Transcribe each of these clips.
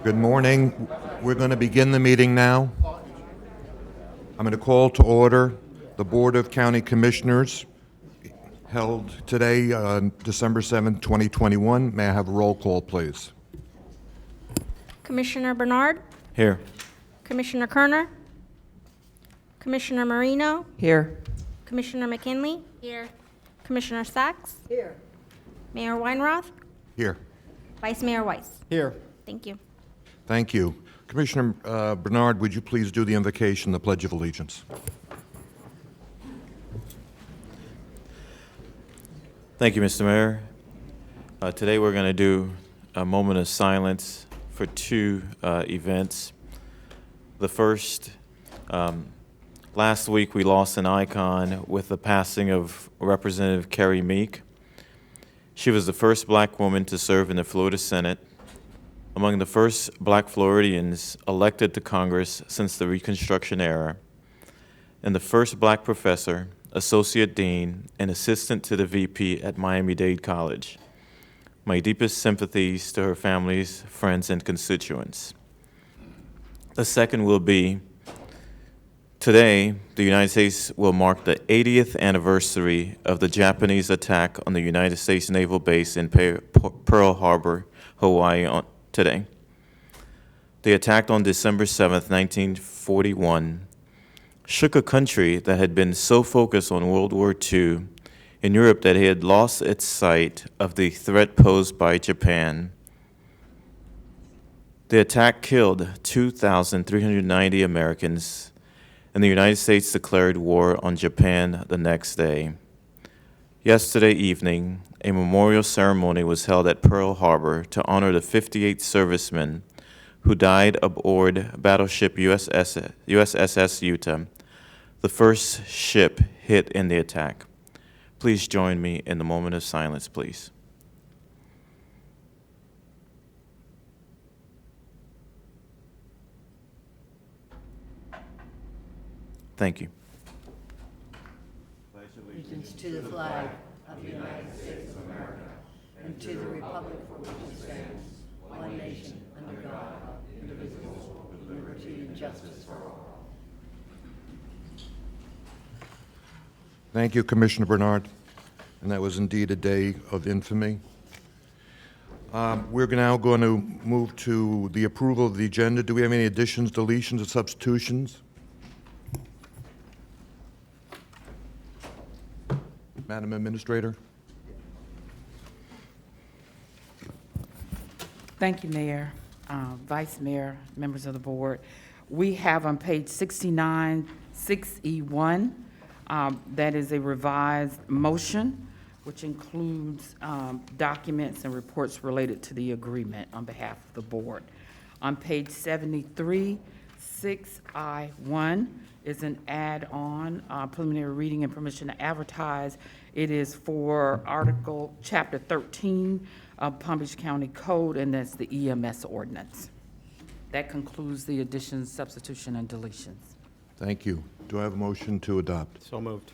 Good morning. We're going to begin the meeting now. I'm going to call to order the Board of County Commissioners held today on December 7th, 2021. May I have a roll call, please? Commissioner Bernard, Here. Commissioner Kerner, Commissioner Marino, Here. Commissioner McKinley. Here. Commissioner Sachs. Here. Mayor Weinroth, Here. Vice Mayor Weiss. Here. Thank you. Thank you. Commissioner Bernard, would you please do the invocation, the Pledge of Allegiance? Thank you, Mr. Mayor. Today we're going to do a moment of silence for two events. The first, last week we lost an icon with the passing of Representative Carrie Meek. She was the first black woman to serve in the Florida Senate, among the first black Floridians elected to Congress since the Reconstruction era, and the first black professor, associate dean, and assistant to the VP at Miami-Dade College. My deepest sympathies to her families, friends, and constituents. The second will be, today, the United States will mark the 80th anniversary of the Japanese attack on the United States Naval Base in Pearl Harbor, Hawaii today. They attacked on December 7th, 1941, shook a country that had been so focused on World War II in Europe that it had lost its sight of the threat posed by Japan. The attack killed 2,390 Americans, and the United States declared war on Japan the next day. Yesterday evening, a memorial ceremony was held at Pearl Harbor to honor the 58 servicemen who died aboard battleship USS Utah, the first ship hit in the attack. Please join me in the moment of silence, please. Thank you. Allegiance to the flag of the United States of America and to the republic for which it stands, one nation, under God, indivisible, with liberty and justice for all. Thank you, Commissioner Bernard. And that was indeed a day of infamy. We're now going to move to the approval of the agenda. Do we have any additions, deletions, or substitutions? Madam Administrator? Thank you, Mayor, Vice Mayor, members of the board. We have on page 69, 6E1, that is a revised motion, which includes documents and reports related to the agreement on behalf of the board. On page 73, 6I1 is an add-on, preliminary reading and permission to advertise. It is for Chapter 13 of Palm Beach County Code, and that's the EMS ordinance. That concludes the additions, substitution, and deletions. Thank you. Do I have a motion to adopt? So moved.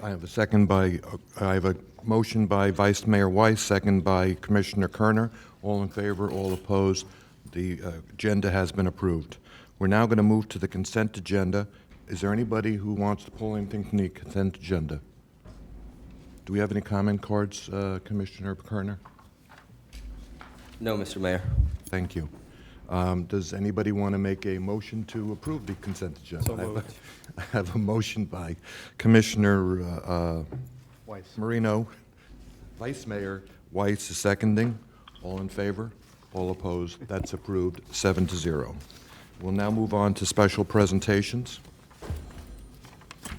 I have a motion by Vice Mayor Weiss, second by Commissioner Kerner. All in favor, all opposed. The agenda has been approved. We're now going to move to the consent agenda. Is there anybody who wants to pull anything from the consent agenda? Do we have any comment cards, Commissioner Kerner? No, Mr. Mayor. Thank you. Does anybody want to make a motion to approve the consent agenda? So moved. I have a motion by Commissioner Weiss. Marino. Vice Mayor Weiss is seconding. All in favor? All opposed? That's approved, 7-0. We'll now move on to special presentations.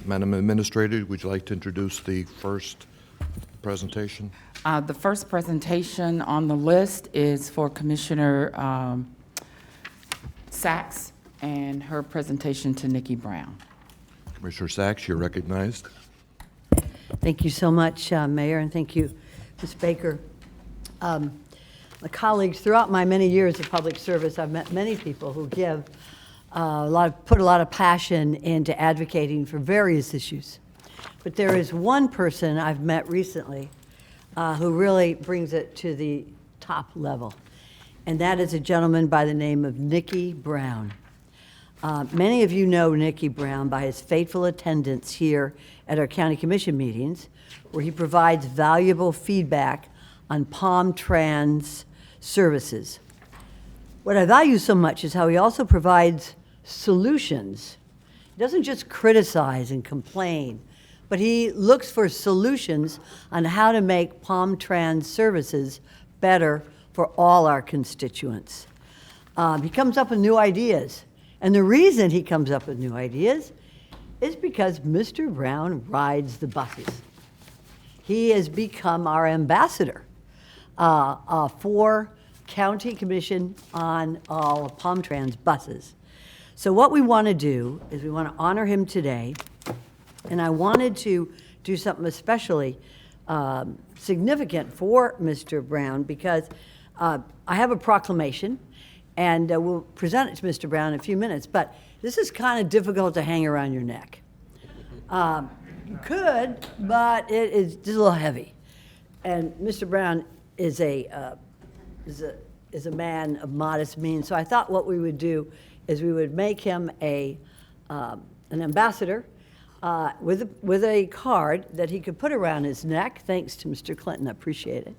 Madam Administrator, would you like to introduce the first presentation? The first presentation on the list is for Commissioner Sachs and her presentation to Nikki Brown. Commissioner Sachs, you're recognized. Thank you so much, Mayor, and thank you, Ms. Baker. My colleagues, throughout my many years of public service, I've met many people who put a lot of passion into advocating for various issues. But there is one person I've met recently who really brings it to the top level. and that is a gentleman by the name of Nicky Brown. Many of you know Nicky Brown by his faithful attendance here at our county commission meetings, where he provides valuable feedback on Palm Trans services. What I value so much is how he also provides solutions. He doesn't just criticize and complain, but he looks for solutions on how to make Palm Trans services better for all our constituents. He comes up with new ideas. And the reason he comes up with new ideas is because Mr. Brown rides the buses. He has become our ambassador for County Commission on all Palm Trans buses. So what we want to do is we want to honor him today, and I wanted to do something especially significant for Mr. Brown because I have a proclamation, and we'll present it to Mr. Brown in a few minutes, but this is kind of difficult to hang around your neck. You could, but it is just a little heavy. And Mr. Brown is a man of modest means, so I thought what we would do is we would make him an ambassador with a card that he could put around his neck, thanks to Mr. Clinton, I appreciate it,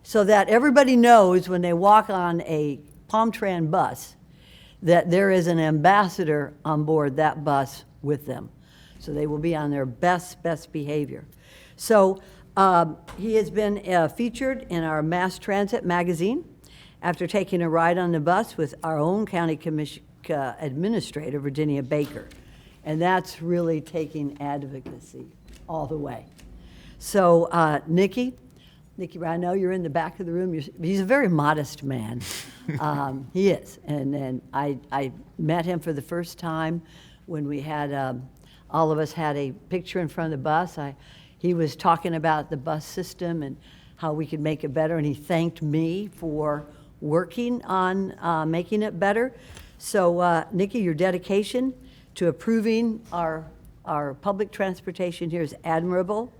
so that everybody knows when they walk on a Palm Trans bus that there is an ambassador on board that bus with them. So they will be on their best behavior. So he has been featured in our Mass Transit magazine after taking a ride on the bus with our own county commission administrator, Virginia Baker. And that's really taking advocacy all the way. So Nicky, I know you're in the back of the room. He's a very modest man. He is. And I met him for the first time when we had, all of us had a picture in front of the bus. He was talking about the bus system and how we could make it better, and he thanked me for working on making it better. So Nicky, your dedication to approving our public transportation here is admirable.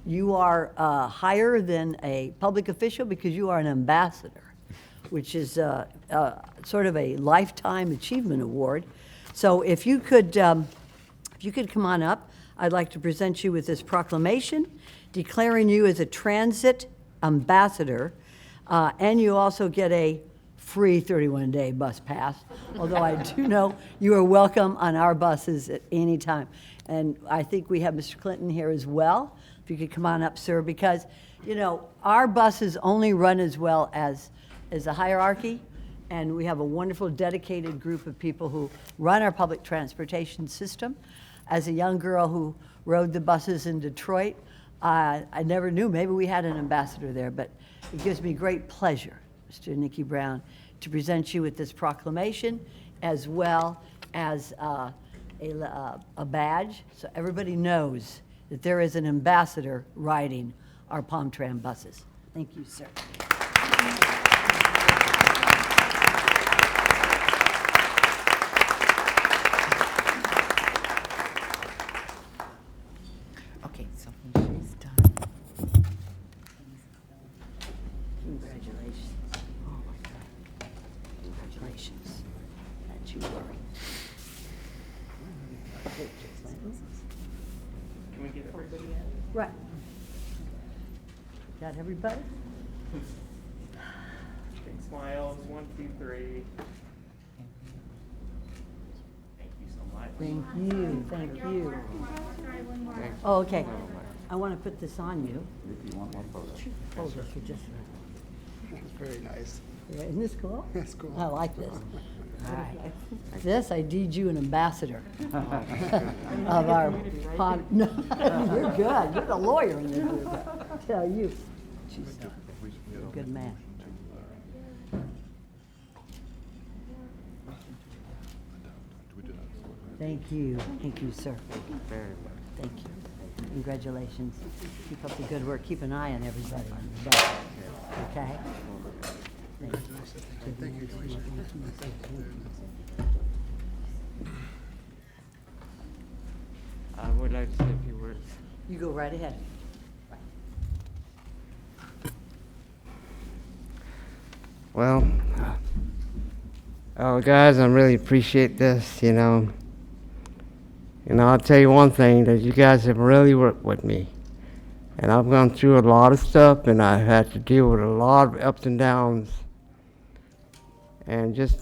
You are higher than a public official because you are an ambassador, which is sort of a lifetime achievement award. So if you could come on up, I'd like to present you with this proclamation declaring you as a transit ambassador, and you also get a free 31-day bus pass, although I do know you are welcome on our buses at any time. And I think we have Mr. Clinton here as well. If you could come on up, sir, because, you know, our buses only run as well as a hierarchy, and we have a wonderful dedicated group of people who run our public transportation system. As a young girl who rode the buses in Detroit, I never knew, maybe we had an ambassador there, but it gives me great pleasure, Mr. Nicky Brown, to present you with this proclamation as well as a badge, so everybody knows that there is an ambassador riding our Palm Trans buses. Thank you, sir. Okay, so when she's done. Congratulations. Oh, my God. Congratulations. That you worry. Can we get everybody in? Right. Got everybody? Big smiles, 1, 2, 3. Thank you so much. Thank you. Oh, okay. I want to put this on you. If you want one photo. Hold this for just a That's very nice. minute. Isn't this cool? That's cool. I like this. All right. This, I deed you an ambassador of our, no, you're good. You're the lawyer in this group. I tell you. You're a good man. Thank you, sir. Thank you. Congratulations. Keep up the good work. Keep an eye on everybody on the bus. Okay? Thank you. I would like to say a few words. You go right ahead. Well, oh, guys, I really appreciate this, you know. And I'll tell you one thing, that you guys have really worked with me. And I've gone through a lot of stuff, and I've had to deal with a lot of ups and downs. And just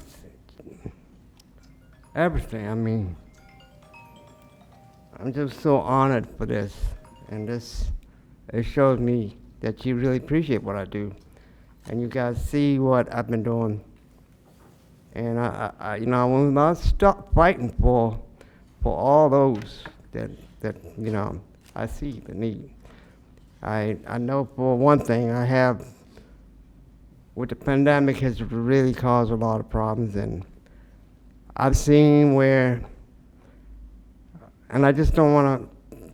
everything. I mean, I'm just so honored for this. And this, it shows me that you really appreciate what I do. And you guys see what I've been doing. And I you know, I will not stop fighting for all those that, you know, I see the need. I know for one thing, I have, with the pandemic has really caused a lot of problems, and I've seen where, and I just don't want to,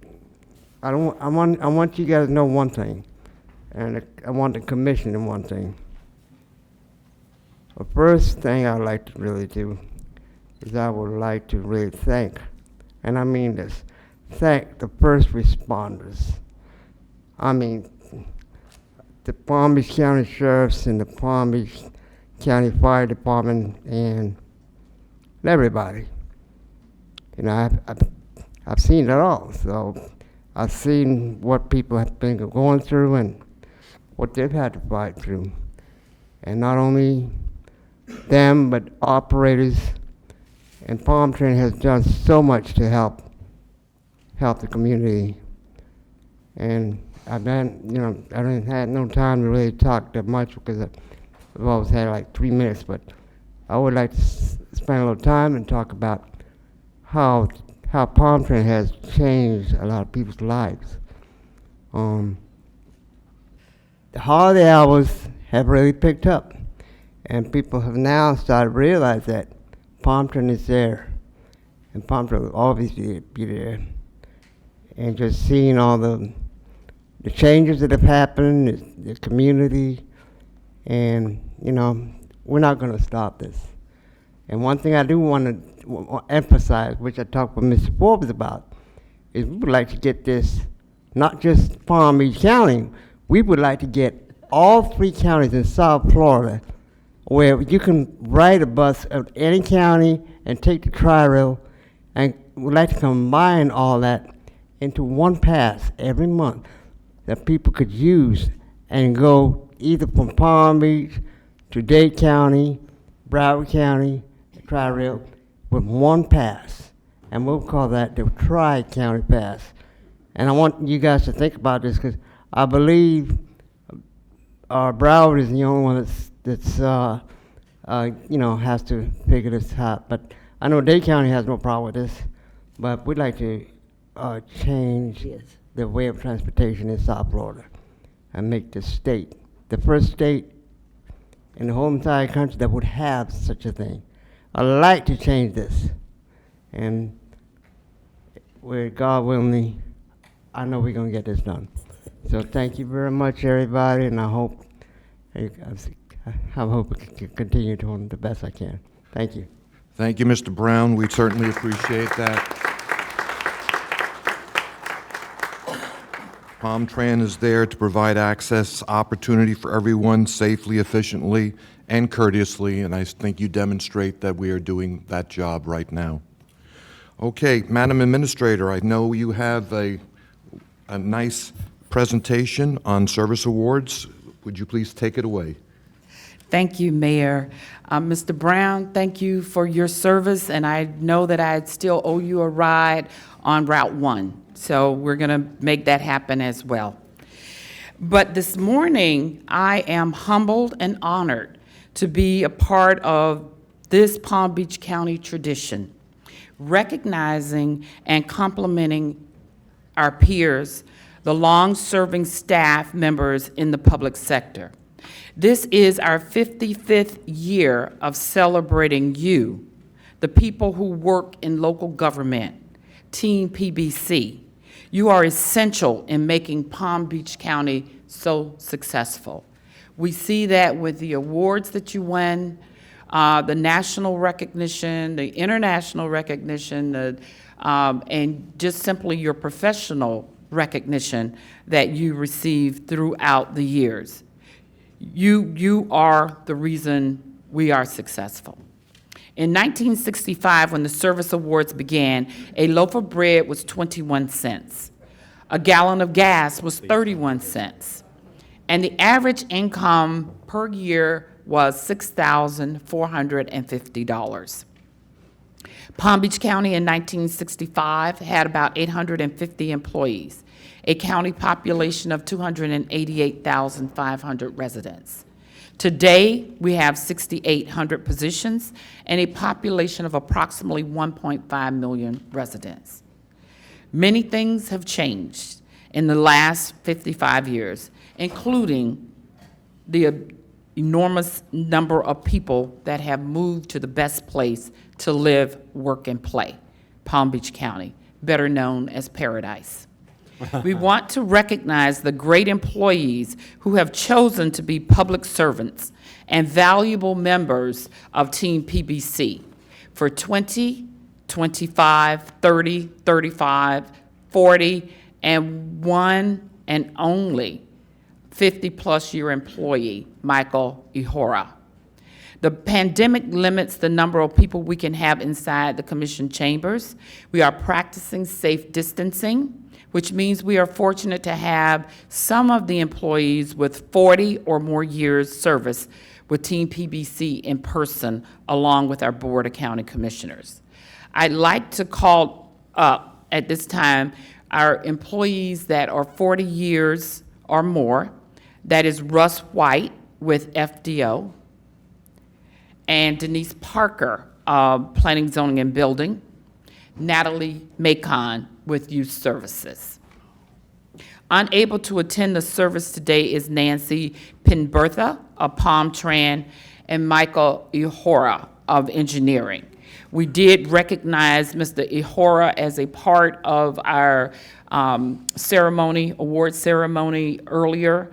I want you guys to know one thing, and I want the commission in one thing. The first thing I'd like to really do is I would like to really thank, and I mean this, thank the first responders. I mean, the Palm Beach County Sheriffs and the Palm Beach County Fire Department and everybody. You know, I've seen it all, so I've seen what people have been going through and what they've had to fight through. And not only them, but operators, and Palm Trend has done so much to help the community. And I've been, you know, I haven't had no time to really talk that much because I've always had like 3 minutes, but I would like to spend a little time and talk about how Palm Trend has changed a lot of people's lives. The holiday hours have really picked up, and people have now started to realize that Palm Trend is there, and Palm Trend will always be there. And just seeing all the changes that have happened, the community, and, you know, we're not going to stop this. And one thing I do want to emphasize, which I talked with Mr. Forbes about, is we would like to get this, not just Palm Beach County, we would like to get all 3 counties in South Florida where you can ride a bus of any county and take the Tri-Rail, and we'd like to combine all that into one pass every month that people could use and go either from Palm Beach to Dade County, Broward County, Tri-Rail with one pass. And we'll call that the Tri-County Pass. And I want you guys to think about this because I believe Broward is the only one that's you know, has to figure this out. But I know Dade County has no problem with this, but we'd like to change Yes. the way of transportation in South Florida and make the state the first state in the whole entire country that would have such a thing. I'd like to change this, and with God willing, I know we're gonna get this done. So thank you very much, everybody, and I hope we can continue doing the best I can. Thank you. Thank you, Mr. Brown. We certainly appreciate that. Palm Tran is there to provide access, opportunity for everyone safely, efficiently, and courteously, and I think you demonstrate that we are doing that job right now. Okay, Madam Administrator, I know you have a nice presentation on service awards. Would you please take it away? Thank you, Mayor. Mr. Brown, thank you for your service, and I know that I still owe you a ride on Route 1, so we're going to make that happen as well. But this morning, I am humbled and honored to be a part of this Palm Beach County tradition, recognizing and complimenting our peers, the long-serving staff members in the public sector. This is our 55th year of celebrating you, the people who work in local government, Team PBC. You are essential in making Palm Beach County so successful. We see that with the awards that you win, the national recognition, the international recognition, and just simply your professional recognition that you receive throughout the years. You are the reason we are successful. In 1965, when the service awards began, a loaf of bread was 21 cents. A gallon of gas was 31 cents. And the average income per year was $6,450. Palm Beach County in 1965 had about 850 employees, a county population of 288,500 residents. Today, we have 6,800 positions and a population of approximately 1.5 million residents. Many things have changed in the last 55 years, including the enormous number of people that have moved to the best place to live, work, and play, Palm Beach County, better known as Paradise. We want to recognize the great employees who have chosen to be public servants and valuable members of Team PBC for 20, 25, 30, 35, 40, and one and only 50-plus year employee, Michael Ihora. The pandemic limits the number of people we can have inside the commission chambers. We are practicing safe distancing, which means we are fortunate to have some of the employees with 40 or more years service with Team PBC in person, along with our Board of County Commissioners. I'd like to call up at this time our employees that are 40 years or more. That is Russ White with FDO, and Denise Parker, Planning, Zoning, and Building, Natalie Macon with Youth Services. Unable to attend the service today is Nancy Pinbertha of Palm Tran and Michael Ihora of Engineering. We did recognize Mr. Ihora as a part of our award ceremony earlier.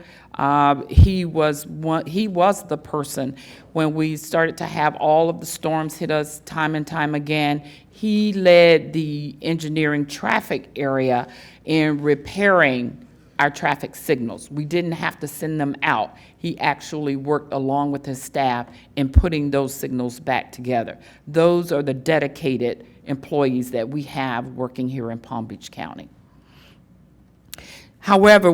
He was the person when we started to have all of the storms hit us time and time again. He led the engineering traffic area in repairing our traffic signals. We didn't have to send them out. He actually worked along with his staff in putting those signals back together. Those are the dedicated employees that we have working here in Palm Beach County. However,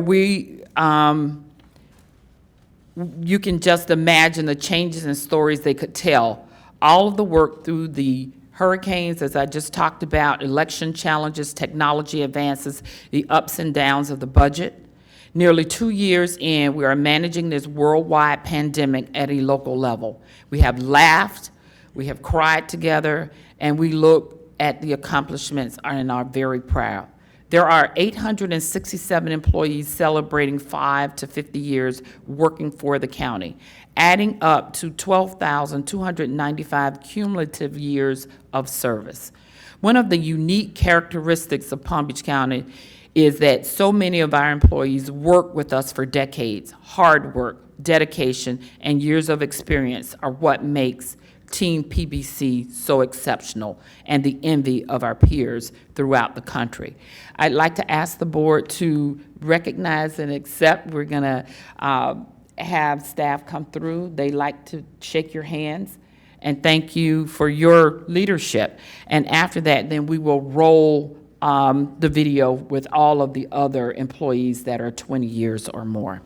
you can just imagine the changes and stories they could tell. All of the work through the hurricanes, as I just talked about, election challenges, technology advances, the ups and downs of the budget. Nearly 2 years in, we are managing this worldwide pandemic at a local level. We have laughed, we have cried together, and we look at the accomplishments and are very proud. There are 867 employees celebrating 5 to 50 years working for the county, adding up to 12,295 cumulative years of service. One of the unique characteristics of Palm Beach County is that so many of our employees work with us for decades. Hard work, dedication, and years of experience are what makes Team PBC so exceptional and the envy of our peers throughout the country. I'd like to ask the board to recognize and accept. We're going to have staff come through. They like to shake your hands and thank you for your leadership. And after that, then we will roll the video with all of the other employees that are 20 years or more.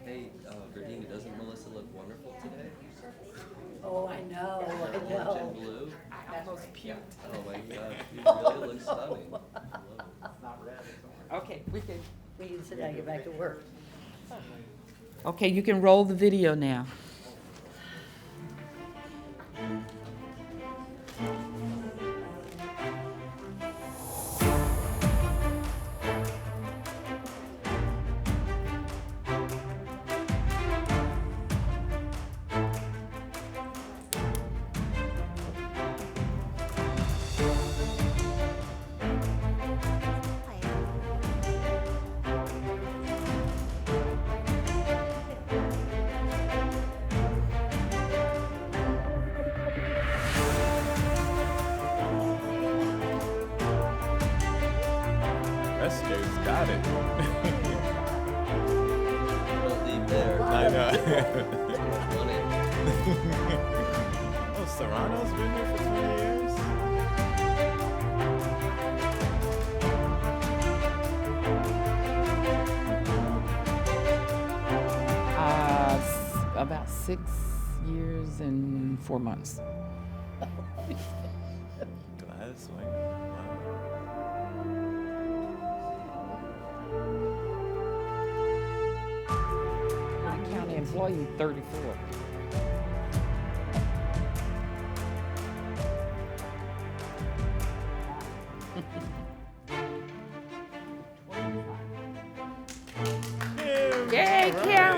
Hey, Virginia, doesn't Melissa look wonderful today? Oh, I know, I Orange know. and blue? I almost puked. Oh my God, you really look stunning. Okay, we can. We can sit down and get back to work. Okay, you can roll the video now. That's dude's got it. Don't leave there. I know. Too much money. Oh, Serrano's been here for 20 years? About 6 years and 4 months. Gladys Swing. Wow. County employee, 34. Yay, Kim!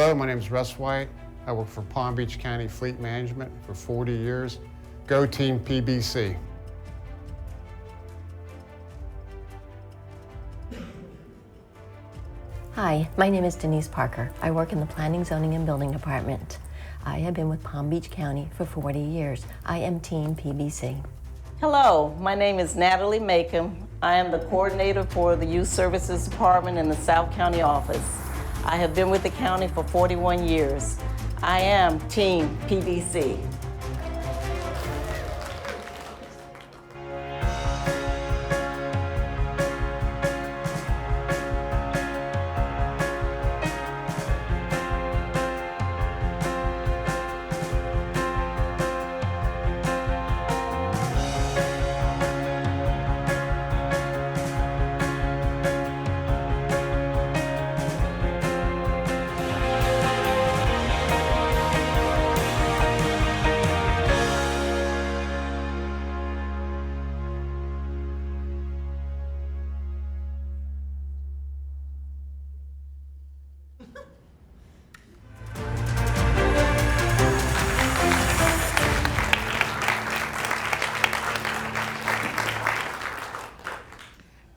Hello, my name is Russ White. I work for Palm Beach County Fleet Management for 40 years. Go Team PBC. Hi, my name is Denise Parker. I work in the Planning, Zoning, and Building Department. I have been with Palm Beach County for 40 years. I am Team PBC. Hello, my name is Natalie Macomb. I am the coordinator for the Youth Services Department in the South County office. I have been with the county for 41 years. I am Team PBC.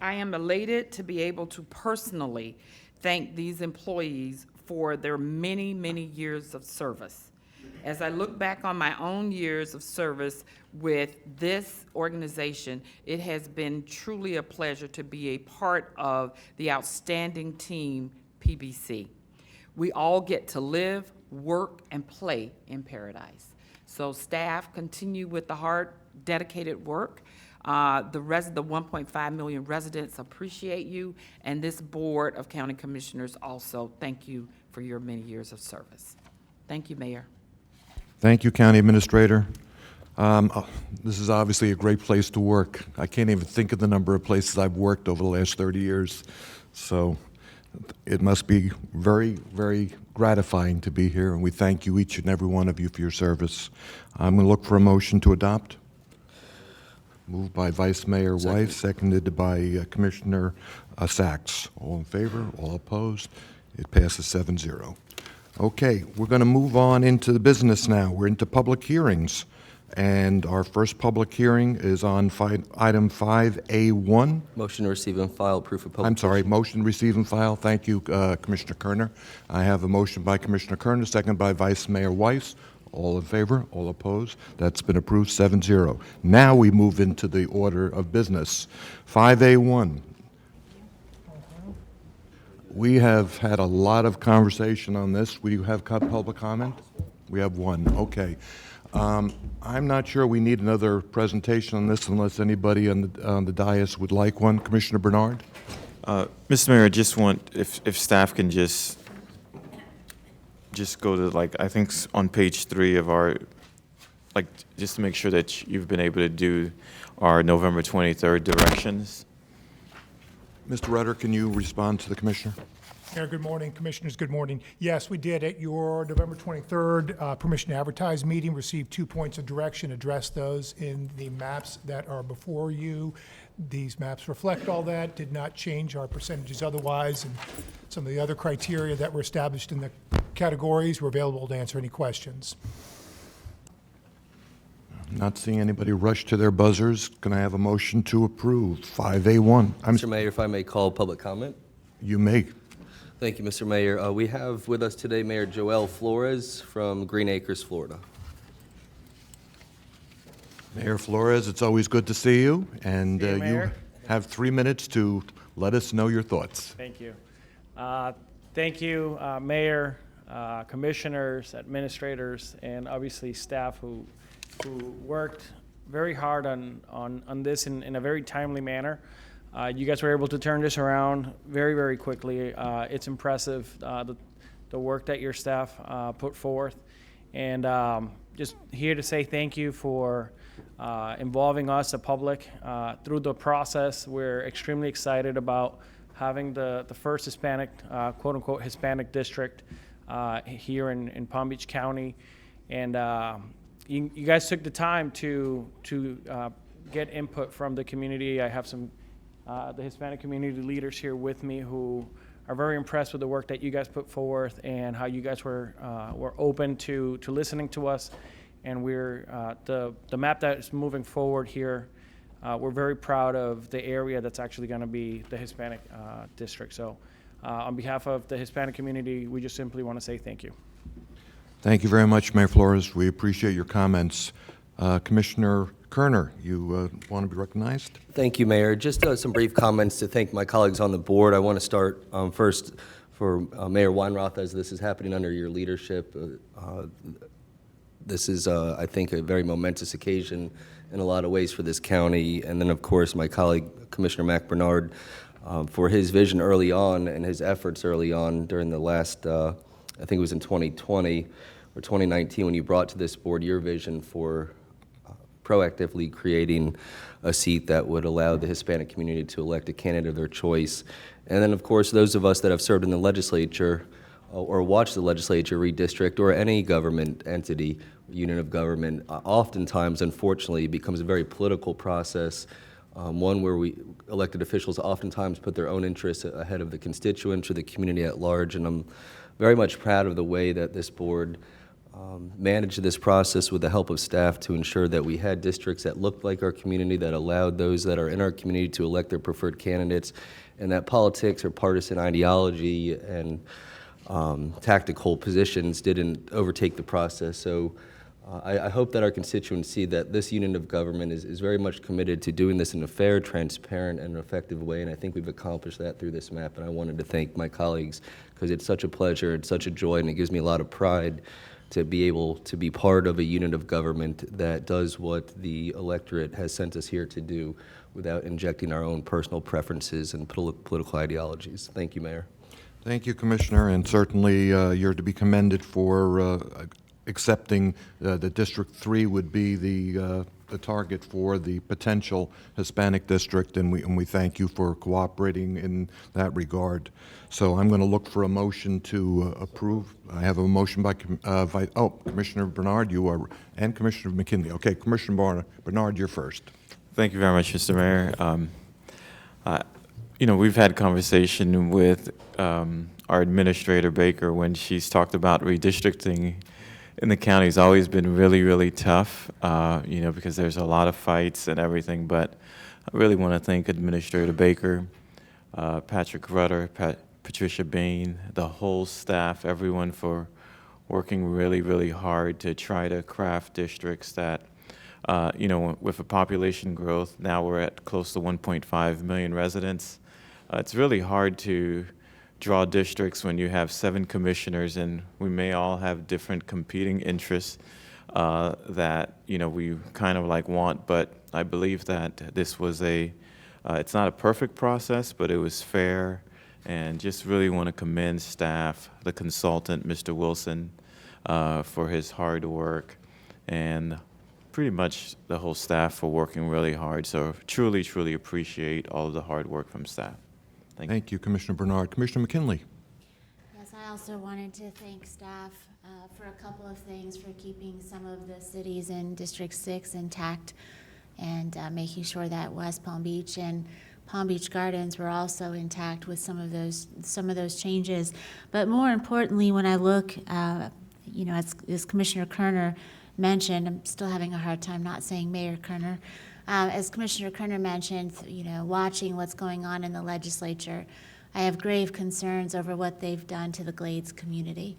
I am elated to be able to personally thank these employees for their many, many years of service. As I look back on my own years of service with this organization, it has been truly a pleasure to be a part of the outstanding team, PBC. We all get to live, work, and play in paradise. So staff, continue with the hard, dedicated work. The 1.5 million residents appreciate you, and this Board of County Commissioners also thank you for your many years of service. Thank you, Mayor. Thank you, County Administrator. This is obviously a great place to work. I can't even think of the number of places I've worked over the last 30 years. So it must be very, very gratifying to be here, and we thank you, each and every one of you, for your service. I'm going to look for a motion to adopt. Moved by Vice Mayor Weiss, seconded by Commissioner Sacks. All in favor, all opposed? It passes 7-0. Okay, we're going to move on into the business now. We're into public hearings. And our first public hearing is on item 5A1. Motion to receive and file proof of I'm publication. sorry, motion to receive and file. Thank you, Commissioner Kerner. I have a motion by Commissioner Kerner, second by Vice Mayor Weiss. All in favor, all opposed? That's been approved, 7-0. Now we move into the order of business. 5A1. We have had a lot of conversation on this. We have public comment? We have one, okay. I'm not sure we need another presentation on this unless anybody on the dais would like one. Commissioner Bernard? Mr. Mayor, I just want, if staff can just go to, like, I think on page 3 of our, like, just to make sure that you've been able to do our November 23rd directions. Mr. Rutter, can you respond to the commissioner? Mayor, good morning. Commissioners, good morning. Yes, we did at your November 23rd permission to advertise meeting, received 2 points of direction, address those in the maps that are before you. These maps reflect all that, did not change our percentages otherwise, and some of the other criteria that were established in the categories were available to answer any questions. Not seeing anybody rush to their buzzers. Can I have a motion to approve 5A1? Mr. Mayor, if I may call public comment. You may. Thank you, Mr. Mayor. We have with us today Mayor Joel Flores from Green Acres, Florida. Mayor Flores, it's always good to see you, and See you, you Mayor. have 3 minutes to let us know your thoughts. Thank you. Thank you, Mayor, commissioners, administrators, and obviously staff who worked very hard on this in a very timely manner. You guys were able to turn this around very, very quickly. It's impressive, the work that your staff put forth. And just here to say thank you for involving us, the public, through the process. We're extremely excited about having the first Hispanic, quote-unquote, Hispanic district here in Palm Beach County. And you guys took the time to get input from the community. I have some the Hispanic community leaders here with me who are very impressed with the work that you guys put forth and how you guys were open to listening to us. And we're, the map that is moving forward here, we're very proud of the area that's actually going to be the Hispanic district. So on behalf of the Hispanic community, we just simply want to say thank you. Thank you very much, Mayor Flores. We appreciate your comments. Commissioner Kerner, you want to be recognized? Thank you, Mayor. Just some brief comments to thank my colleagues on the board. I want to start first for Mayor Weinroth, as this is happening under your leadership. This is, I think, a very momentous occasion in a lot of ways for this county. And then, of course, my colleague, Commissioner Mac Bernard, for his vision early on and his efforts early on during the last, I think it was in 2020 or 2019, when you brought to this board your vision for proactively creating a seat that would allow the Hispanic community to elect a candidate of their choice. And then, of course, those of us that have served in the legislature or watched the legislature redistrict, or any government entity, unit of government, oftentimes, unfortunately, becomes a very political process, one where elected officials oftentimes put their own interests ahead of the constituents or the community at large. And I'm very much proud of the way that this board managed this process with the help of staff to ensure that we had districts that looked like our community, that allowed those that are in our community to elect their preferred candidates, and that politics or partisan ideology and tactical positions didn't overtake the process. So I hope that our constituents see that this unit of government is very much committed to doing this in a fair, transparent, and effective way, and I think we've accomplished that through this map. And I wanted to thank my colleagues, because it's such a pleasure, it's such a joy, and it gives me a lot of pride to be able to be part of a unit of government that does what the electorate has sent us here to do without injecting our own personal preferences and political ideologies. Thank you, Mayor. Thank you, Commissioner, and certainly you're to be commended for accepting that District 3 would be the target for the potential Hispanic district, and we thank you for cooperating in that regard. So I'm going to look for a motion to approve. I have a motion by Commissioner Bernard, you are, and Commissioner McKinley. Okay, Commissioner Bernard, you're first. Thank you very much, Mr. Mayor. You know, we've had conversation with our Administrator Baker when she's talked about redistricting in the county. Has always been really, really tough, you know, because there's a lot of fights and everything. But I really want to thank Administrator Baker, Patrick Rutter, Patricia Bain, the whole staff, everyone for working really, really hard to try to craft districts that, you know, with a population growth, now we're at close to 1.5 million residents. It's really hard to draw districts when you have 7 commissioners, and we may all have different competing interests that, you know, we kind of like want. But I believe that this was it's not a perfect process, but it was fair, and just really want to commend staff, the consultant, Mr. Wilson, for his hard work, and pretty much the whole staff for working really hard. So truly, truly appreciate all of the hard work from staff. Thank you, Commissioner Bernard. Commissioner McKinley. Yes, I also wanted to thank staff for a couple of things, for keeping some of the cities in District 6 intact and making sure that West Palm Beach and Palm Beach Gardens were also intact with some of those changes. But more importantly, when I look, you know, as Commissioner Kerner mentioned, I'm still having a hard time not saying Mayor Kerner. As Commissioner Kerner mentioned, you know, watching what's going on in the legislature, I have grave concerns over what they've done to the Glades community.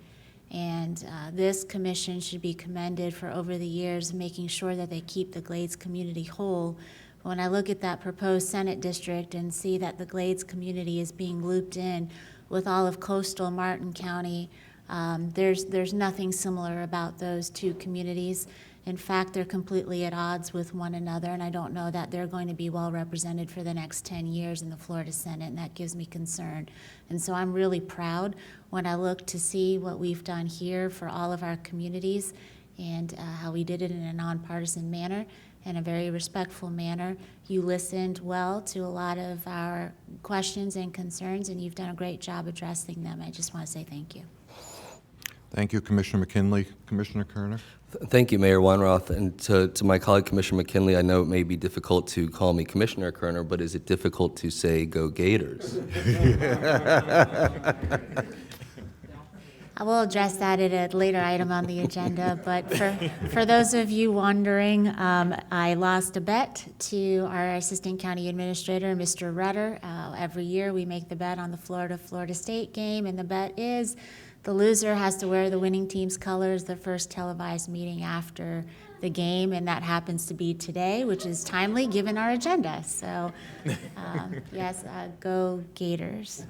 And this commission should be commended for over the years making sure that they keep the Glades community whole. When I look at that proposed Senate district and see that the Glades community is being looped in with all of coastal Martin County, there's nothing similar about those two communities. In fact, they're completely at odds with one another, and I don't know that they're going to be well represented for the next 10 years in the Florida Senate, and that gives me concern. And so I'm really proud when I look to see what we've done here for all of our communities and how we did it in a nonpartisan manner and a very respectful manner. You listened well to a lot of our questions and concerns, and you've done a great job addressing them. I just want to say thank you. Thank you, Commissioner McKinley. Commissioner Kerner? Thank you, Mayor Weinroth. And to my colleague, Commissioner McKinley, I know it may be difficult to call me Commissioner Kerner, but is it difficult to say go Gators? I will address that at a later item on the agenda, but for those of you wondering, I lost a bet to our Assistant County Administrator, Mr. Rudder. Every year, we make the bet on the Florida State game, and the bet is the loser has to wear the winning team's colors the first televised meeting after the game, and that happens to be today, which is timely given our agenda. So, yes, go Gators.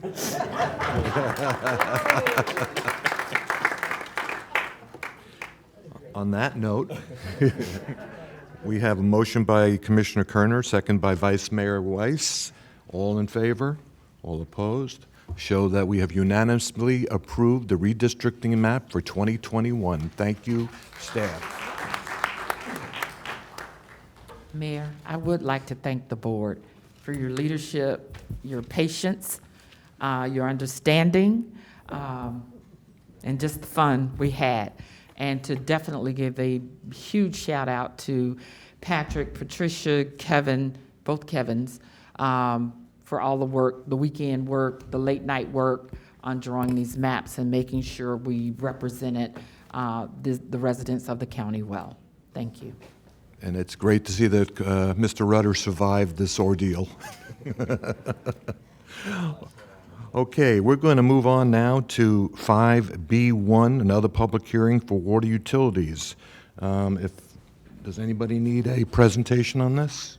On that note, we have a motion by Commissioner Kerner, second by Vice Mayor Weiss. All in favor? All opposed? Show that we have unanimously approved the redistricting map for 2021. Thank you, staff. Mayor, I would like to thank the board for your leadership, your patience, your understanding, and just the fun we had. And to definitely give a huge shout out to Patrick, Patricia, Kevin, both Kevins, for all the work, the weekend work, the late night work on drawing these maps and making sure we represented the residents of the county well. Thank you. And it's great to see that Mr. Rudder survived this ordeal. Okay, we're going to move on now to 5B1, another public hearing for water utilities. Does anybody need a presentation on this?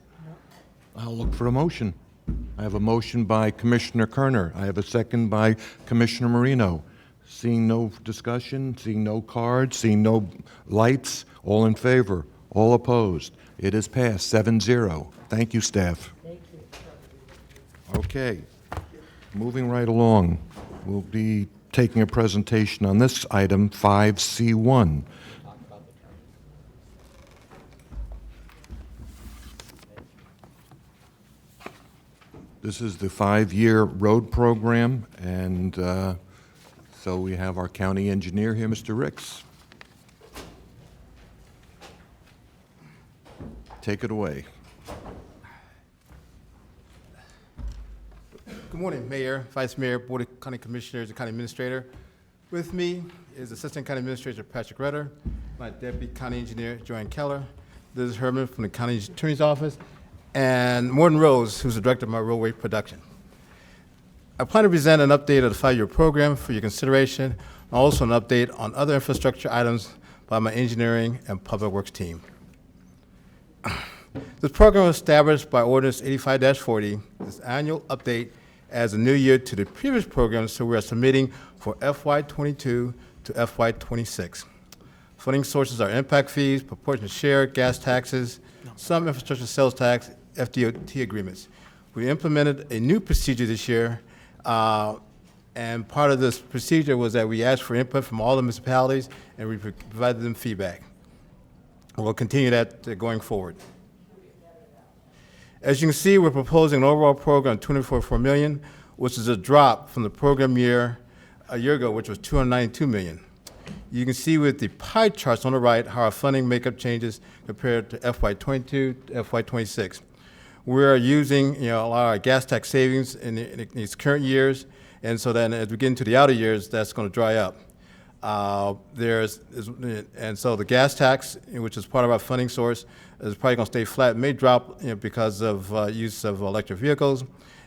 I'll look for a motion. I have a motion by Commissioner Kerner. I have a second by Commissioner Marino. Seeing no discussion, seeing no cards, seeing no lights, all in favor, all opposed. It is passed 7-0. Thank you, staff. Thank you. Okay. Moving right along, we'll be taking a presentation on this item, 5C1. This is the 5-year road program, and so we have our county engineer here, Mr. Ricks. Take it away. Good morning, Mayor, Vice Mayor, Board of County Commissioners, and County Administrator. With me is Assistant County Administrator Patrick Rudder, my Deputy County Engineer Joanne Keller, Liz Herman from the County Attorney's Office, and Morton Rose, who's the Director of my roadway production. I plan to present an update of the 5-year program for your consideration, and also an update on other infrastructure items by my engineering and public works team. This program was established by Ordinance 85-40. This annual update as a new year to the previous program, so we are submitting for FY22 to FY26. Funding sources are impact fees, proportionate share, gas taxes, some infrastructure sales tax, FDOT agreements. We implemented a new procedure this year, and part of this procedure was that we asked for input from all the municipalities and we provided them feedback. We'll continue that going forward. As you can see, we're proposing an overall program of $244 million, which is a drop from the program year a year ago, which was $292 million. You can see with the pie charts on the right how our funding makeup changes compared to FY22 to FY26. We're using a lot of our gas tax savings in these current years, and so then as we get into the outer years, that's going to dry up. And so the gas tax, which is part of our funding source, is probably going to stay flat. It may drop because of use of electric vehicles.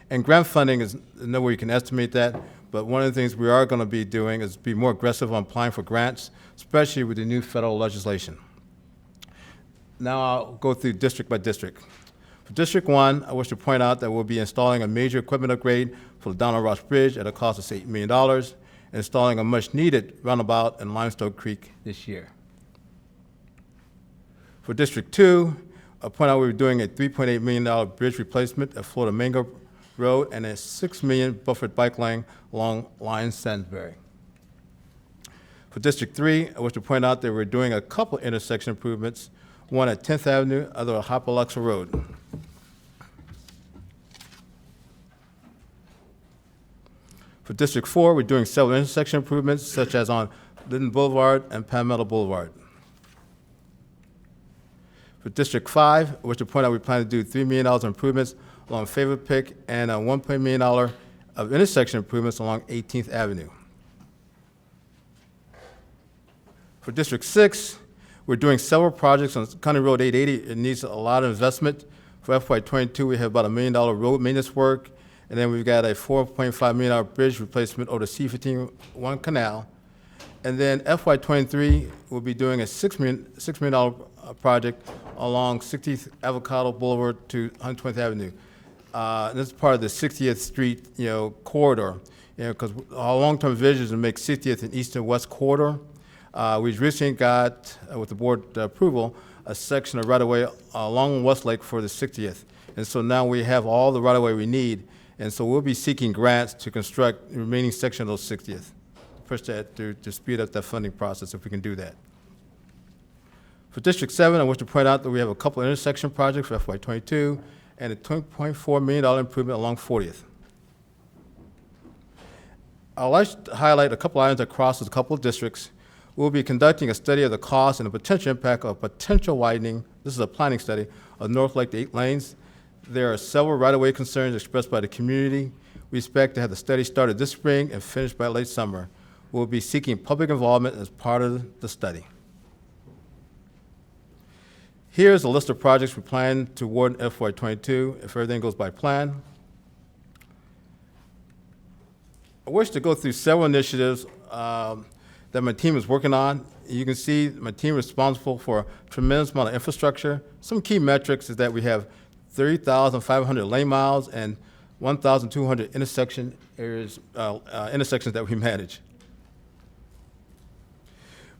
And grant funding is nowhere you can estimate that, but one of the things we are going to be doing is be more aggressive on applying for grants, especially with the new federal legislation. Now I'll go through district by district. For District 1, I wish to point out that we'll be installing a major equipment upgrade for the Donald Ross Bridge at a cost of $8 million, and installing a much-needed roundabout in Limestone Creek this year. For District 2, I'll point out we're doing a $3.8 million bridge replacement at Florida Mango Road and a $6 million buffered bike lane along Lyons-Salisbury. For District 3, I wish to point out that we're doing a couple intersection improvements, one at 10th Avenue, other at Hopaloxa Road. For District 4, we're doing several intersection improvements, such as on Linden Boulevard, and Palmetto Boulevard. For District 5, I wish to point out we plan to do $3 million of improvements along Favorite Pick and $1 million of intersection improvements along 18th Avenue. For District 6, we're doing several projects on County Road 880. It needs a lot of investment. For FY22, we have about $1 million road maintenance work, and then we've got a $4.5 million bridge replacement over the C-51 canal. And then FY23, we'll be doing a $6 million project along 60th Avocado Boulevard to 120th Avenue. And this is part of the 60th Street, corridor, because our long-term vision is to make 60th an east and west corridor. We recently got, with the board approval, a section of right-of-way along Westlake for the 60th. And so now we have all the right-of-way we need, and so we'll be seeking grants to construct the remaining section of those 60th. Push that to speed up that funding process if we can do that. For District 7, I wish to point out that we have a couple of intersection projects for FY22 and a $20.4 million improvement along 40th. I'd like to highlight a couple items that crosses a couple of districts. We'll be conducting a study of the cost and the potential impact of potential widening, this is a planning study, of North Lake to 8 lanes. There are several right-of-way concerns expressed by the community. We expect to have the study started this spring and finished by late summer. We'll be seeking public involvement as part of the study. Here's a list of projects we plan to award in FY22 if everything goes by plan. I wish to go through several initiatives that my team is working on. You can see my team is responsible for a tremendous amount of infrastructure. Some key metrics is that we have 30,500 lane miles and 1,200 intersections that we manage.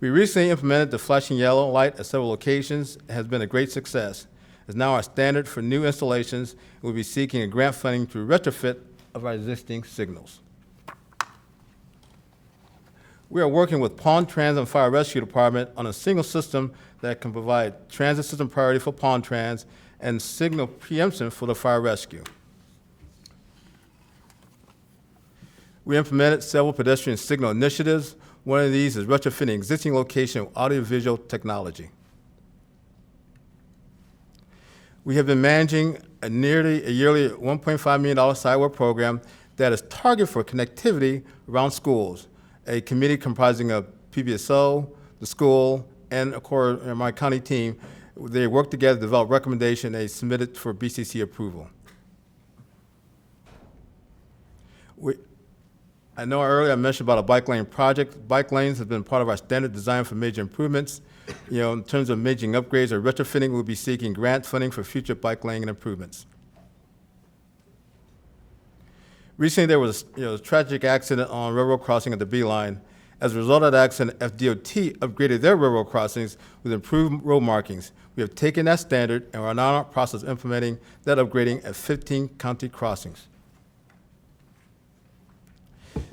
We recently implemented the flashing yellow light at several locations. It has been a great success. It's now our standard for new installations. We'll be seeking a grant funding to retrofit of our existing signals. We are working with Pond Trans and Fire Rescue Department on a single system that can provide transit system priority for Pond Trans and signal preemption for the fire rescue. We implemented several pedestrian signal initiatives. One of these is retrofitting existing location with audiovisual technology. We have been managing a yearly $1.5 million sidewalk program that is targeted for connectivity around schools. A committee comprising of PBSO, the school, and of course my county team, they worked together to develop recommendation they submitted for BCC approval. I know earlier I mentioned about a bike lane project. Bike lanes have been part of our standard design for major improvements. In terms of major upgrades or retrofitting, we'll be seeking grant funding for future bike lane improvements. Recently, there was a tragic accident on railroad crossing at the B line. As a result of that accident, FDOT upgraded their railroad crossings with improved road markings. We have taken that standard and are now in the process of implementing that upgrading at 15 county crossings.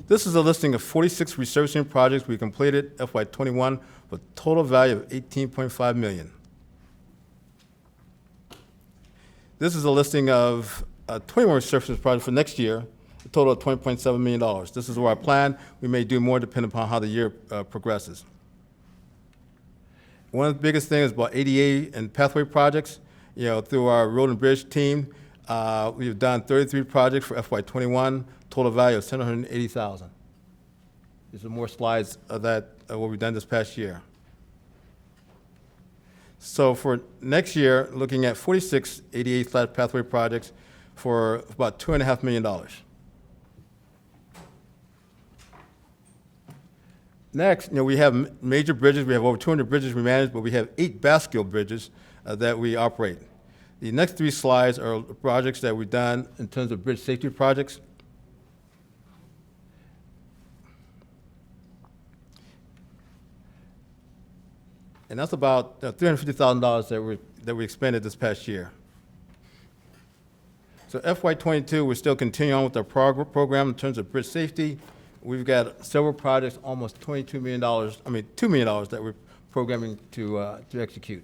This is a listing of 46 resurfacing projects we completed FY21 with a total value of $18.5 million. This is a listing of 21 resurfacing projects for next year, a total of $20.7 million. This is where I plan. We may do more depending upon how the year progresses. One of the biggest things about ADA and pathway projects, through our road and bridge team, we've done 33 projects for FY21, total value of $780,000. These are more slides of that, what we've done this past year. So for next year, looking at 46 ADA pathway projects for about $2.5 million. Next, we have major bridges. We have over 200 bridges we manage, but we have 8 bascule bridges that we operate. The next 3 slides are projects that we've done in terms of bridge safety projects. And that's about $350,000 that we expended this past year. So FY22, we're still continuing on with our program in terms of bridge safety. We've got several projects, almost $2 million that we're programming to execute.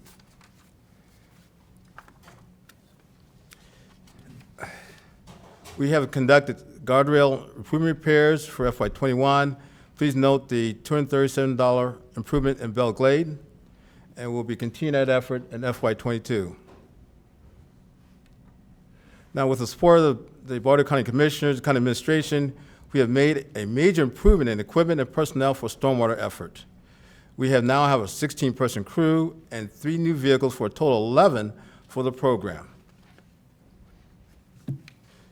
We have conducted guardrail improvement repairs for FY21, Please note the $237 improvement in Belle Glade, and we'll be continuing that effort in FY '22. Now, with the support of the Board of County Commissioners, County Administration, we have made a major improvement in equipment and personnel for stormwater effort. We now have a 16-person crew and 3 new vehicles for a total of 11 for the program.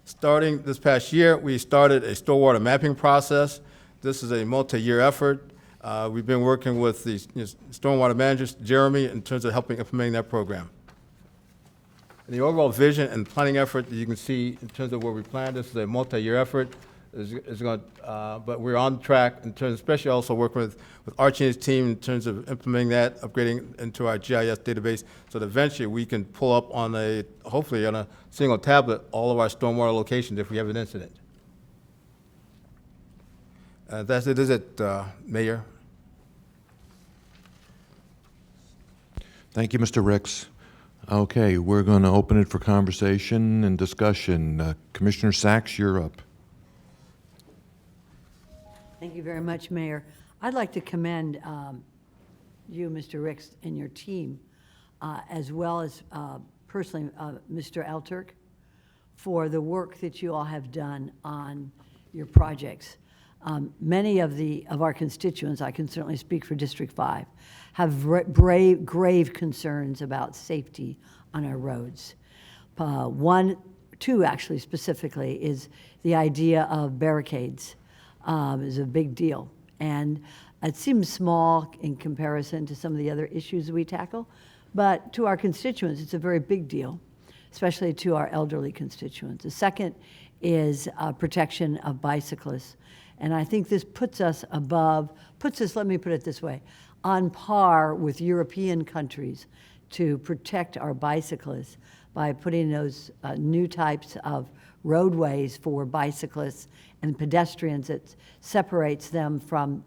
Starting this past year, we started a stormwater mapping process. This is a multi-year effort. We've been working with the stormwater managers, Jeremy, in terms of helping implementing that program. And the overall vision and planning effort that you can see in terms of where we plan, this is a multi-year effort. But we're on track in terms, especially also working with Archie and his team in terms of implementing that, upgrading into our GIS database, so that eventually we can pull up on hopefully on a single tablet, all of our stormwater locations if we have an incident. That's it, is it, Mayor? Thank you, Mr. Ricks. Okay, we're going to open it for conversation and discussion. Commissioner Sacks, you're up. Thank you very much, Mayor. I'd like to commend you, Mr. Ricks, and your team, as well as personally Mr. Elturk, for the work that you all have done on your projects. Many of our constituents, I can certainly speak for District 5, have grave concerns about safety on our roads. Two actually specifically, is the idea of barricades. Is a big deal. And it seems small in comparison to some of the other issues we tackle, but to our constituents, it's a very big deal, especially to our elderly constituents. The second is protection of bicyclists. And I think this puts us, let me put it this way, on par with European countries to protect our bicyclists by putting those new types of roadways for bicyclists and pedestrians that separates them from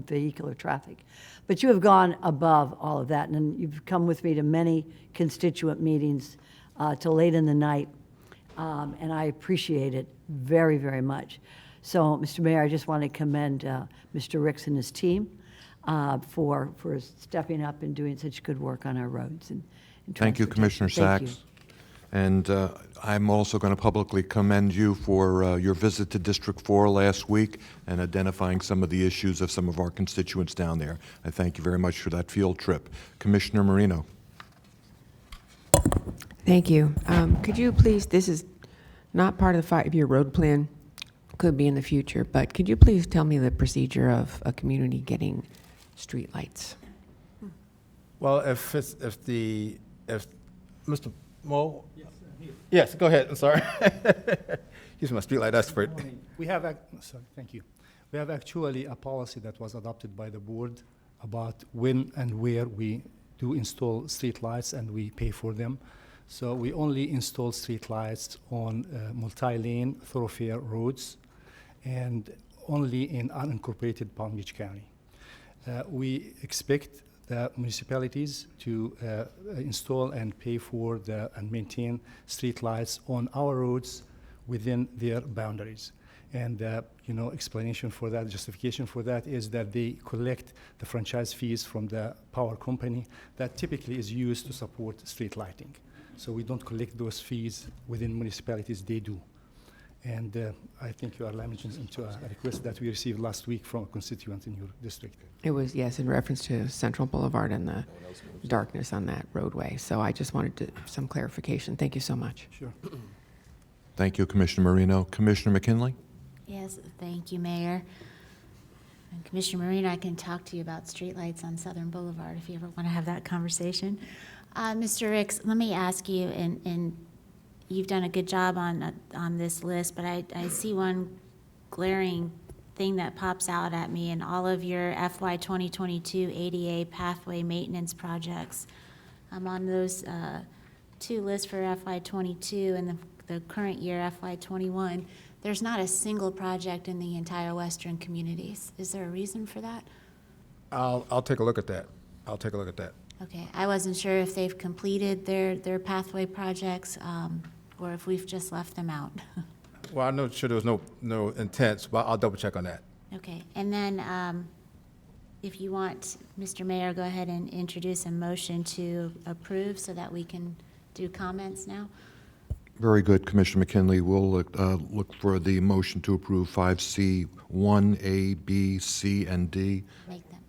vehicular traffic. But you have gone above all of that, and you've come with me to many constituent meetings till late in the night, and I appreciate it very, very much. So, Mr. Mayor, I just want to commend Mr. Ricks and his team for stepping up and doing such good work on our roads. And Thank you, Commissioner Thank you. Sacks. And I'm also going to publicly commend you for your visit to District 4 last week and identifying some of the issues of some of our constituents down there. I thank you very much for that field trip. Commissioner Marino. Thank you. Could you please, this is not part of the 5-year road plan, could be in the future, but could you please tell me the procedure of a community getting streetlights? Well, if Mr. Mo? Yes, go ahead, I'm sorry. He's my streetlight expert. We have, thank you. We have actually a policy that was adopted by the board about when and where we do install streetlights and we pay for them. So we only install streetlights on multi-lane thoroughfare roads and only in unincorporated Palm Beach County. We expect the municipalities to install and pay for and maintain streetlights on our roads within their boundaries. And explanation for that, justification for that is that they collect the franchise fees from the power company that typically is used to support street lighting. So we don't collect those fees within municipalities, they do. And I think you are limited into a request that we received last week from a constituent in your district. It was, yes, in reference to Central Boulevard and the darkness on that roadway. So I just wanted some clarification. Thank you so much. Sure. Thank you, Commissioner Marino. Commissioner McKinley? Yes, thank you, Mayor. And Commissioner Marino, I can talk to you about streetlights on Southern Boulevard if you ever want to have that conversation. Mr. Ricks, let me ask you, and you've done a good job on this list, but I see one glaring thing that pops out at me in all of your FY 2022 ADA pathway maintenance projects. I'm on those two lists for FY 22 and the current year FY 21. There's not a single project in the entire western communities. Is there a reason for that? I'll take a look at that. I'll take a look at that. Okay, I wasn't sure if they've completed their pathway projects or if we've just left them out. Well, I'm not sure there was no intent, but I'll double check on that. Okay, and then if you want, Mr. Mayor, go ahead and introduce a motion to approve so that we can do comments now. Very good, Commissioner McKinley. We'll look for the motion to approve 5C, 1A, B, C, and D. Make them.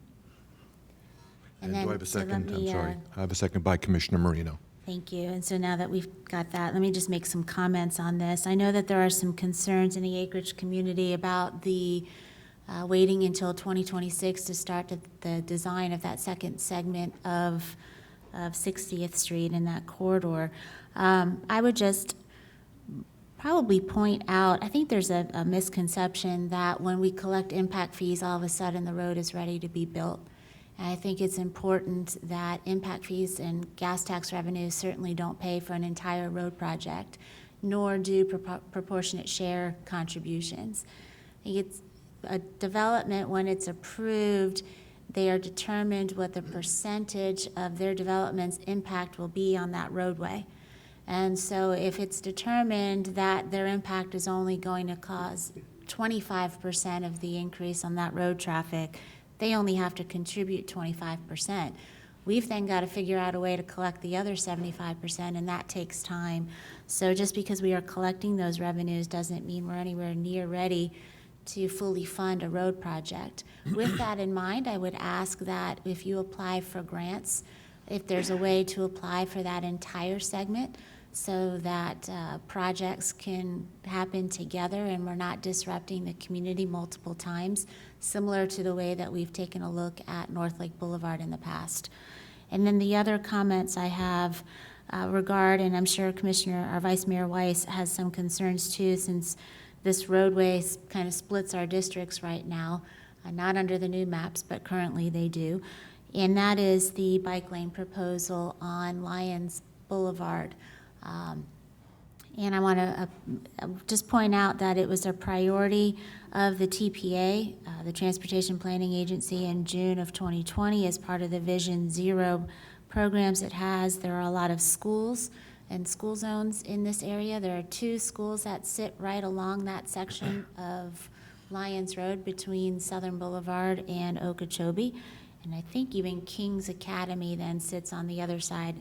And then, do I have a so let second? I'm me, sorry. I have a second by Commissioner Marino. Thank you. And so now that we've got that, let me just make some comments on this. I know that there are some concerns in the acreage community about the waiting until 2026 to start the design of that second segment of 60th Street in that corridor. I would just probably point out, I think there's a misconception that when we collect impact fees, all of a sudden the road is ready to be built. And I think it's important that impact fees and gas tax revenues certainly don't pay for an entire road project, nor do proportionate share contributions. I think it's a development, when it's approved, they are determined what the percentage of their development's impact will be on that roadway. And so if it's determined that their impact is only going to cause 25% of the increase on that road traffic, they only have to contribute 25%. We've then got to figure out a way to collect the other 75%, and that takes time. So just because we are collecting those revenues doesn't mean we're anywhere near ready to fully fund a road project. With that in mind, I would ask that if you apply for grants, if there's a way to apply for that entire segment so that projects can happen together and we're not disrupting the community multiple times, similar to the way that we've taken a look at North Lake Boulevard in the past. And then the other comments I have regard, and I'm sure Commissioner or Vice Mayor Weiss has some concerns too, since this roadway kind of splits our districts right now, not under the new maps, but currently they do. And that is the bike lane proposal on Lyons Boulevard. And I want to just point out that it was a priority of the TPA, the Transportation Planning Agency, in June of 2020 as part of the Vision Zero programs it has. There are a lot of schools and school zones in this area. There are 2 schools that sit right along that section of Lyons Road between Southern Boulevard and Okeechobee. And I think even King's Academy then sits on the other side.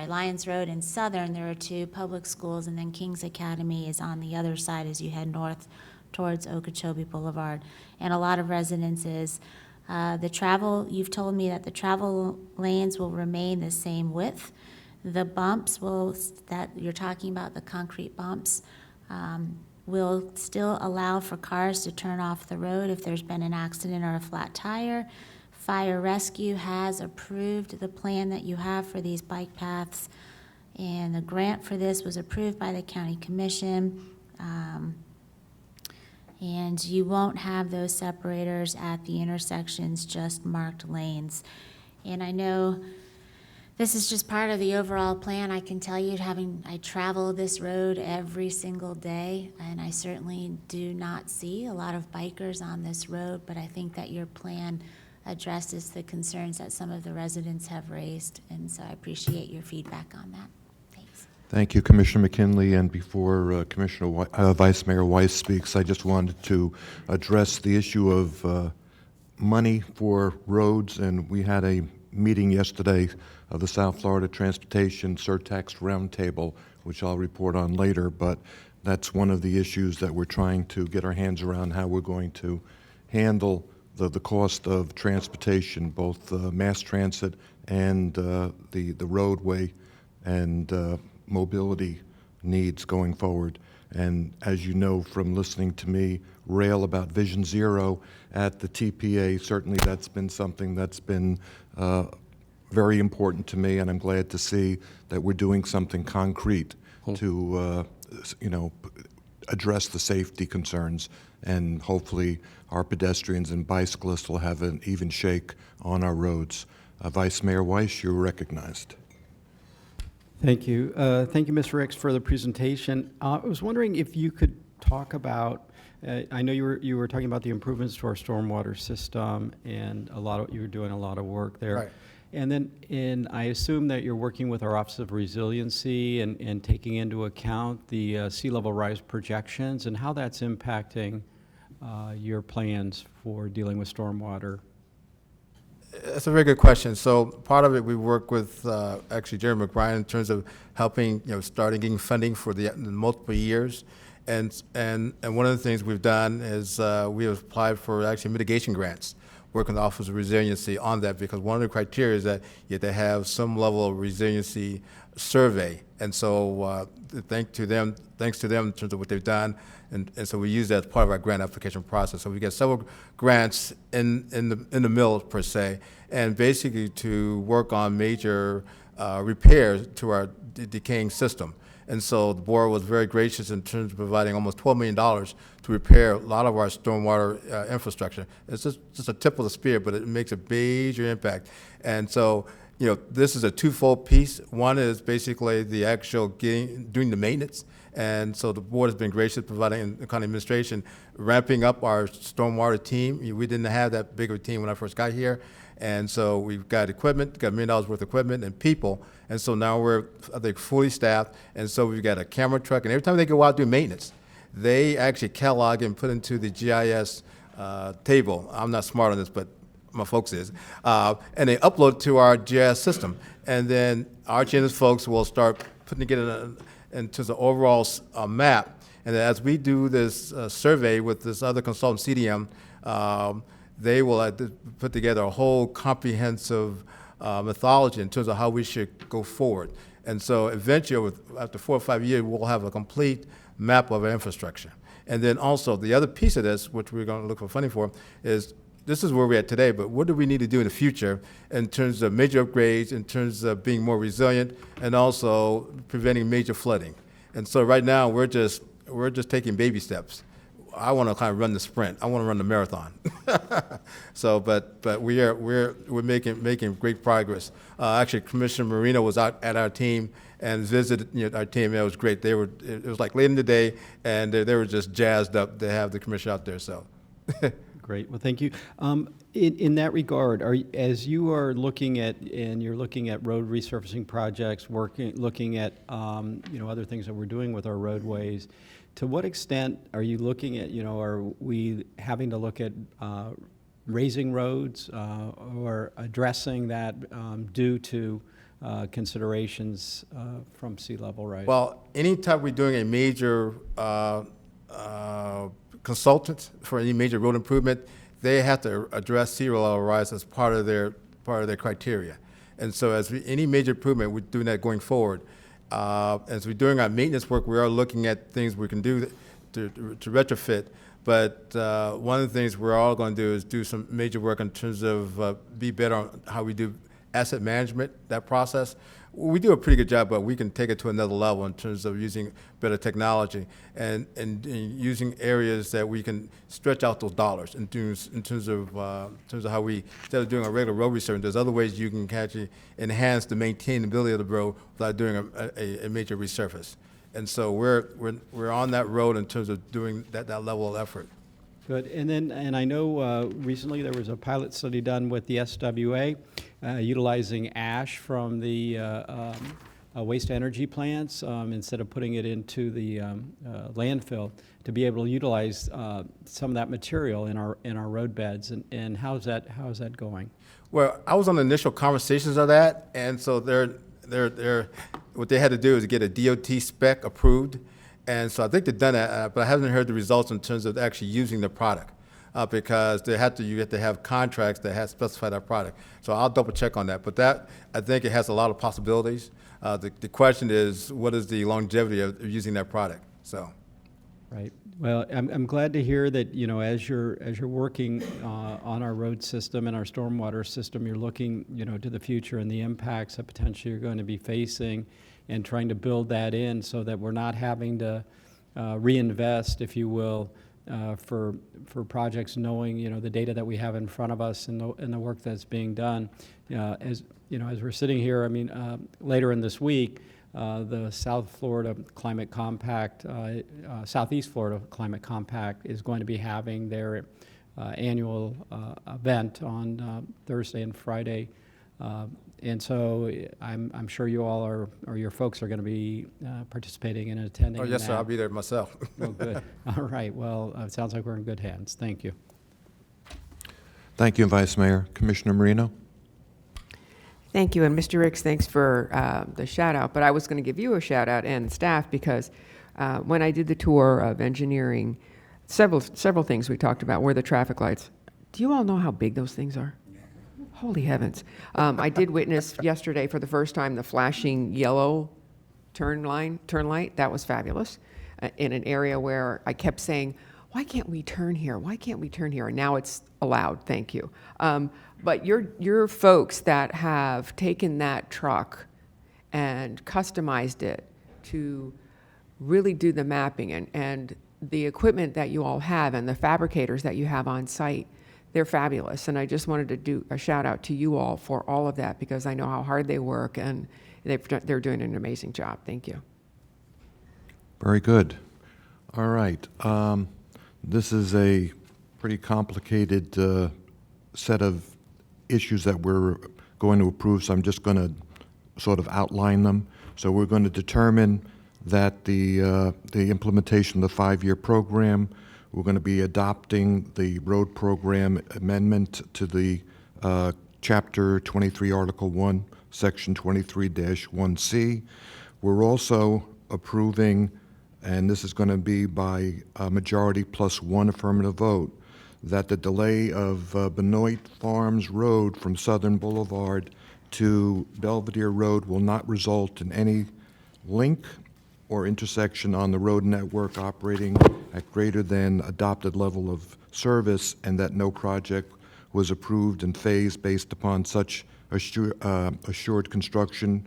Lyons Road and Southern, there are 2 public schools, and then King's Academy is on the other side as you head north towards Okeechobee Boulevard. And a lot of residences. The travel, you've told me that the travel lanes will remain the same width. The bumps that you're talking about, the concrete bumps, will still allow for cars to turn off the road if there's been an accident or a flat tire. Fire Rescue has approved the plan that you have for these bike paths, and the grant for this was approved by the County Commission. And you won't have those separators at the intersections, just marked lanes. And I know this is just part of the overall plan. I can tell you, I travel this road every single day, and I certainly do not see a lot of bikers on this road, but I think that your plan addresses the concerns that some of the residents have raised, and so I appreciate your feedback on that. Thanks. Thank you, Commissioner McKinley. And before Vice Mayor Weiss speaks, I just wanted to address the issue of money for roads. And we had a meeting yesterday of the South Florida Transportation Surtax Roundtable, which I'll report on later. But that's one of the issues that we're trying to get our hands around, how we're going to handle the cost of transportation, both mass transit and the roadway and mobility needs going forward. And as you know from listening to me rail about Vision Zero at the TPA, certainly that's been something that's been very important to me, and I'm glad to see that we're doing something concrete to address the safety concerns, and hopefully our pedestrians and bicyclists will have an even shake on our roads. Vice Mayor Weiss, you're recognized. Thank you. Thank you, Ms. Ricks, for the presentation. I was wondering if you could talk about, I know you were talking about the improvements to our stormwater system, and you were doing a lot of work there. Right. And then I assume that you're working with our Office of Resiliency and taking into account the sea level rise projections and how that's impacting your plans for dealing with stormwater? That's a very good question. So part of it, we work with actually Jerry McBrien in terms of helping, starting getting funding for the multiple years. And one of the things we've done is we have applied for actually mitigation grants, working with the Office of Resiliency on that, because one of the criteria is that you have to have some level of resiliency survey. And so thanks to them in terms of what they've done. And so we use that as part of our grant application process. So we get several grants in the mill, per se, and basically to work on major repairs to our decaying system. And so the board was very gracious in terms of providing almost $12 million to repair a lot of our stormwater infrastructure. It's just a tip of the spear, but it makes a major impact. And so, this is a twofold piece. One is basically the actual doing the maintenance. And so the board has been gracious providing the county administration, ramping up our stormwater team. We didn't have that big of a team when I first got here. And so we've got equipment, got $1 million worth of equipment and people. And so now we're, I think, fully staffed. And so we've got a camera truck. And every time they go out do maintenance, they actually catalog and put into the GIS table. I'm not smart on this, but my folks is. And they upload it to our GIS system. And then our GIS folks will start putting together into the overall map. And as we do this survey with this other consultant, CDM, they will put together a whole comprehensive methodology in terms of how we should go forward. And so eventually, after 4 or 5 years, we'll have a complete map of our infrastructure. And then also the other piece of this, which we're going to look for funding for, is this is where we're at today, but what do we need to do in the future in terms of major upgrades, in terms of being more resilient, and also preventing major flooding. And so right now, we're just taking baby steps. I want to kind of run the sprint. I want to run the marathon. So, but we're making great progress. Actually, Commissioner Marino was out at our team and visited our team. It was great. It was like late in the day, and they were just jazzed up to have the commissioner out there. So. Great. Well, thank you. In that regard, as you are looking at, and you're looking at road resurfacing projects, looking at other things that we're doing with our roadways, to what extent are you looking at, are we having to look at raising roads or addressing that due to considerations from sea level rise? Well, anytime we're doing a major consultant for any major road improvement, they have to address sea level rise as part of their criteria. And so as any major improvement, we're doing that going forward. As we're doing our maintenance work, we are looking at things we can do to retrofit. But one of the things we're all going to do is do some major work in terms of be better on how we do asset management, that process. We do a pretty good job, but we can take it to another level in terms of using better technology and using areas that we can stretch out those dollars in terms of how we, instead of doing a regular road resurfacing, there's other ways you can actually enhance the maintainability of the road without doing a major resurface. And so we're on that road in terms of doing that level of effort. Good. And I know recently there was a pilot study done with the SWA utilizing ash from the waste energy plants instead of putting it into the landfill to be able to utilize some of that material in our road beds. And how's that going? Well, I was on the initial conversations of that, and so what they had to do is get a DOT spec approved. And so I think they've done that, but I haven't heard the results in terms of actually using the product because you have to have contracts that have specified that product. So I'll double check on that. But that, I think it has a lot of possibilities. The question is, what is the longevity of using that product? So. Right. Well, I'm glad to hear that, as you're working on our road system and our stormwater system, you're looking, to the future and the impacts that potentially you're going to be facing, and trying to build that in so that we're not having to reinvest, if you will, for projects, knowing the data that we have in front of us and the work that's being done. As we're sitting here, later in this week, the South Florida Climate Compact, Southeast Florida Climate Compact is going to be having their annual event on Thursday and Friday And so I'm sure you all are, or your folks are going to be participating and attending. Oh, in yes, sir, that. I'll be there myself. Oh, good. All right, well, it sounds like we're in good hands. Thank you. Thank you, Vice Mayor. Commissioner Marino? Thank you, and Mr. Ricks, thanks for the shout out, but I was going to give you a shout out and staff because when I did the tour of engineering, several things we talked about were the traffic lights. Do you all know how big those things are? Holy heavens. I did witness yesterday for the first time the flashing yellow turn light. That was fabulous in an area where I kept saying, why can't we turn here? Why can't we turn here? And now it's allowed, thank you. But your folks that have taken that truck and customized it to really do the mapping and the equipment that you all have and the fabricators that you have on site, they're fabulous. And I just wanted to do a shout out to you all for all of that because I know how hard they work and they're doing an amazing job. Thank you. Very good. All right. This is a pretty complicated set of issues that we're going to approve, so I'm just going to sort of outline them. So we're going to determine that the implementation of the 5-year program, we're going to be adopting the road program amendment to the Chapter 23, Article 1, Section 23-1C. We're also approving, and this is going to be by a majority plus 1 affirmative vote, that the delay of Benoit Farms Road from Southern Boulevard to Belvedere Road will not result in any link or intersection on the road network operating at greater than adopted level of service, and that no project was approved in phase based upon such assured construction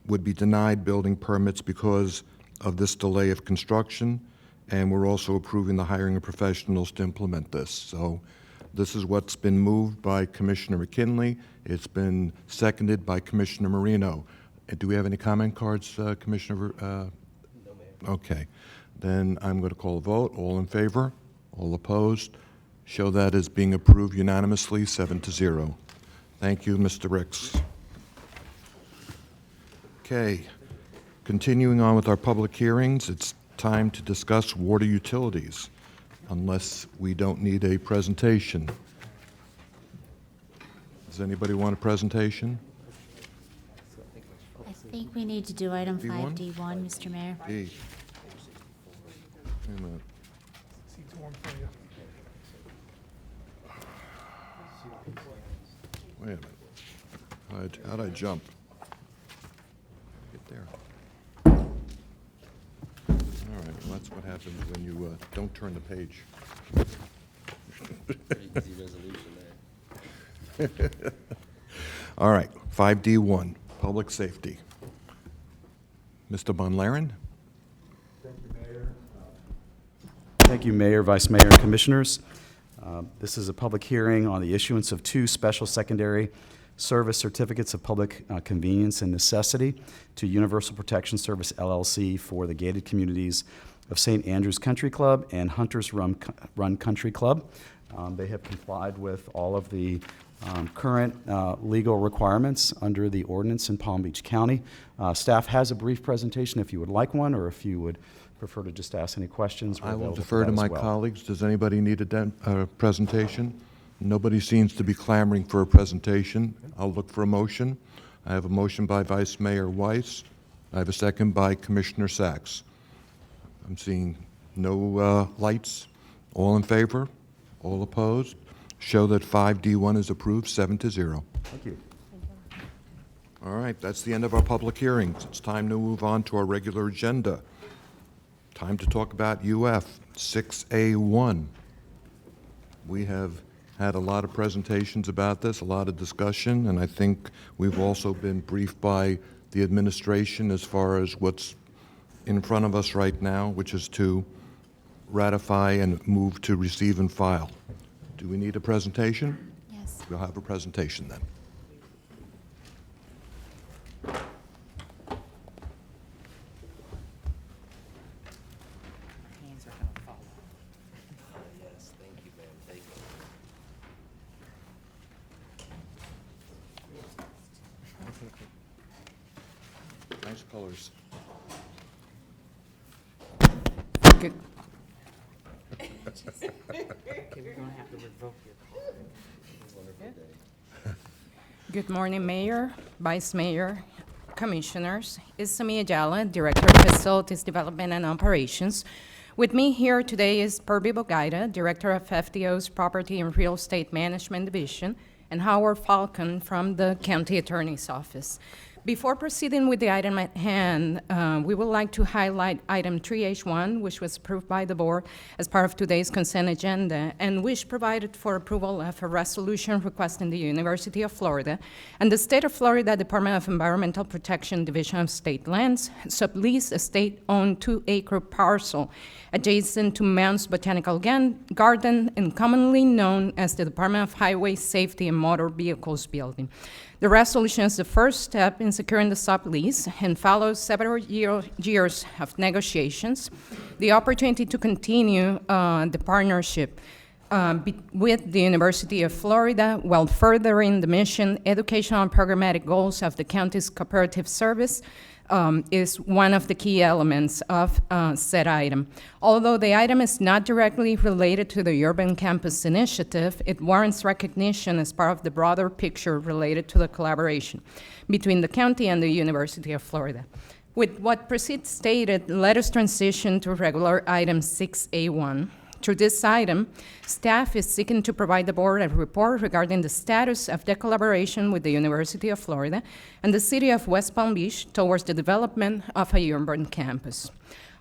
would be denied building permits because of this delay of construction. And we're also approving the hiring of professionals to implement this. So this is what's been moved by Commissioner McKinley. It's been seconded by Commissioner Marino. Do we have any comment cards, Commissioner? No, Mayor. Okay. Then I'm going to call a vote. All in favor? All opposed? Show that as being approved unanimously, 7-0. Thank you, Mr. Ricks. Okay. Continuing on with our public hearings, it's time to discuss water utilities, unless we don't need a presentation. Does anybody want a presentation? I think we need to do item D1? 5D1, Mr. Mayor. D. Wait a minute. Seat's warm for you. Wait a minute. How'd I jump? Get there. All right, well, that's what happens when you don't turn the page. Pretty easy resolution there. All right, 5D1, Public Safety. Mr. Bonlaren? Thank you, Mayor, Vice Mayor, and Commissioners. This is a public hearing on the issuance of 2 special secondary service certificates of public convenience and necessity to Universal Protection Service, LLC, for the gated communities of St. Andrews Country Club and Hunters Run Country Club. They have complied with all of the current legal requirements under the ordinance in Palm Beach County. Staff has a brief presentation if you would like one, or if you would prefer to just ask any questions. I will defer to my colleagues. Does anybody need a presentation? Nobody seems to be clamoring for a presentation. I'll look for a motion. I have a motion by Vice Mayor Weiss. I have a second by Commissioner Sacks. I'm seeing no lights. All in favor? All opposed? Show that 5D1 is approved, 7-0. Thank you. All right, that's the end of our public hearings. It's time to move on to our regular agenda. Time to talk about UF 6A1. We have had a lot of presentations about this, a lot of discussion, and I think we've also been briefed by the administration as far as what's in front of us right now, which is to ratify and move to receive and file. Do we need a presentation? Yes. We'll have a presentation then. Hands are going to fall. Yes, thank you, ma'am. Thank you. Nice colors. Good. Okay, we're gonna have to revoke your Good morning, Mayor, Vice Mayor, Commissioners. It's Sami Ayala, Director of Facilities Development and Operations. With me here today is Purvi Bogaida, Director of FDO's Property and Real Estate Management Division, and Howard Falcon from the County Attorney's Office. Before proceeding with the item at hand, we would like to highlight item 3H1, which was approved by the board as part of today's consent agenda, and which provided for approval of a resolution requesting the University of Florida and the State of Florida Department of Environmental Protection Division of State Lands sublease a state-owned 2-acre parcel adjacent to Mounds Botanical Garden and commonly known as the Department of Highway Safety and Motor Vehicles Building. The resolution is the first step in securing the sublease and follows several years of negotiations, the opportunity to continue the partnership with the University of Florida while furthering the mission, educational, and programmatic goals of the county's cooperative service is one of the key elements of said item. Although the item is not directly related to the Urban Campus Initiative, it warrants recognition as part of the broader picture related to the collaboration between the county and the University of Florida. With what precedes stated, let us transition to regular item 6A1. Through this item, staff is seeking to provide the board a report regarding the status of the collaboration with the University of Florida and the City of West Palm Beach towards the development of a urban campus.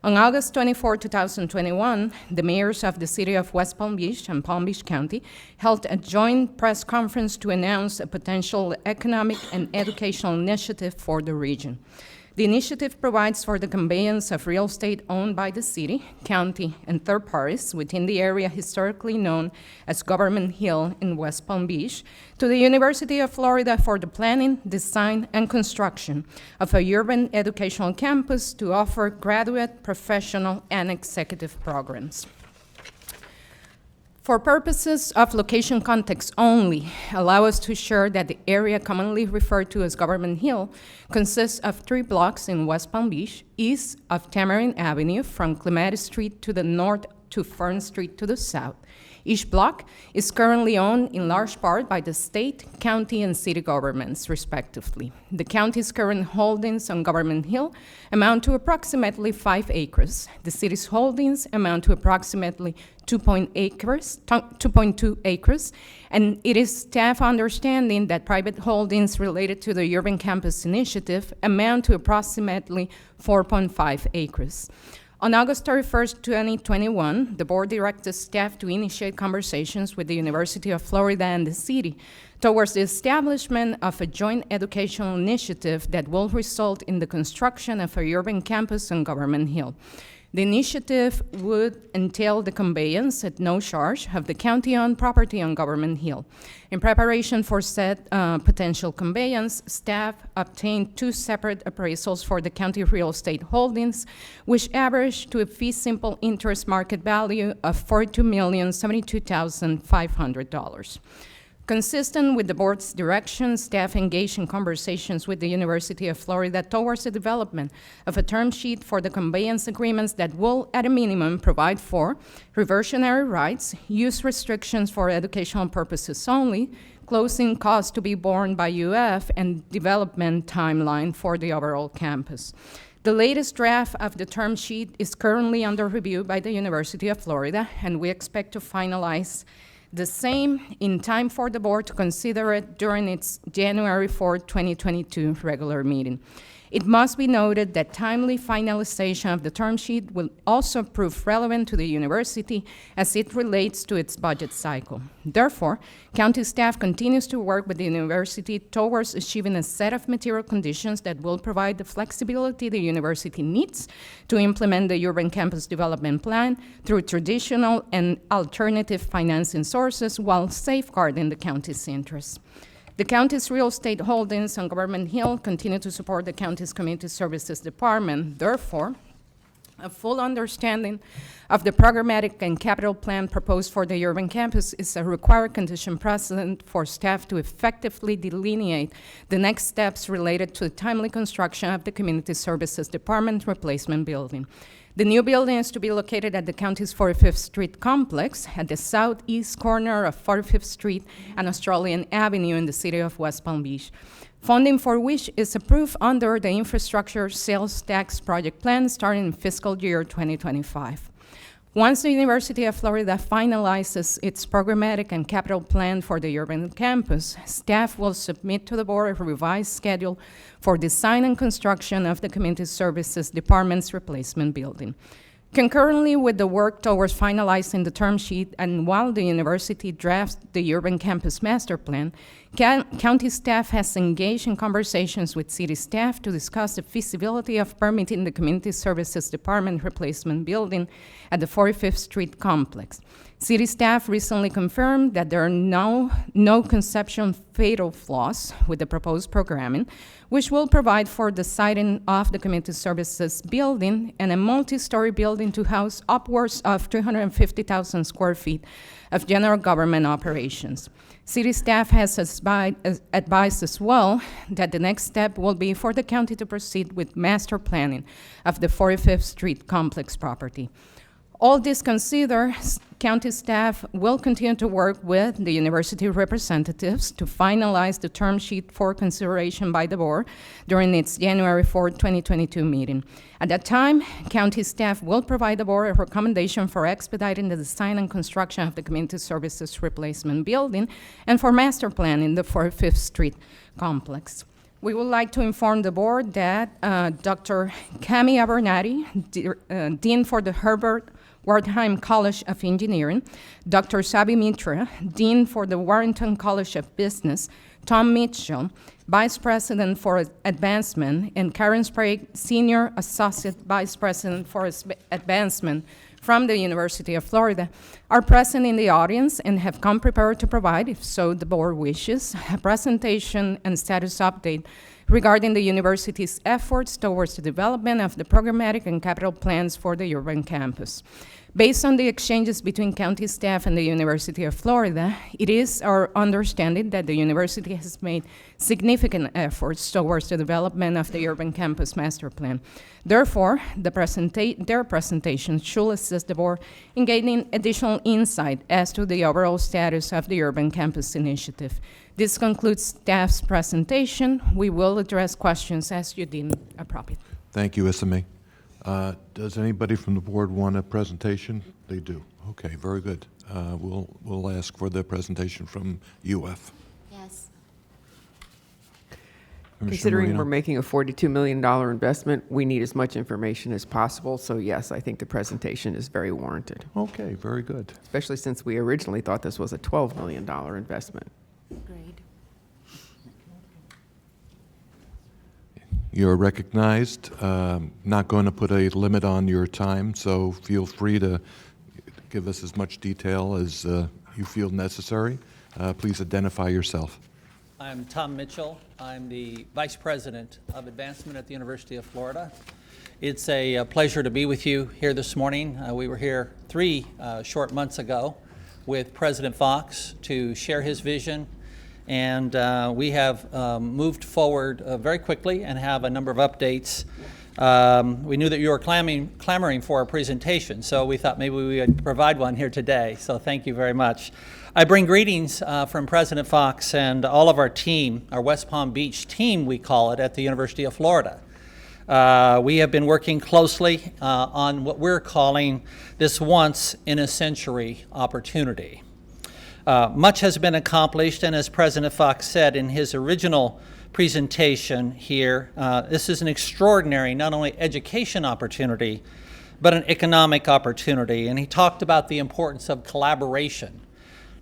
On August 24, 2021, the mayors of the City of West Palm Beach and Palm Beach County held a joint press conference to announce a potential economic and educational initiative for the region. The initiative provides for the conveyance of real estate owned by the city, county, and third parties within the area historically known as Government Hill in West Palm Beach to the University of Florida for the planning, design, and construction of a urban educational campus to offer graduate, professional, and executive programs. For purposes of location context only, allow us to share that the area commonly referred to as Government Hill consists of 3 blocks in West Palm Beach, east of Tamarind Avenue from Clematti Street to the north to Fern Street to the south. Each block is currently owned in large part by the state, county, and city governments, respectively. The county's current holdings on Government Hill amount to approximately 5 acres. The city's holdings amount to approximately 2.2 acres, and it is staff understanding that private holdings related to the Urban Campus Initiative amount to approximately 4.5 acres. On August 31st, 2021, the board directed staff to initiate conversations with the University of Florida and the city towards the establishment of a joint educational initiative that will result in the construction of a urban campus on Government Hill. The initiative would entail the conveyance at no charge of the county-owned property on Government Hill. In preparation for said potential conveyance, staff obtained 2 separate appraisals for the county real estate holdings, which averaged to a fee simple interest market value of $42,072,500. Consistent with the board's direction, staff engaged in conversations with the University of Florida towards the development of a term sheet for the conveyance agreements that will, at a minimum, provide for reversionary rights, use restrictions for educational purposes only, closing costs to be borne by UF, and development timeline for the overall campus. The latest draft of the term sheet is currently under review by the University of Florida, and we expect to finalize the same in time for the board to consider it during its January 4, 2022 regular meeting. It must be noted that timely finalization of the term sheet will also prove relevant to the university as it relates to its budget cycle. Therefore, county staff continues to work with the university towards achieving a set of material conditions that will provide the flexibility the university needs to implement the urban campus development plan through traditional and alternative financing sources while safeguarding the county's interests. The county's real estate holdings on Government Hill continue to support the county's Community Services Department. Therefore, A full understanding of the programmatic and capital plan proposed for the urban campus is a required condition precedent for staff to effectively delineate the next steps related to the timely construction of the Community Services Department replacement building. The new building is to be located at the county's 45th Street complex at the southeast corner of 45th Street and Australian Avenue in the city of West Palm Beach. Funding for which is approved under the Infrastructure Sales Tax Project Plan starting in fiscal year 2025. Once the University of Florida finalizes its programmatic and capital plan for the urban campus, staff will submit to the board a revised schedule for design and construction of the Community Services Department's replacement building. Concurrently with the work towards finalizing the term sheet and while the university drafts the urban campus master plan, county staff has engaged in conversations with city staff to discuss the feasibility of permitting the Community Services Department replacement building at the 45th Street complex. City staff recently confirmed that there are no conception fatal flaws with the proposed programming, which will provide for the siting of the Community Services building and a multi-story building to house upwards of 350,000 square feet of general government operations. City staff has advised as well that the next step will be for the county to proceed with master planning of the 45th Street complex property. All this considered, county staff will continue to work with the university representatives to finalize the term sheet for consideration by the board during its January 4, 2022 meeting. At that time, county staff will provide the board a recommendation for expediting the design and construction of the Community Services Replacement Building and for master planning the 45th Street complex. We would like to inform the board that Dr. Cami Abernathy, Dean for the Herbert Wertheim College of Engineering, Dr. Sabi Mitra, Dean for the Warrington College of Business, Tom Mitchell, Vice President for Advancement, and Karen Sprague, Senior Associate Vice President for Advancement from the University of Florida, are present in the audience and have come prepared to provide, if so the board wishes, a presentation and status update regarding the university's efforts towards the development of the programmatic and capital plans for the urban campus. Based on the exchanges between county staff and the University of Florida, it is our understanding that the university has made significant efforts towards the development of the urban campus master plan. Therefore, their presentation should assist the board in gaining additional insight as to the overall status of the urban campus initiative. This concludes staff's presentation. We will address questions as you deem appropriate. Thank you, Isame. Does anybody from the board want a presentation? They do. Okay, very good. We'll ask for the presentation from UF. Yes. Considering Marino? we're making a $42 million investment, we need as much information as possible. So yes, I think the presentation is very warranted, Okay, very good. especially since we originally thought this was a $12 million investment. Agreed. You're recognized. Not going to put a limit on your time, so feel free to give us as much detail as you feel necessary. Please identify yourself. I'm Tom Mitchell. I'm the Vice President of Advancement at the University of Florida. It's a pleasure to be with you here this morning. We were here 3 short months ago with President Fox to share his vision, and we have moved forward very quickly and have a number of updates. We knew that you were clamoring for a presentation, so we thought maybe we would provide one here today, so thank you very much. I bring greetings from President Fox and all of our team, our West Palm Beach team, we call it, at the University of Florida. We have been working closely on what we're calling this once-in-a-century opportunity. Much has been accomplished, and as President Fox said in his original presentation here, this is an extraordinary not only education opportunity, but an economic opportunity. And he talked about the importance of collaboration,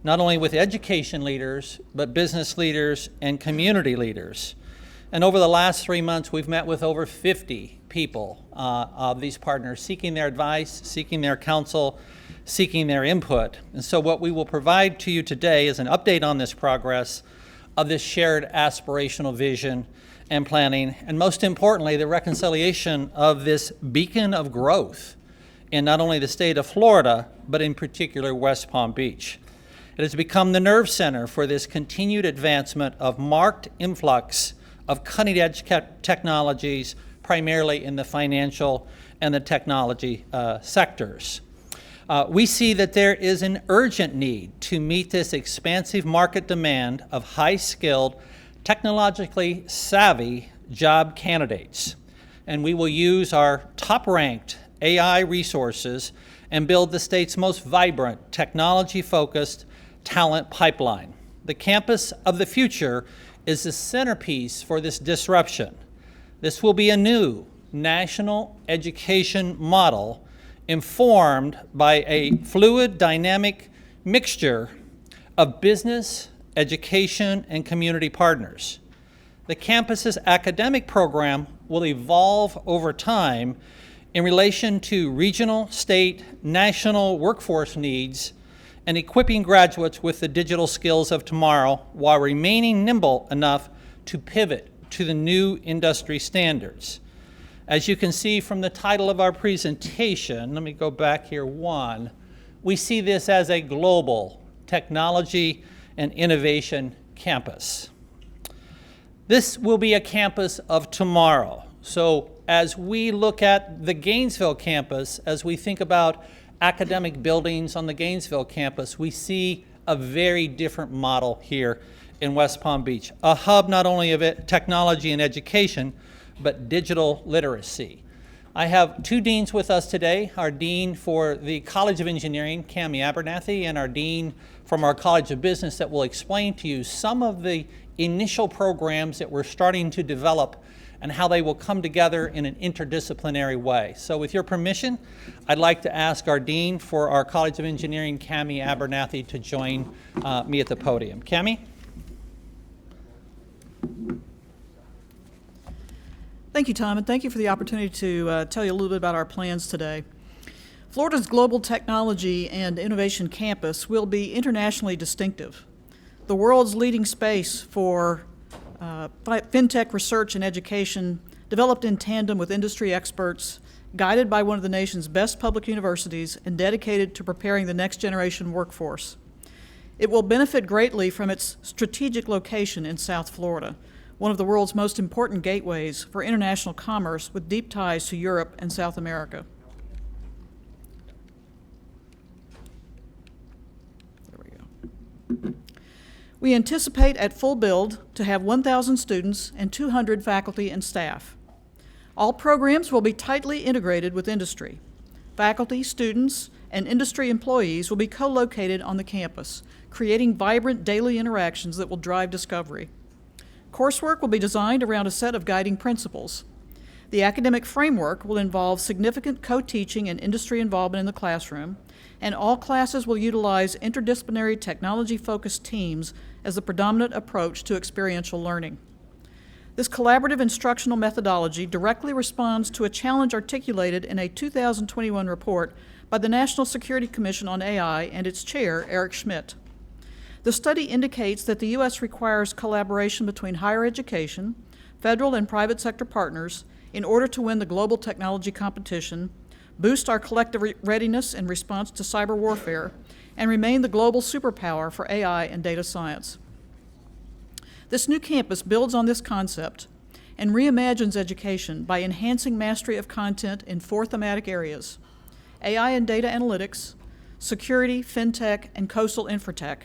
not only with education leaders, but business leaders and community leaders. And over the last 3 months, we've met with over 50 people of these partners, seeking their advice, seeking their counsel, seeking their input. And so what we will provide to you today is an update on this progress of this shared aspirational vision and planning, and most importantly, the reconciliation of this beacon of growth in not only the state of Florida, but in particular West Palm Beach. It has become the nerve center for this continued advancement of marked influx of cutting-edge technologies, primarily in the financial and the technology sectors. We see that there is an urgent need to meet this expansive market demand of high-skilled, technologically savvy job candidates. And we will use our top-ranked AI resources and build the state's most vibrant, technology-focused talent pipeline. The campus of the future is the centerpiece for this disruption. This will be a new national education model informed by a fluid, dynamic mixture of business, education, and community partners. The campus's academic program will evolve over time in relation to regional, state, national workforce needs and equipping graduates with the digital skills of tomorrow while remaining nimble enough to pivot to the new industry standards. As you can see from the title of our presentation, let me go back here one, we see this as a global technology and innovation campus. This will be a campus of tomorrow. So as we look at the Gainesville campus, as we think about academic buildings on the Gainesville campus, we see a very different model here in West Palm Beach. A hub not only of technology and education, but digital literacy. I have two deans with us today, our dean for the College of Engineering, Cammie Abernathy, and our dean from our College of Business that will explain to you some of the initial programs that we're starting to develop and how they will come together in an interdisciplinary way. So with your permission, I'd like to ask our dean for our College of Engineering, Cammie Abernathy, to join me at the podium. Cammie? Thank you, Tom, and thank you for the opportunity to tell you a little bit about our plans today. Florida's Global Technology and Innovation Campus will be internationally distinctive. The world's leading space for fintech research and education, developed in tandem with industry experts, guided by one of the nation's best public universities, and dedicated to preparing the next generation workforce. It will benefit greatly from its strategic location in South Florida, one of the world's most important gateways for international commerce with deep ties to Europe and South America. There we go. We anticipate at full build to have 1,000 students and 200 faculty and staff. All programs will be tightly integrated with industry. Faculty, students, and industry employees will be co-located on the campus, creating vibrant daily interactions that will drive discovery. Coursework will be designed around a set of guiding principles. The academic framework will involve significant co-teaching and industry involvement in the classroom, and all classes will utilize interdisciplinary technology-focused teams as the predominant approach to experiential learning. This collaborative instructional methodology directly responds to a challenge articulated in a 2021 report by the National Security Commission on AI and its chair, Eric Schmidt. The study indicates that the U.S. requires collaboration between higher education, federal and private sector partners in order to win the global technology competition, boost our collective readiness in response to cyber warfare, and remain the global superpower for AI and data science. This new campus builds on this concept and reimagines education by enhancing mastery of content in 4 thematic areas: AI and data analytics, security, fintech, and coastal infratech.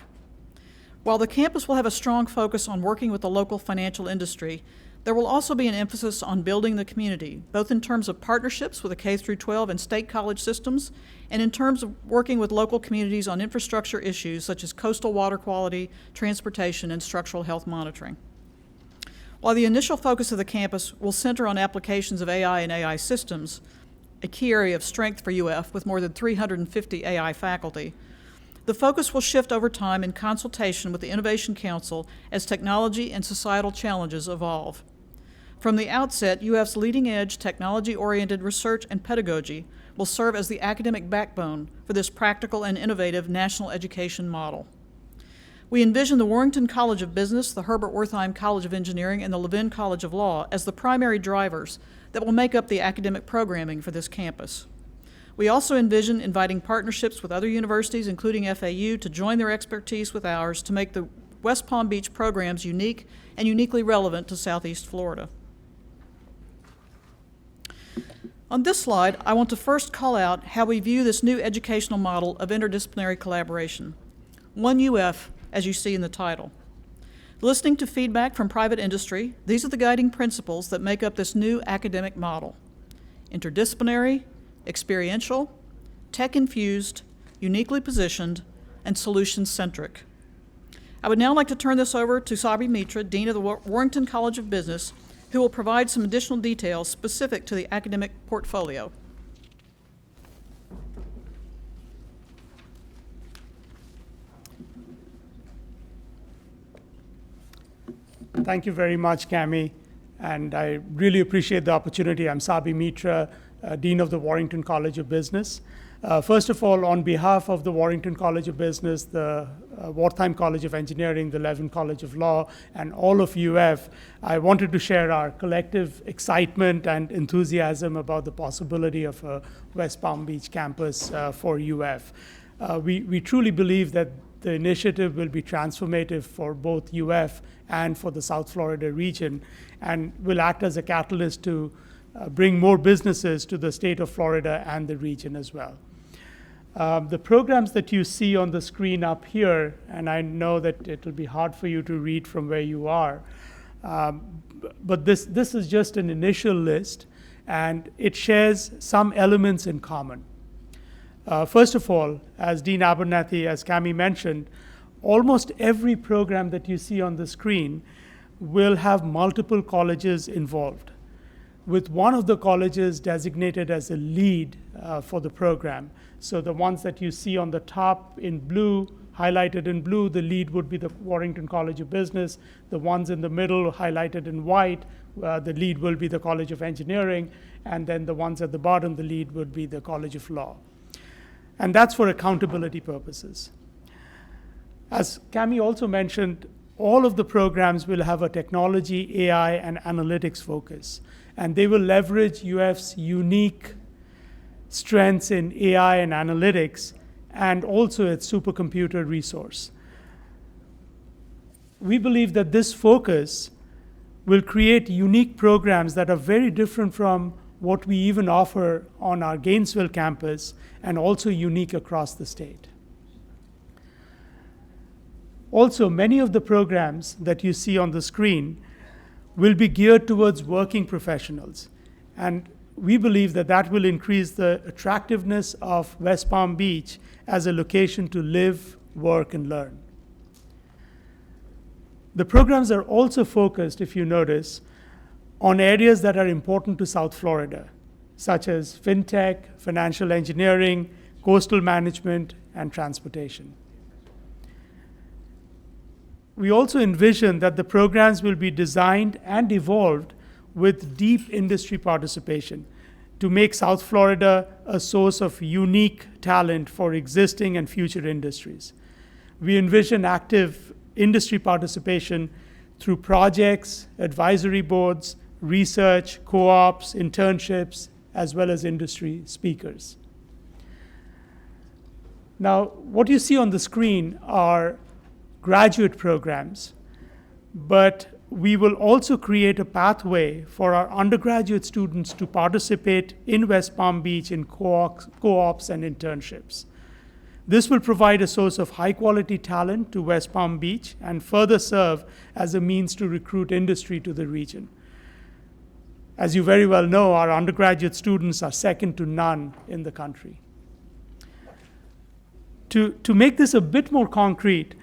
While the campus will have a strong focus on working with the local financial industry, there will also be an emphasis on building the community, both in terms of partnerships with the K-12 and state college systems, and in terms of working with local communities on infrastructure issues such as coastal water quality, transportation, and structural health monitoring. While the initial focus of the campus will center on applications of AI and AI systems, a key area of strength for UF with more than 350 AI faculty, the focus will shift over time in consultation with the Innovation Council as technology and societal challenges evolve. From the outset, UF's leading-edge, technology-oriented research and pedagogy will serve as the academic backbone for this practical and innovative national education model. We envision the Warrington College of Business, the Herbert Wertheim College of Engineering, and the Levin College of Law as the primary drivers that will make up the academic programming for this campus. We also envision inviting partnerships with other universities, including FAU, to join their expertise with ours to make the West Palm Beach programs unique and uniquely relevant to Southeast Florida. On this slide, I want to first call out how we view this new educational model of interdisciplinary collaboration. One UF, as you see in the title. Listening to feedback from private industry, these are the guiding principles that make up this new academic model. Interdisciplinary, experiential, tech-infused, uniquely positioned, and solution-centric. I would now like to turn this over to Sabi Mitra, Dean of the Warrington College of Business, who will provide some additional details specific to the academic portfolio. Thank you very much, Cami, and I really appreciate the opportunity. I'm Sabi Mitra, Dean of the Warrington College of Business. First of all, on behalf of the Warrington College of Business, the Wertheim College of Engineering, the Levin College of Law, and all of UF, I wanted to share our collective excitement and enthusiasm about the possibility of a West Palm Beach campus for UF. We truly believe that the initiative will be transformative for both UF and for the South Florida region, and will act as a catalyst to bring more businesses to the state of Florida and the region as well. The programs that you see on the screen up here, and I know that it will be hard for you to read from where you are, but this is just an initial list, and it shares some elements in common. First of all, as Dean Abernathy, as Cami mentioned, almost every program that you see on the screen will have multiple colleges involved, with one of the colleges designated as a lead for the program. So the ones that you see on the top in blue, highlighted in blue, the lead would be the Warrington College of Business. The ones in the middle, highlighted in white, the lead will be the College of Engineering. And then the ones at the bottom, the lead would be the College of Law. And that's for accountability purposes. As Cami also mentioned, all of the programs will have a technology, AI, and analytics focus. And they will leverage UF's unique strengths in AI and analytics, and also its supercomputer resource. We believe that this focus will create unique programs that are very different from what we even offer on our Gainesville campus, and also unique across the state. Also, many of the programs that you see on the screen will be geared towards working professionals. And we believe that that will increase the attractiveness of West Palm Beach as a location to live, work, and learn. The programs are also focused, if you notice, on areas that are important to South Florida, such as fintech, financial engineering, coastal management, and transportation. We also envision that the programs will be designed and evolved with deep industry participation to make South Florida a source of unique talent for existing and future industries. We envision active industry participation through projects, advisory boards, research, co-ops, internships, as well as industry speakers. Now, what you see on the screen are graduate programs, but we will also create a pathway for our undergraduate students to participate in West Palm Beach in co-ops and internships. This will provide a source of high-quality talent to West Palm Beach and further serve as a means to recruit industry to the region. As you very well know, our undergraduate students are second to none in the country. To make this a bit more concrete,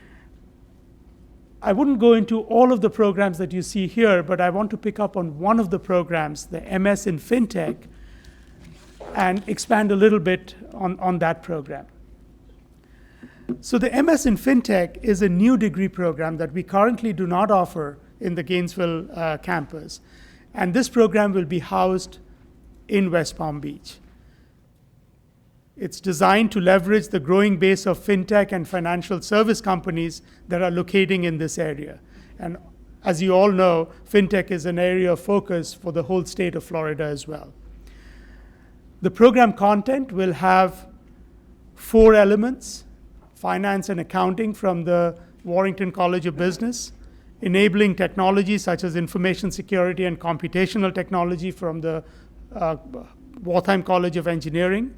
I wouldn't go into all of the programs that you see here, but I want to pick up on one of the programs, the MS in FinTech, and expand a little bit on that program. So the MS in FinTech is a new degree program that we currently do not offer in the Gainesville campus. And this program will be housed in West Palm Beach. It's designed to leverage the growing base of fintech and financial service companies that are locating in this area. And as you all know, fintech is an area of focus for the whole state of Florida as well. The program content will have 4 elements: finance and accounting from the Warrington College of Business, enabling technology such as information security and computational technology from the Wertheim College of Engineering,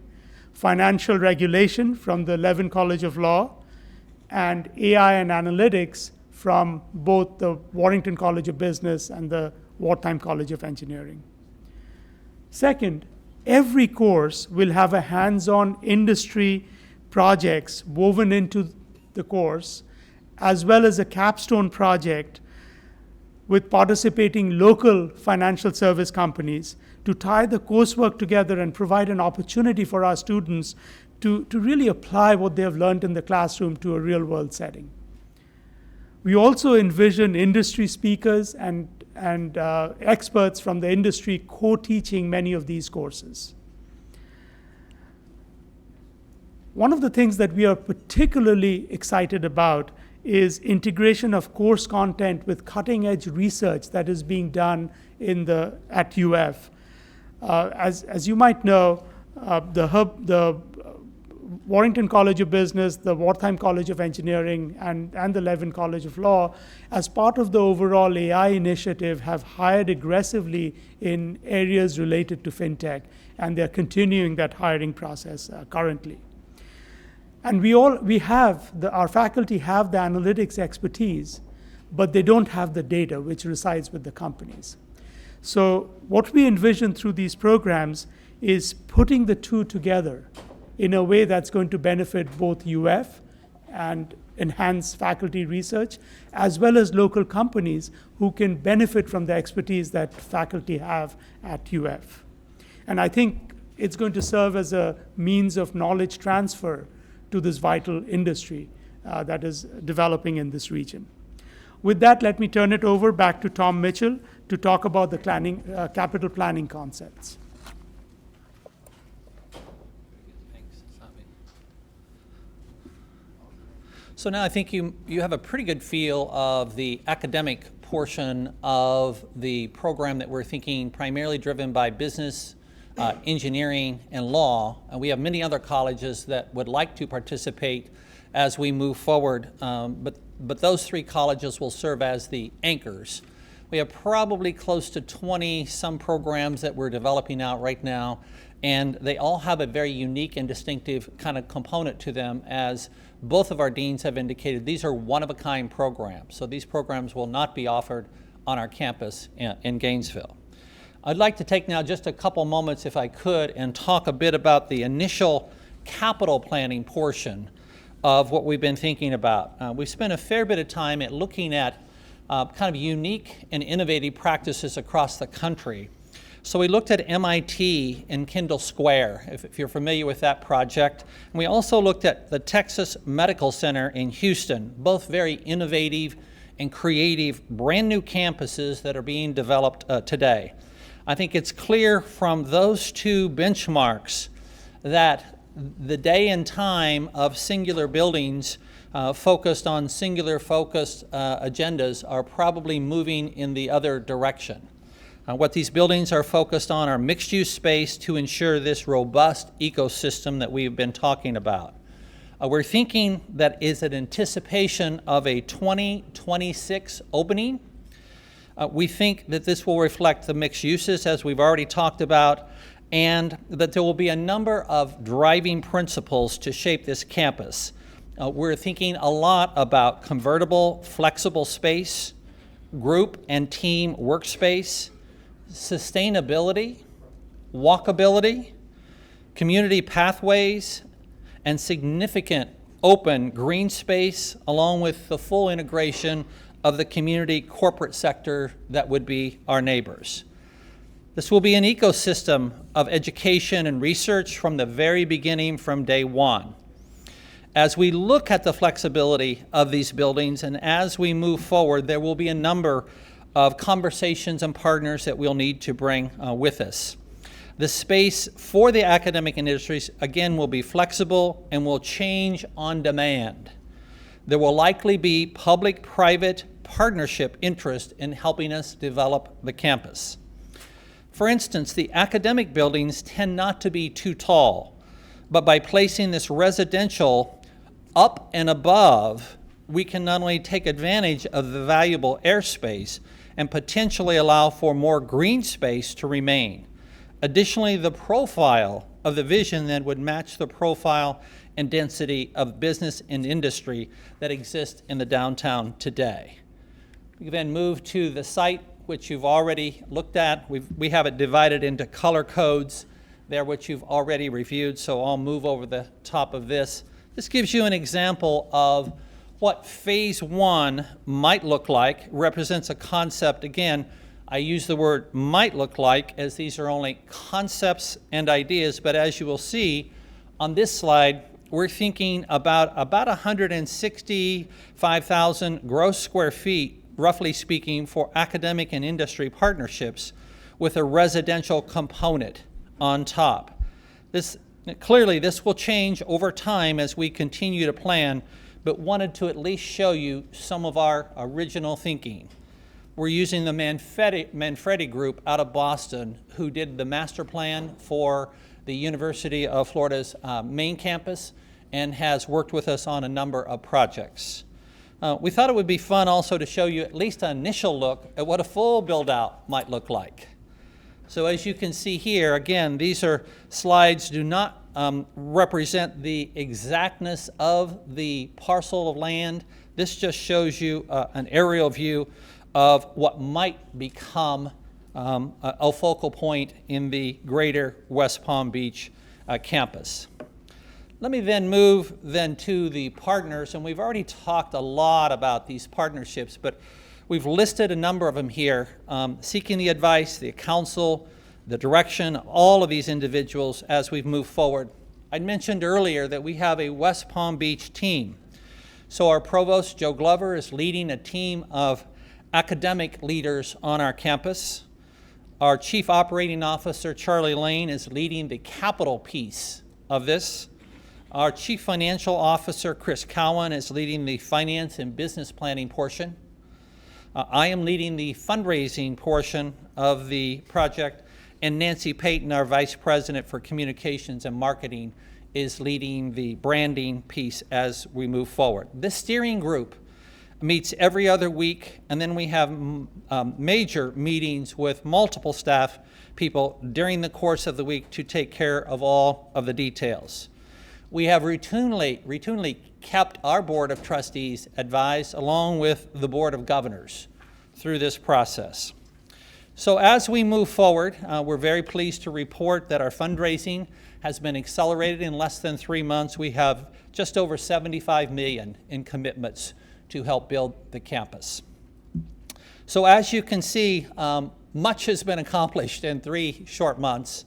financial regulation from the Levin College of Law, and AI and analytics from both the Warrington College of Business and the Wertheim College of Engineering. Second, every course will have a hands-on industry projects woven into the course, as well as a capstone project with participating local financial service companies to tie the coursework together and provide an opportunity for our students to really apply what they have learned in the classroom to a real-world setting. We also envision industry speakers and experts from the industry co-teaching many of these courses. One of the things that we are particularly excited about is integration of course content with cutting-edge research that is being done at UF. As you might know, the Warrington College of Business, the Wertheim College of Engineering, and the Levin College of Law, as part of the overall AI initiative, have hired aggressively in areas related to fintech, and they're continuing that hiring process currently. And our faculty have the analytics expertise, but they don't have the data, which resides with the companies. So what we envision through these programs is putting the two together in a way that's going to benefit both UF and enhance faculty research, as well as local companies who can benefit from the expertise that faculty have at UF. And I think it's going to serve as a means of knowledge transfer to this vital industry that is developing in this region. With that, let me turn it over back to Tom Mitchell to talk about the capital planning concepts. So now I think you have a pretty good feel of the academic portion of the program that we're thinking primarily driven by business, engineering, and law. And we have many other colleges that would like to participate as we move forward, but those 3 colleges will serve as the anchors. We have probably close to 20 some programs that we're developing out right now, and they all have a very unique and distinctive kind of component to them, as both of our deans have indicated these are one-of-a-kind programs. So these programs will not be offered on our campus in Gainesville. I'd like to take now just a couple moments, if I could, and talk a bit about the initial capital planning portion of what we've been thinking about. We've spent a fair bit of time at looking at kind of unique and innovative practices across the country. So we looked at MIT in Kendall Square, if you're familiar with that project. And we also looked at the Texas Medical Center in Houston, both very innovative and creative, brand new campuses that are being developed today. I think it's clear from those 2 benchmarks that the day and time of singular buildings focused on singular focused agendas are probably moving in the other direction. What these buildings are focused on are mixed-use space to ensure this robust ecosystem that we've been talking about. We're thinking that is an anticipation of a 2026 opening. We think that this will reflect the mixed uses, as we've already talked about, and that there will be a number of driving principles to shape this campus. We're thinking a lot about convertible, flexible space, group and team workspace, sustainability, walkability, community pathways, and significant open green space, along with the full integration of the community corporate sector that would be our neighbors. This will be an ecosystem of education and research from the very beginning, from day one. As we look at the flexibility of these buildings and as we move forward, there will be a number of conversations and partners that we'll need to bring with us. The space for the academic industries, again, will be flexible and will change on demand. There will likely be public-private partnership interest in helping us develop the campus. For instance, the academic buildings tend not to be too tall, but by placing this residential up and above, we can not only take advantage of the valuable airspace and potentially allow for more green space to remain. Additionally, the profile of the vision then would match the profile and density of business and industry that exist in the downtown today. We then move to the site, which you've already looked at. We have it divided into color codes there, which you've already reviewed, so I'll move over the top of this. This gives you an example of what phase one might look like. It represents a concept. Again, I use the word might look like, as these are only concepts and ideas, but as you will see on this slide, we're thinking about 165,000 gross square feet, roughly speaking, for academic and industry partnerships with a residential component on top. Clearly, this will change over time as we continue to plan, but wanted to at least show you some of our original thinking. We're using the Manfredi Group out of Boston, who did the master plan for the University of Florida's main campus and has worked with us on a number of projects. We thought it would be fun also to show you at least an initial look at what a full build-out might look like. So as you can see here, again, these are slides do not represent the exactness of the parcel of land. This just shows you an aerial view of what might become a focal point in the greater West Palm Beach campus. Let me then move to the partners, and we've already talked a lot about these partnerships, but we've listed a number of them here, seeking the advice, the counsel, the direction of all of these individuals as we've moved forward. I mentioned earlier that we have a West Palm Beach team. So our provost, Joe Glover, is leading a team of academic leaders on our campus. Our chief operating officer, Charlie Lane, is leading the capital piece of this. Our chief financial officer, Chris Cowan, is leading the finance and business planning portion. I am leading the fundraising portion of the project, and Nancy Payton, our vice president for communications and marketing, is leading the branding piece as we move forward. This steering group meets every other week, and then we have major meetings with multiple staff people during the course of the week to take care of all of the details. We have routinely kept our Board of Trustees advised along with the Board of Governors through this process. So as we move forward, we're very pleased to report that our fundraising has been accelerated in less than 3 months. We have just over $75 million in commitments to help build the campus. So as you can see, much has been accomplished in 3 short months.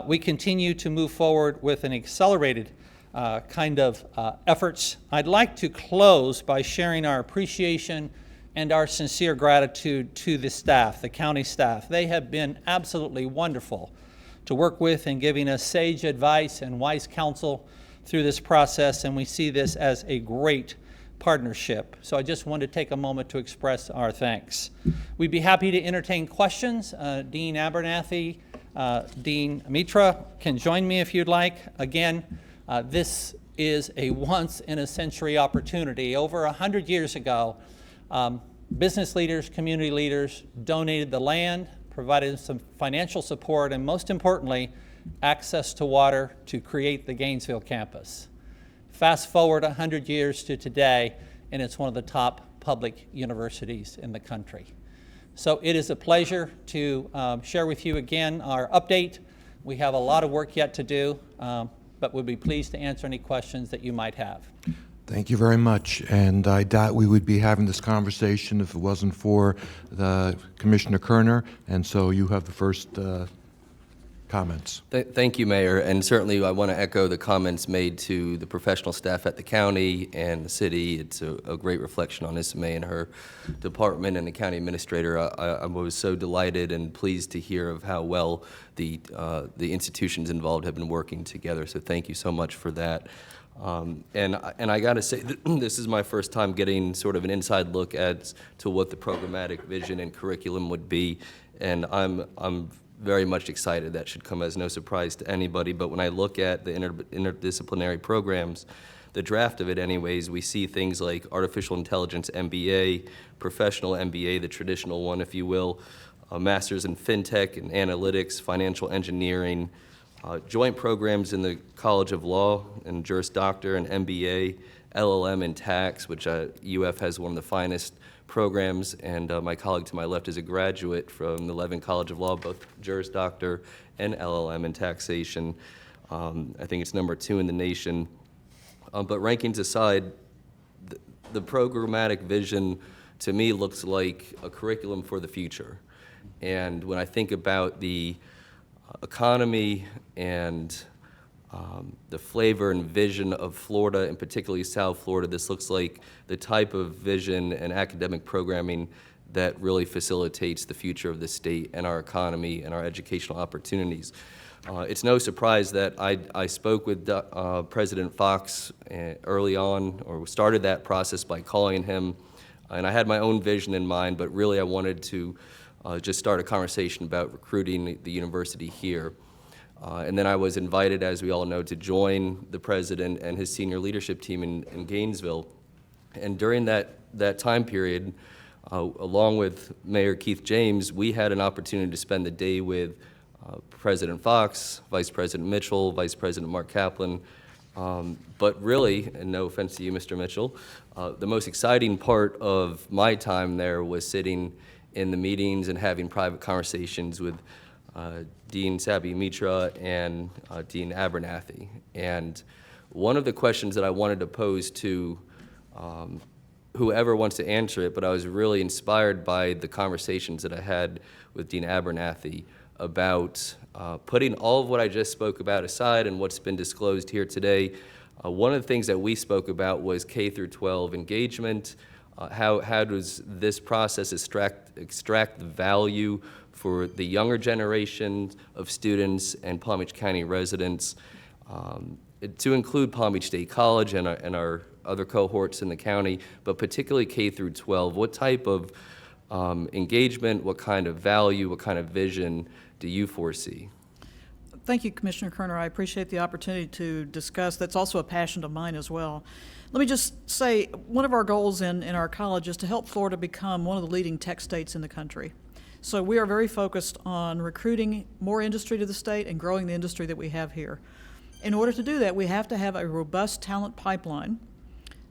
We continue to move forward with an accelerated kind of efforts. I'd like to close by sharing our appreciation and our sincere gratitude to the staff, the county staff. They have been absolutely wonderful to work with and giving us sage advice and wise counsel through this process, and we see this as a great partnership. So I just wanted to take a moment to express our thanks. We'd be happy to entertain questions. Dean Abernathy, Dean Mitra can join me if you'd like. Again, this is a once-in-a-century opportunity. Over 100 years ago, business leaders, community leaders donated the land, provided some financial support, and most importantly, access to water to create the Gainesville campus. Fast forward 100 years to today, and it's one of the top public universities in the country. So it is a pleasure to share with you again our update. We have a lot of work yet to do, but we'll be pleased to answer any questions that you might have. Thank you very much, and I doubt we would be having this conversation if it wasn't for Commissioner Kerner, and so you have the first comments. Thank you, Mayor, and certainly I want to echo the comments made to the professional staff at the county and the city. It's a great reflection on Issa May and her department and the county administrator. I was so delighted and pleased to hear of how well the institutions involved have been working together, so thank you so much for that. And I got to say, this is my first time getting sort of an inside look to what the programmatic vision and curriculum would be, and I'm very much excited. That should come as no surprise to anybody. But when I look at the interdisciplinary programs, the draft of it anyways, we see things like artificial intelligence MBA, professional MBA, the traditional one, if you will, a master's in fintech and analytics, financial engineering, joint programs in the College of Law and Juris Doctor and MBA, LLM in tax, which UF has one of the finest programs, and my colleague to my left is a graduate from the Levin College of Law, both Juris Doctor and LLM in taxation. I think it's number 2 in the nation. But rankings aside, the programmatic vision to me looks like a curriculum for the future. And when I think about the economy and the flavor and vision of Florida, and particularly South Florida, this looks like the type of vision and academic programming that really facilitates the future of the state and our economy and our educational opportunities. It's no surprise that I spoke with President Fox early on, or started that process by calling him, and I had my own vision in mind, but really I wanted to just start a conversation about recruiting the university here. And then I was invited, as we all know, to join the president and his senior leadership team in Gainesville. And during that time period, along with Mayor Keith James, we had an opportunity to spend the day with President Fox, Vice President Mitchell, Vice President Mark Kaplan. But really, and no offense to you, Mr. Mitchell, the most exciting part of my time there was sitting in the meetings and having private conversations with Dean Sabi Mitra and Dean Abernathy. And one of the questions that I wanted to pose to whoever wants to answer it, but I was really inspired by the conversations that I had with Dean Abernathy about putting all of what I just spoke about aside and what's been disclosed here today. One of the things that we spoke about was K through 12 engagement. How does this process extract the value for the younger generation of students and Palm Beach County residents, to include Palm Beach State College and our other cohorts in the county, but particularly K through 12. What type of engagement, what kind of value, what kind of vision do you foresee? Thank you, Commissioner Kerner. I appreciate the opportunity to discuss. That's also a passion of mine as well. Let me just say, one of our goals in our college is to help Florida become one of the leading tech states in the country. So we are very focused on recruiting more industry to the state and growing the industry that we have here. In order to do that, we have to have a robust talent pipeline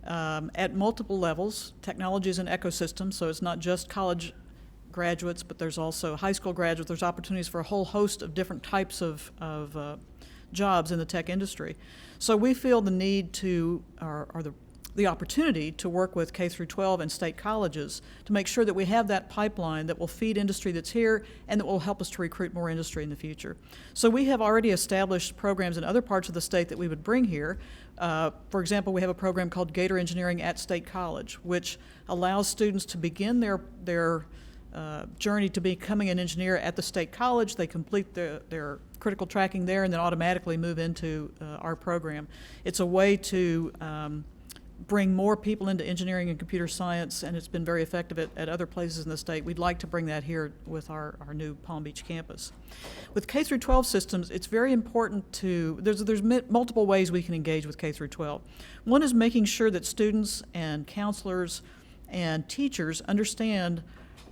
at multiple levels. Technology is an ecosystem, so it's not just college graduates, but there's also high school graduates. There's opportunities for a whole host of different types of jobs in the tech industry. So we feel the need to, or the opportunity to work with K through 12 and state colleges to make sure that we have that pipeline that will feed industry that's here and that will help us to recruit more industry in the future. So we have already established programs in other parts of the state that we would bring here. For example, we have a program called Gator Engineering at State College, which allows students to begin their journey to becoming an engineer at the state college. They complete their critical tracking there and then automatically move into our program. It's a way to bring more people into engineering and computer science, and it's been very effective at other places in the state. We'd like to bring that here with our new Palm Beach campus. With K through 12 systems, it's very important to, there's multiple ways we can engage with K through 12. One is making sure that students and counselors and teachers understand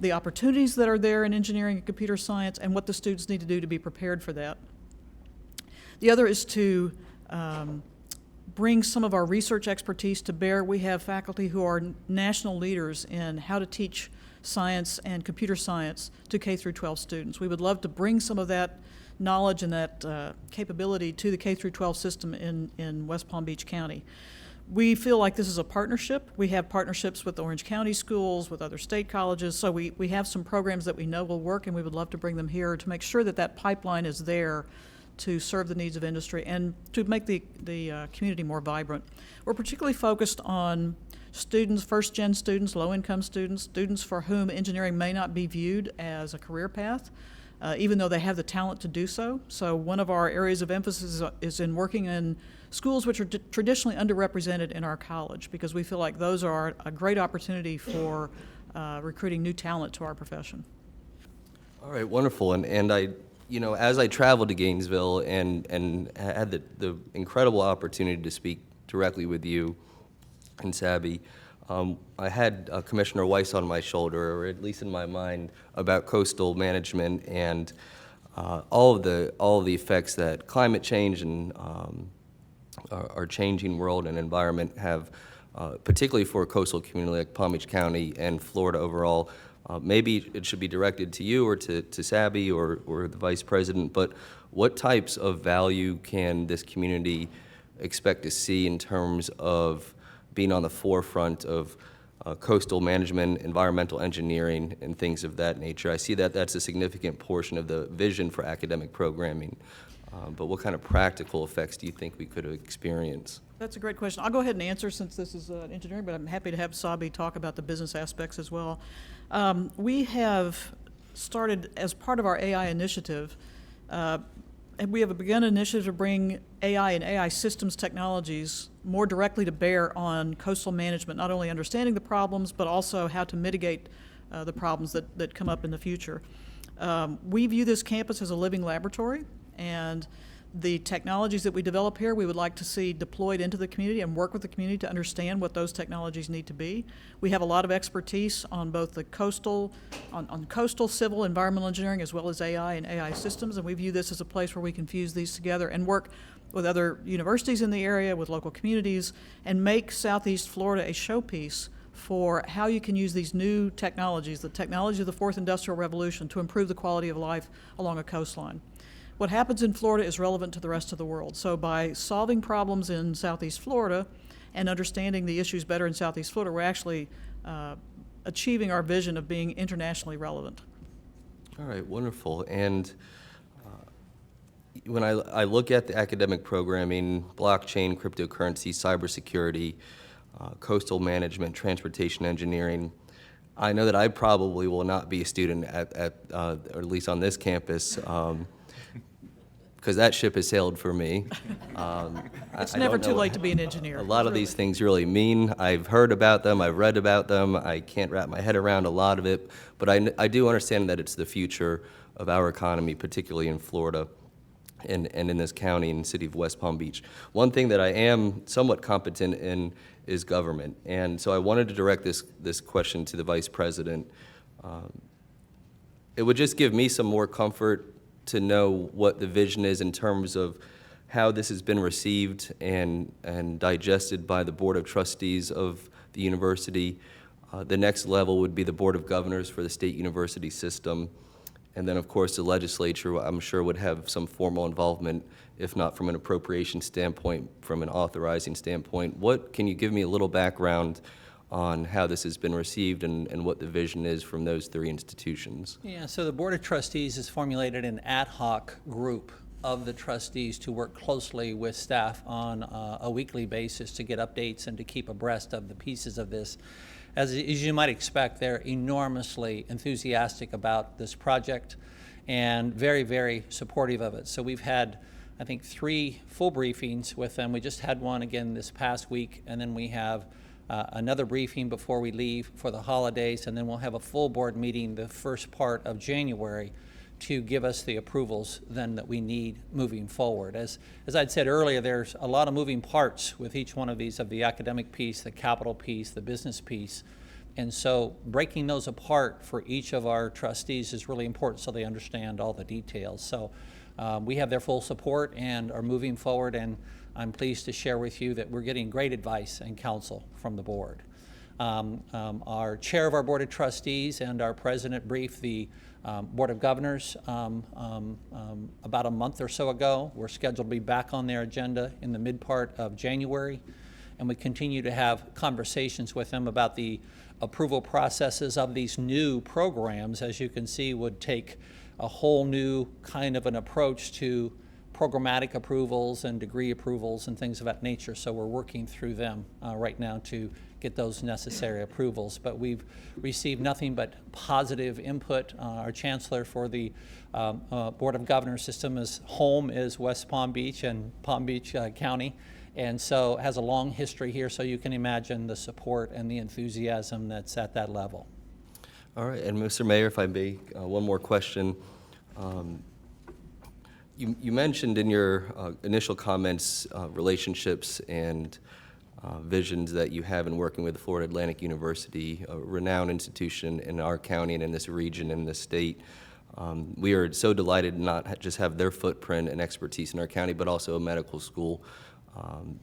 the opportunities that are there in engineering and computer science and what the students need to do to be prepared for that. The other is to bring some of our research expertise to bear. We have faculty who are national leaders in how to teach science and computer science to K through 12 students. We would love to bring some of that knowledge and that capability to the K through 12 system in West Palm Beach County. We feel like this is a partnership. We have partnerships with Orange County schools, with other state colleges, so we have some programs that we know will work, and we would love to bring them here to make sure that that pipeline is there to serve the needs of industry and to make the community more vibrant. We're particularly focused on students, first-gen students, low-income students, students for whom engineering may not be viewed as a career path, even though they have the talent to do so. So one of our areas of emphasis is in working in schools which are traditionally underrepresented in our college, because we feel like those are a great opportunity for recruiting new talent to our profession. All right, wonderful. And I, you know, as I traveled to Gainesville and had the incredible opportunity to speak directly with you and Sabby, I had Commissioner Weiss on my shoulder, or at least in my mind, about coastal management and all of the effects that climate change and our changing world and environment have, particularly for a coastal community like Palm Beach County and Florida overall. Maybe it should be directed to you or to Sabby or the Vice President, but what types of value can this community expect to see in terms of being on the forefront of coastal management, environmental engineering, and things of that nature? I see that that's a significant portion of the vision for academic programming, but what kind of practical effects do you think we could experience? That's a great question. I'll go ahead and answer since this is engineering, but I'm happy to have Sabby talk about the business aspects as well. We have started, as part of our AI initiative, and we have begun an initiative to bring AI and AI systems technologies more directly to bear on coastal management, not only understanding the problems, but also how to mitigate the problems that come up in the future. We view this campus as a living laboratory, and the technologies that we develop here, we would like to see deployed into the community and work with the community to understand what those technologies need to be. We have a lot of expertise on both the coastal civil environmental engineering as well as AI and AI systems, and we view this as a place where we can fuse these together and work with other universities in the area, with local communities, and make Southeast Florida a showpiece for how you can use these new technologies, the technology of the fourth industrial revolution, to improve the quality of life along a coastline. What happens in Florida is relevant to the rest of the world. So by solving problems in Southeast Florida and understanding the issues better in Southeast Florida, we're actually achieving our vision of being internationally relevant. All right, wonderful. And when I look at the academic programming, blockchain, cryptocurrency, cybersecurity, coastal management, transportation engineering, I know that I probably will not be a student or at least on this campus, because that ship has sailed for me. It's never too late to be an engineer. A lot of these things really mean. I've heard about them, I've read about them, I can't wrap my head around a lot of it, but I do understand that it's the future of our economy, particularly in Florida and in this county and city of West Palm Beach. One thing that I am somewhat competent in is government, and so I wanted to direct this question to the Vice President. It would just give me some more comfort to know what the vision is in terms of how this has been received and digested by the Board of Trustees of the university. The next level would be the Board of Governors for the state university system. And then, of course, the legislature, I'm sure, would have some formal involvement, if not from an appropriation standpoint, from an authorizing standpoint. Can you give me a little background on how this has been received and what the vision is from those three institutions? Yeah, so the Board of Trustees has formulated an ad hoc group of the trustees to work closely with staff on a weekly basis to get updates and to keep abreast of the pieces of this. As you might expect, they're enormously enthusiastic about this project and very, very supportive of it. So we've had, I think, 3 full briefings with them. We just had one again this past week, and then we have another briefing before we leave for the holidays, and then we'll have a full board meeting the first part of January to give us the approvals then that we need moving forward. As I'd said earlier, there's a lot of moving parts with each one of these, of the academic piece, the capital piece, the business piece. And so breaking those apart for each of our trustees is really important so they understand all the details. So we have their full support and are moving forward, and I'm pleased to share with you that we're getting great advice and counsel from the board. Our chair of our Board of Trustees and our president briefed the Board of Governors about a month or so ago. We're scheduled to be back on their agenda in the mid part of January. and we continue to have conversations with them about the approval processes of these new programs. As you can see, would take a whole new kind of an approach to programmatic approvals and degree approvals and things of that nature. So we're working through them right now to get those necessary approvals. But we've received nothing but positive input. Our chancellor for the Board of Governors system is home is West Palm Beach and Palm Beach County, and so has a long history here. So you can imagine the support and the enthusiasm that's at that level. All right, and Mr. Mayor, if I may, one more question. You mentioned in your initial comments relationships and visions that you have in working with Florida Atlantic University, a renowned institution in our county and in this region and this state. We are so delighted to not just have their footprint and expertise in our county, but also a medical school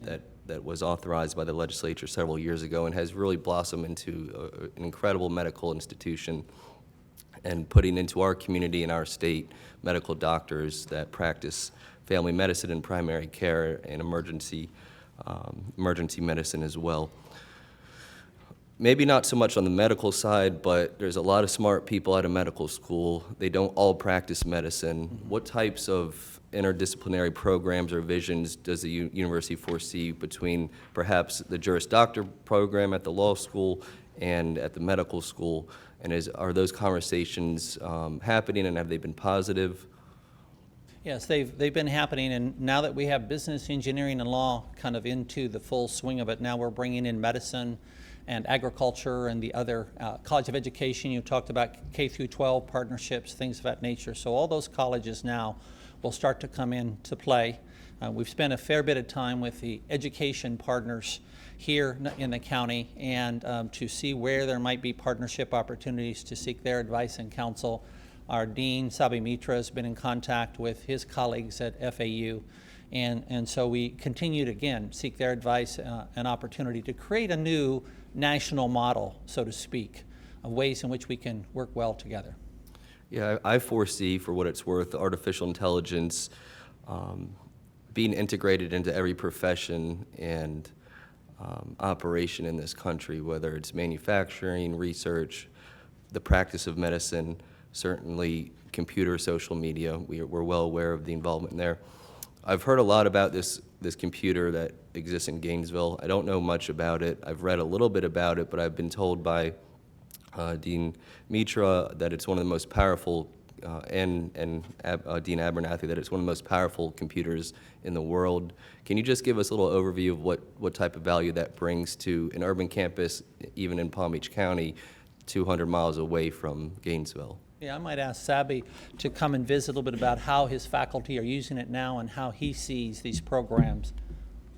that was authorized by the legislature several years ago and has really blossomed into an incredible medical institution, and putting into our community and our state medical doctors that practice family medicine and primary care and emergency medicine as well. Maybe not so much on the medical side, but there's a lot of smart people out of medical school. They don't all practice medicine. What types of interdisciplinary programs or visions does the university foresee between perhaps the Juris Doctor program at the law school and at the medical school? And are those conversations happening, and have they been positive? Yes, they've been happening, and now that we have business, engineering, and law kind of into the full swing of it, now we're bringing in medicine and agriculture and the other College of Education. You talked about K through 12 partnerships, things of that nature. So all those colleges now will start to come into play. We've spent a fair bit of time with the education partners here in the county, and to see where there might be partnership opportunities to seek their advice and counsel. Our Dean, Sabi Mitra, has been in contact with his colleagues at FAU, and so we continue to, again, seek their advice and opportunity to create a new national model, so to speak, of ways in which we can work well together. Yeah, I foresee, for what it's worth, artificial intelligence being integrated into every profession and operation in this country, whether it's manufacturing, research, the practice of medicine, certainly computer, social media. We're well aware of the involvement there. I've heard a lot about this computer that exists in Gainesville. I don't know much about it. I've read a little bit about it, but I've been told by Dean Mitra that it's one of the most powerful, and Dean Abernathy, that it's one of the most powerful computers in the world. Can you just give us a little overview of what type of value that brings to an urban campus, even in Palm Beach County, 200 miles away from Gainesville? Yeah, I might ask Sabi to come and visit a little bit about how his faculty are using it now and how he sees these programs.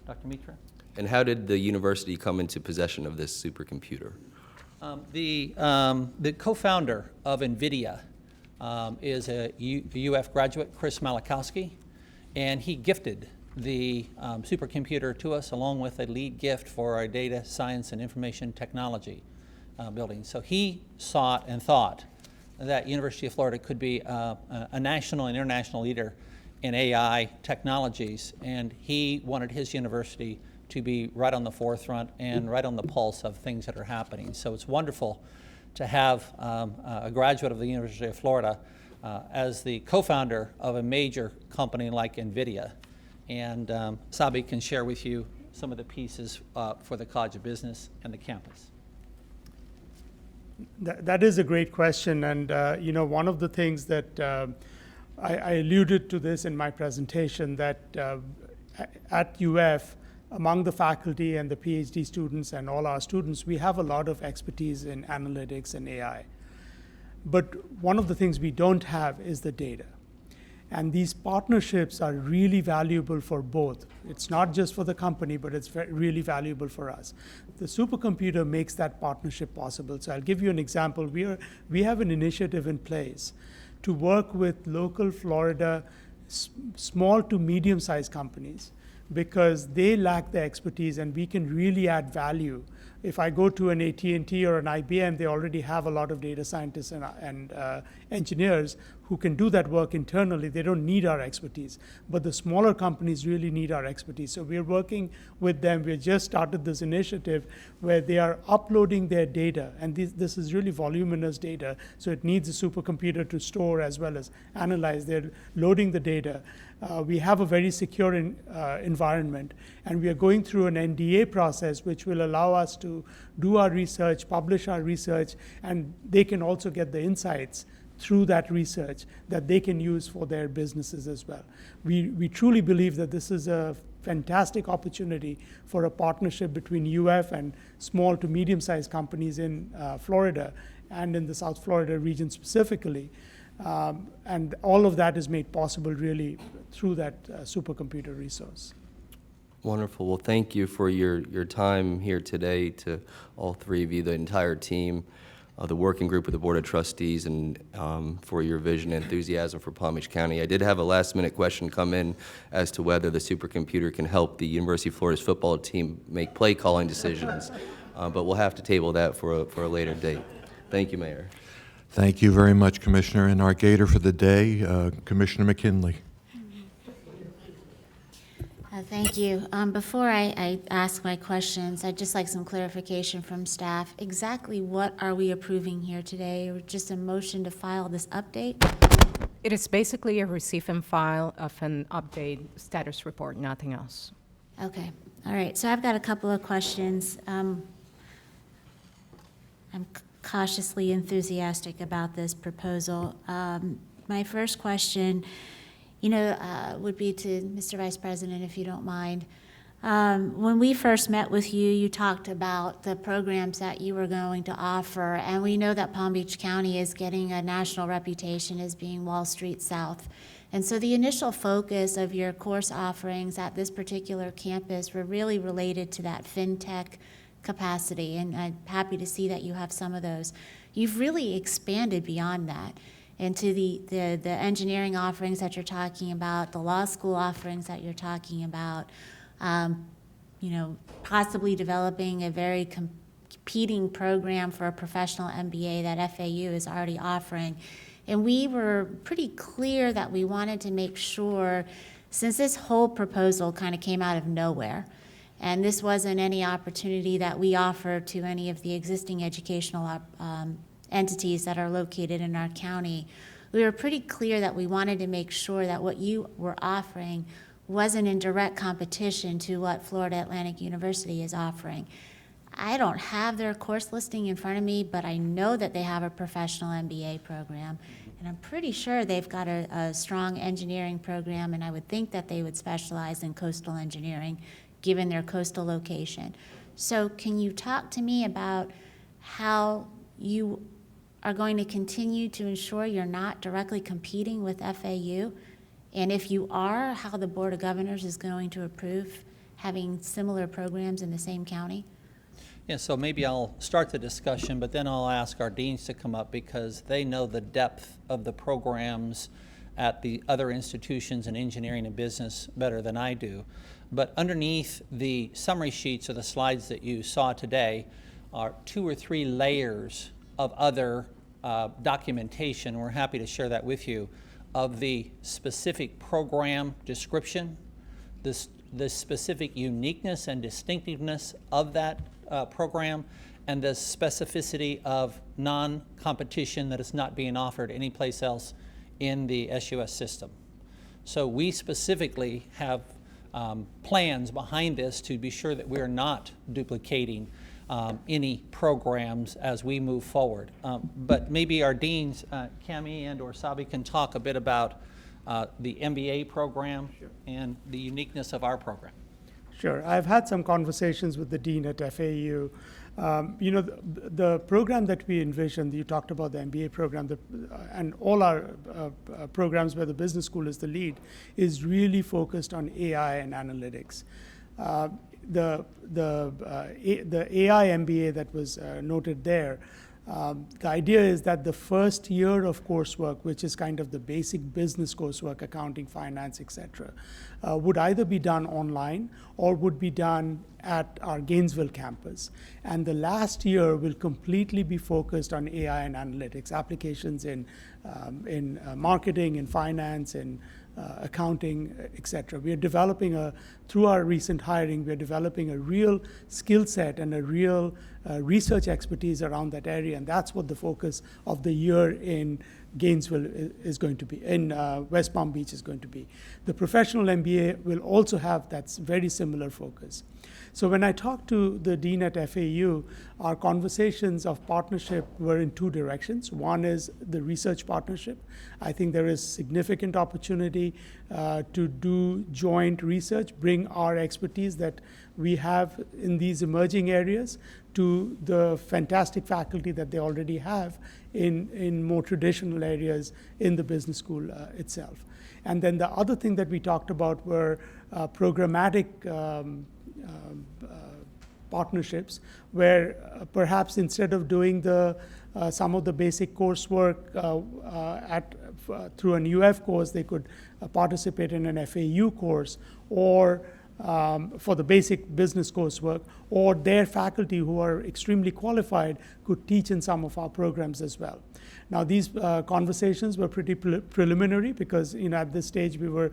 Dr. Mitra? And how did the university come into possession of this supercomputer? The co-founder of NVIDIA is a UF graduate, Chris Malachowski, and he gifted the supercomputer to us along with a lead gift for our data science and information technology building. So he sought and thought that University of Florida could be a national and international leader in AI technologies, and he wanted his university to be right on the forefront and right on the pulse of things that are happening. So it's wonderful to have a graduate of the University of Florida as the co-founder of a major company like NVIDIA. And Sabi can share with you some of the pieces for the College of Business and the campus. That is a great question, and one of the things that I alluded to this in my presentation, that at UF, among the faculty and the PhD students and all our students, we have a lot of expertise in analytics and AI. But one of the things we don't have is the data. And these partnerships are really valuable for both. It's not just for the company, but it's really valuable for us. The supercomputer makes that partnership possible. So I'll give you an example. We have an initiative in place to work with local Florida small to medium-sized companies, because they lack the expertise and we can really add value. If I go to an AT&T or an IBM, they already have a lot of data scientists and engineers who can do that work internally. They don't need our expertise. But the smaller companies really need our expertise. So we're working with them. We just started this initiative where they are uploading their data. And this is really voluminous data. So it needs a supercomputer to store as well as analyze. They're loading the data. We have a very secure environment. And we are going through an NDA process, which will allow us to do our research, publish our research, and they can also get the insights through that research that they can use for their businesses as well. We truly believe that this is a fantastic opportunity for a partnership between UF and small to medium-sized companies in Florida and in the South Florida region specifically. And all of that is made possible really through that supercomputer resource. Wonderful. Well, thank you for your time here today, to all three of you, the entire team, the working group of the Board of Trustees, and for your vision and enthusiasm for Palm Beach County. I did have a last-minute question come in as to whether the supercomputer can help the University of Florida's football team make play-calling decisions, but we'll have to table that for a later date. Thank you, Mayor. Thank you very much, Commissioner. And our gator for the day, Commissioner McKinley. Thank you. Before I ask my questions, I'd just like some clarification from staff. Exactly what are we approving here today? Or just a motion to file this update? It is basically a receive and file of an update status report, nothing else. Okay. All right. So I've got a couple of questions. I'm cautiously enthusiastic about this proposal. My first question, would be to Mr. Vice President, if you don't mind. When we first met with you, you talked about the programs that you were going to offer, and we know that Palm Beach County is getting a national reputation as being Wall Street South. And so the initial focus of your course offerings at this particular campus were really related to that fintech capacity, and I'm happy to see that you have some of those. You've really expanded beyond that into the engineering offerings that you're talking about, the law school offerings that you're talking about, possibly developing a very competing program for a professional MBA that FAU is already offering. And we were pretty clear that we wanted to make sure, since this whole proposal kind of came out of nowhere, and this wasn't any opportunity that we offered to any of the existing educational entities that are located in our county, we were pretty clear that we wanted to make sure that what you were offering wasn't in direct competition to what Florida Atlantic University is offering. I don't have their course listing in front of me, but I know that they have a professional MBA program, and I'm pretty sure they've got a strong engineering program, and I would think that they would specialize in coastal engineering, given their coastal location. So can you talk to me about how you are going to continue to ensure you're not directly competing with FAU? And if you are, how the Board of Governors is going to approve having similar programs in the same county? Yeah, so maybe I'll start the discussion, but then I'll ask our deans to come up because they know the depth of the programs at the other institutions in engineering and business better than I do. But underneath the summary sheets or the slides that you saw today are 2 or 3 layers of other documentation. We're happy to share that with you, of the specific program description, the specific uniqueness and distinctiveness of that program, and the specificity of non-competition that is not being offered anyplace else in the SUS system. So we specifically have plans behind this to be sure that we are not duplicating any programs as we move forward. But maybe our deans, Cami and or Sabi, can talk a bit about the MBA program and the uniqueness of our program. Sure. I've had some conversations with the dean at FAU. The program that we envisioned, you talked about the MBA program, and all our programs where the business school is the lead, is really focused on AI and analytics. The AI MBA that was noted there, The idea is that the first year of coursework, which is kind of the basic business coursework, accounting, finance, etc., would either be done online or would be done at our Gainesville campus. And the last year will completely be focused on AI and analytics, applications in marketing, in finance, in accounting, etc. We are developing through our recent hiring, we are developing a real skill set and a real research expertise around that area, and that's what the focus of the year in Gainesville is going to be, in West Palm Beach is going to be. The professional MBA will also have that very similar focus. So when I talked to the dean at FAU, our conversations of partnership were in two directions. One is the research partnership. I think there is significant opportunity to do joint research, bring our expertise that we have in these emerging areas to the fantastic faculty that they already have in more traditional areas in the business school itself. And then the other thing that we talked about were programmatic partnerships, where perhaps instead of doing some of the basic coursework through an UF course, they could participate in an FAU course, or for the basic business coursework, or their faculty who are extremely qualified could teach in some of our programs as well. Now, these conversations were pretty preliminary because, at this stage we were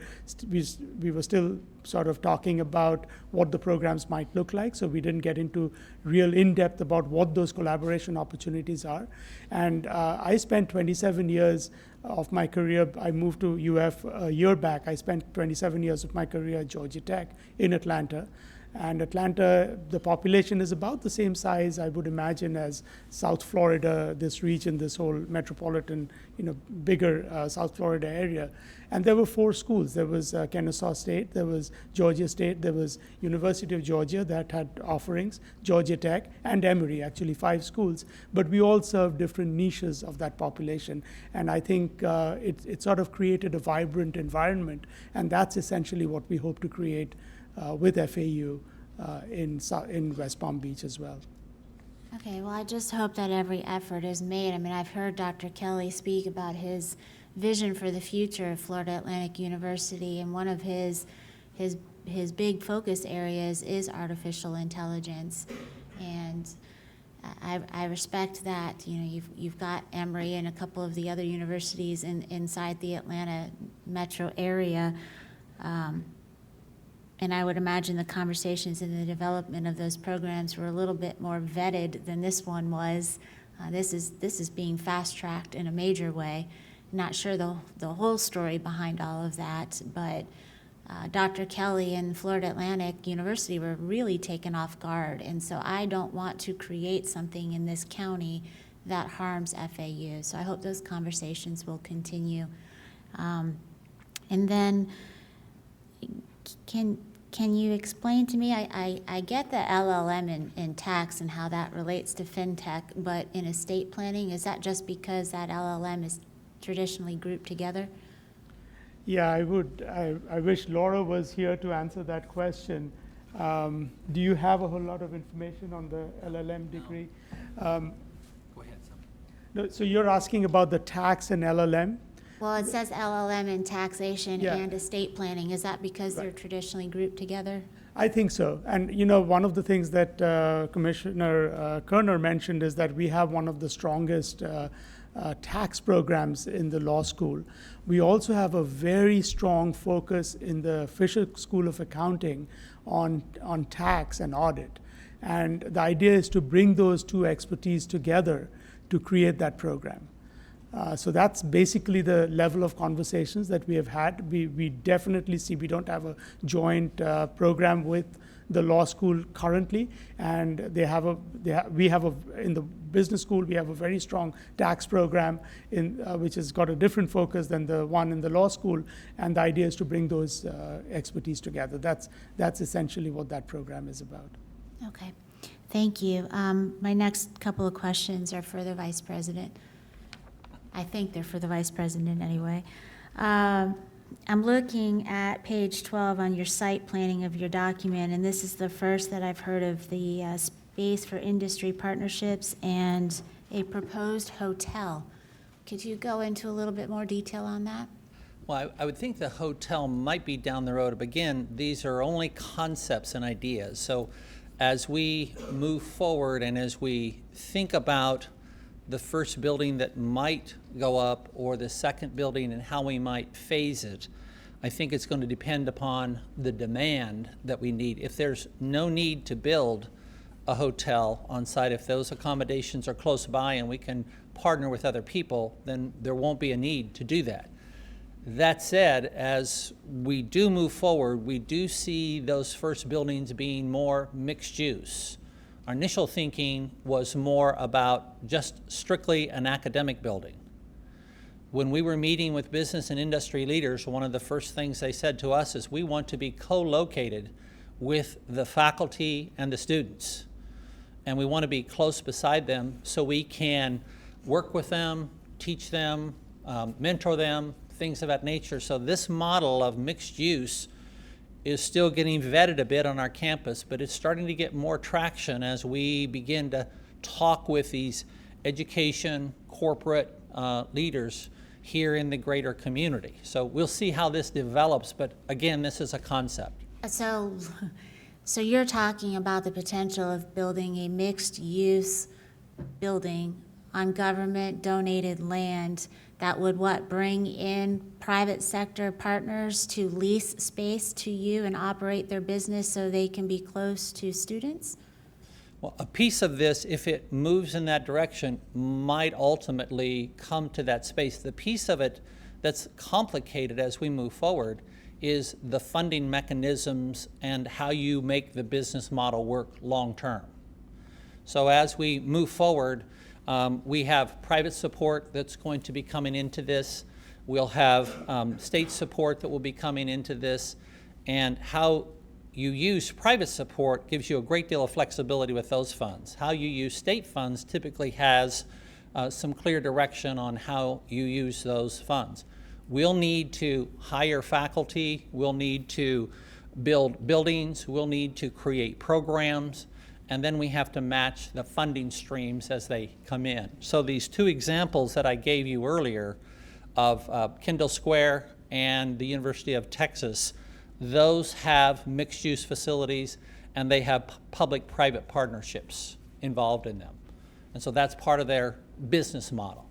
still sort of talking about what the programs might look like, so we didn't get into real in-depth about what those collaboration opportunities are. And I spent 27 years of my career, I moved to UF a year back. I spent 27 years of my career at Georgia Tech in Atlanta. And Atlanta, the population is about the same size, I would imagine, as South Florida, this region, this whole metropolitan, bigger South Florida area. And there were 4 schools. There was Kennesaw State, there was Georgia State, there was University of Georgia that had offerings, Georgia Tech, and Emory, actually 5 schools. But we all serve different niches of that population. And I think it sort of created a vibrant environment. And that's essentially what we hope to create with FAU in West Palm Beach as well. Okay, well, I just hope that every effort is made. I mean, I've heard Dr. Kelly speak about his vision for the future of Florida Atlantic University, and one of his big focus areas is artificial intelligence. And I respect that. You've got Emory and a couple of the other universities inside the Atlanta metro area. And I would imagine the conversations in the development of those programs were a little bit more vetted than this one was. This is being fast-tracked in a major way. Not sure the whole story behind all of that, but Dr. Kelly and Florida Atlantic University were really taken off guard. And so I don't want to create something in this county that harms FAU. So I hope those conversations will continue. And then can you explain to me, I get the LLM in tax and how that relates to FinTech, but in estate planning, is that just because that LLM is traditionally grouped together? Yeah, I wish Laura was here to answer that question. Do you have a whole lot of information on the LLM degree? Go ahead, Sam. No, so you're asking about the tax and LLM? Well, it says LLM in taxation Yeah. and estate planning. Is that because they're Right. traditionally grouped together? I think so. And one of the things that Commissioner Kerner mentioned is that we have one of the strongest tax programs in the law school. We also have a very strong focus in the Fisher School of Accounting on tax and audit. And the idea is to bring those two expertise together to create that program. So that's basically the level of conversations that we have had. We definitely see we don't have a joint program with the law school currently, and in the business school we have a very strong tax program which has got a different focus than the one in the law school, and the idea is to bring those expertise together. That's essentially what that program is about. Okay, thank you. My next couple of questions are for the Vice President. I think they're for the Vice President anyway. I'm looking at page 12 on your site planning of your document, and this is the first that I've heard of the space for industry partnerships and a proposed hotel. Could you go into a little bit more detail on that? Well, I would think the hotel might be down the road, but again, these are only concepts and ideas. So as we move forward and as we think about the first building that might go up or the second building and how we might phase it, I think it's going to depend upon the demand that we need. If there's no need to build a hotel on site, if those accommodations are close by and we can partner with other people, then there won't be a need to do that. That said, as we do move forward, we do see those first buildings being more mixed use. Our initial thinking was more about just strictly an academic building. When we were meeting with business and industry leaders, one of the first things they said to us is we want to be co-located with the faculty and the students. And we want to be close beside them so we can work with them, teach them, mentor them, things of that nature. So this model of mixed use is still getting vetted a bit on our campus, but it's starting to get more traction as we begin to talk with these education, corporate leaders here in the greater community. So we'll see how this develops, but again, this is a concept. So you're talking about the potential of building a mixed-use building on government-donated land that would bring in private sector partners to lease space to you and operate their business so they can be close to students? Well, a piece of this, if it moves in that direction, might ultimately come to that space. The piece of it that's complicated as we move forward is the funding mechanisms and how you make the business model work long term. So as we move forward, we have private support that's going to be coming into this. We'll have state support that will be coming into this. And how you use private support gives you a great deal of flexibility with those funds. How you use state funds typically has some clear direction on how you use those funds. We'll need to hire faculty. We'll need to build buildings. We'll need to create programs. And then we have to match the funding streams as they come in. So these two examples that I gave you earlier of Kendall Square and the University of Texas, those have mixed-use facilities and they have public-private partnerships involved in them. And so that's part of their business model.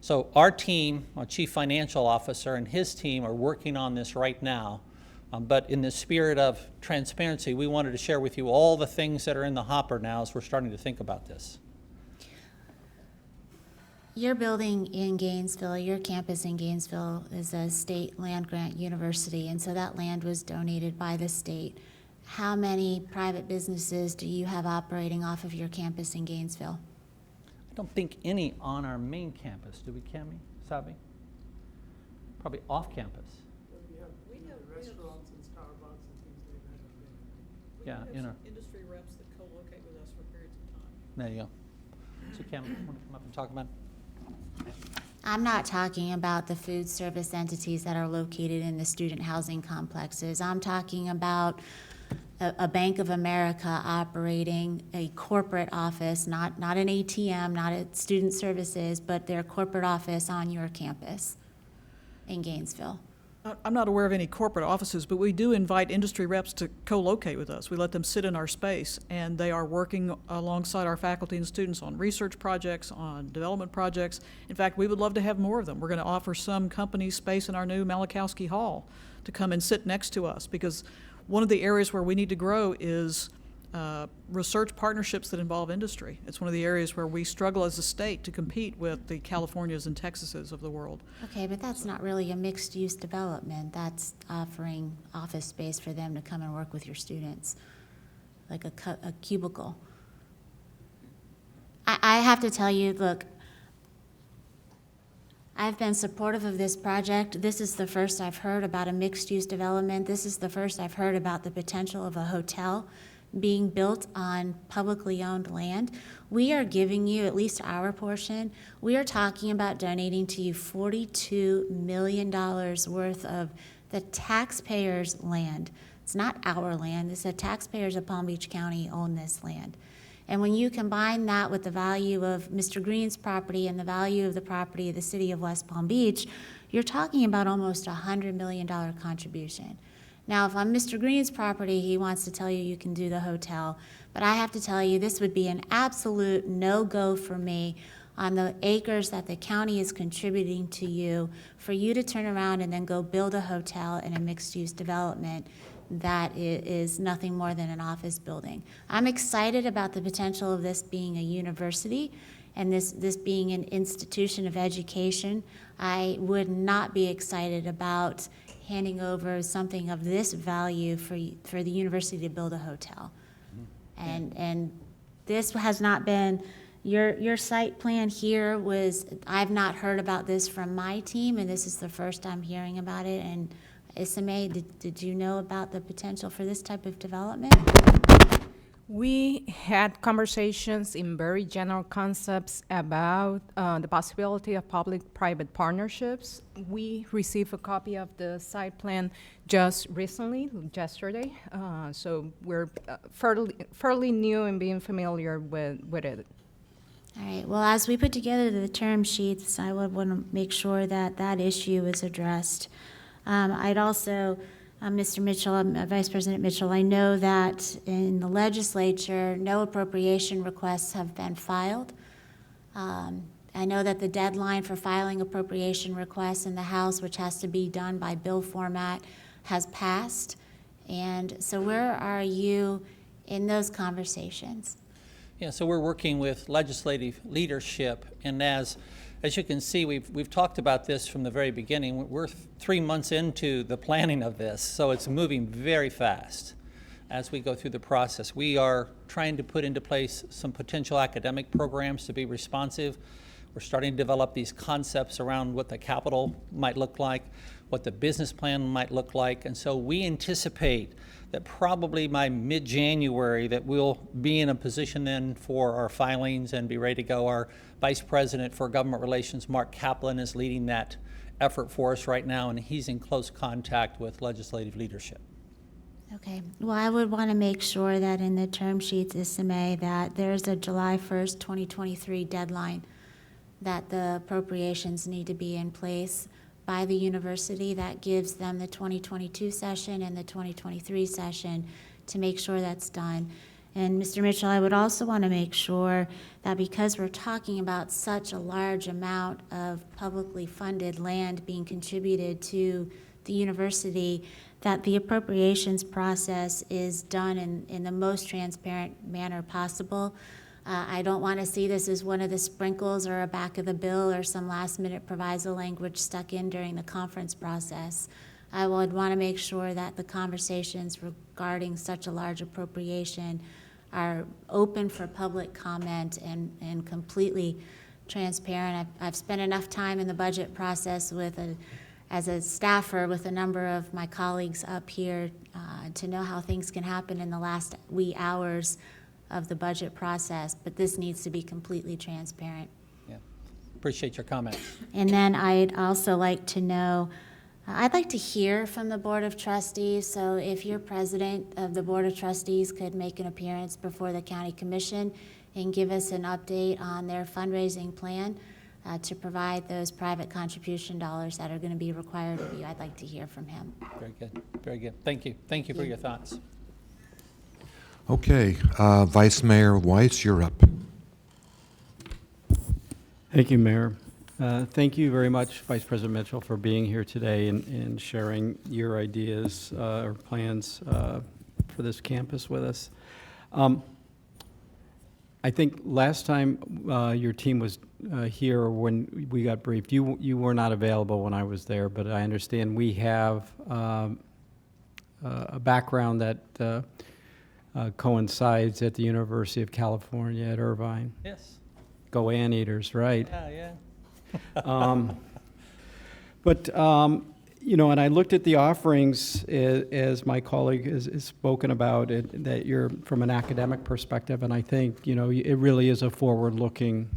So our team, our chief financial officer and his team are working on this right now. But in the spirit of transparency, we wanted to share with you all the things that are in the hopper now as we're starting to think about this. Your building in Gainesville, your campus in Gainesville is a state land-grant university, and so that land was donated by the state. How many private businesses do you have operating off of your campus in Gainesville? I don't think any on our main campus, do we, Cami, Sabi? Probably off campus. We have restaurants and Starbucks and things like that. Yeah, We in have our, some industry reps that co-locate with us for periods of time. there you go. So Cami, you want to come up and talk about it? I'm not talking about the food service entities that are located in the student housing complexes. I'm talking about a Bank of America operating a corporate office, not an ATM, not at student services, but their corporate office on your campus in Gainesville. I'm not aware of any corporate offices, but we do invite industry reps to co-locate with us. We let them sit in our space, and they are working alongside our faculty and students on research projects, on development projects. In fact, we would love to have more of them. We're going to offer some companies space in our new Malachowski Hall to come and sit next to us, because one of the areas where we need to grow is research partnerships that involve industry. It's one of the areas where we struggle as a state to compete with the Californias and Texases of the world. Okay, but that's not really a mixed-use development. That's offering office space for them to come and work with your students, like a cubicle. I have to tell you, look, I've been supportive of this project. This is the first I've heard about a mixed-use development. This is the first I've heard about the potential of a hotel being built on publicly owned land. We are giving you, at least our portion, we are talking about donating to you $42 million worth of the taxpayers' land. It's not our land. It's the taxpayers of Palm Beach County own this land. And when you combine that with the value of Mr. Green's property and the value of the property of the city of West Palm Beach, you're talking about almost a $100 million contribution. Now, if on Mr. Green's property, he wants to tell you you can do the hotel, but I have to tell you, this would be an absolute no-go for me on the acres that the county is contributing to you, for you to turn around and then go build a hotel in a mixed-use development that is nothing more than an office building. I'm excited about the potential of this being a university and this being an institution of education. I would not be excited about handing over something of this value for the university to build a hotel. And this has not been, your site plan here was, I've not heard about this from my team, and this is the first I'm hearing about it. And Isame, did you know about the potential for this type of development? We had conversations in very general concepts about the possibility of public-private partnerships. We received a copy of the site plan just recently, yesterday, so we're fairly new in being familiar with it. All right, well, as we put together the term sheets, I would want to make sure that that issue is addressed. I'd also, Mr. Mitchell, Vice President Mitchell, I know that in the legislature, no appropriation requests have been filed. I know that the deadline for filing appropriation requests in the House, which has to be done by bill format, has passed. And so where are you in those conversations? Yeah, so we're working with legislative leadership, and as you can see, we've talked about this from the very beginning. We're 3 months into the planning of this, so it's moving very fast as we go through the process. We are trying to put into place some potential academic programs to be responsive. We're starting to develop these concepts around what the capital might look like, what the business plan might look like, and so we anticipate that probably by mid-January that we'll be in a position then for our filings and be ready to go. Our Vice President for Government Relations, Mark Kaplan, is leading that effort for us right now, and he's in close contact with legislative leadership. Okay, well, I would want to make sure that in the term sheets, Isame, that there's a July 1st, 2023 deadline that the appropriations need to be in place by the university. That gives them the 2022 session and the 2023 session to make sure that's done. And Mr. Mitchell, I would also want to make sure that because we're talking about such a large amount of publicly funded land being contributed to the university, that the appropriations process is done in the most transparent manner possible. I don't want to see this as one of the sprinkles or a back of the bill or some last-minute proviso language stuck in during the conference process. I would want to make sure that the conversations regarding such a large appropriation are open for public comment and completely transparent. I've spent enough time in the budget process as a staffer with a number of my colleagues up here to know how things can happen in the last wee hours of the budget process, but this needs to be completely transparent. Yeah, appreciate your comment. And then I'd also like to know, I'd like to hear from the Board of Trustees, so if your president of the Board of Trustees could make an appearance before the County Commission and give us an update on their fundraising plan to provide those private contribution dollars that are going to be required of you, I'd like to hear from him. Very good, very good. Thank you. Thank you for your thoughts. Okay, Vice Mayor Weiss, you're up. Thank you, Mayor. Thank you very much, Vice President Mitchell, for being here today and sharing your ideas or plans for this campus with us. I think last time your team was here when we got briefed, you were not available when I was there, but I understand we have a background that coincides at the University of California at Irvine. Yes. Go Anteaters, right? Yeah. But, you know, and I looked at the offerings as my colleague has spoken about it, that you're from an academic perspective, and I think, you know, it really is a forward-looking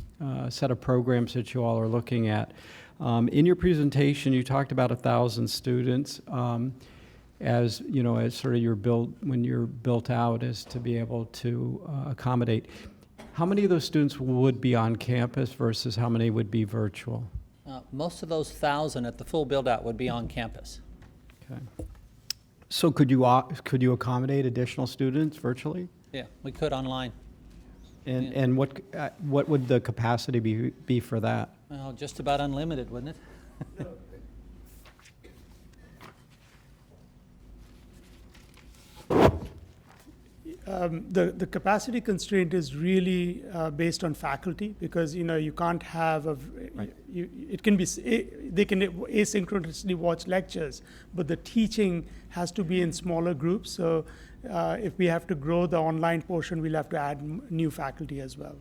set of programs that you all are looking at. In your presentation, you talked about 1,000 students as, you know, as sort of when you're built out, as to be able to accommodate. How many of those students would be on campus versus how many would be virtual? Most of those 1,000 at the full build-out would be on campus. Okay. So could you accommodate additional students virtually? Yeah, we could online. And what would the capacity be for that? Well, just about unlimited, wouldn't it? The capacity constraint is really based on faculty, because you can't have it can be they can asynchronously watch lectures, but the teaching has to be in smaller groups. So if we have to grow the online portion, we'll have to add new faculty as well.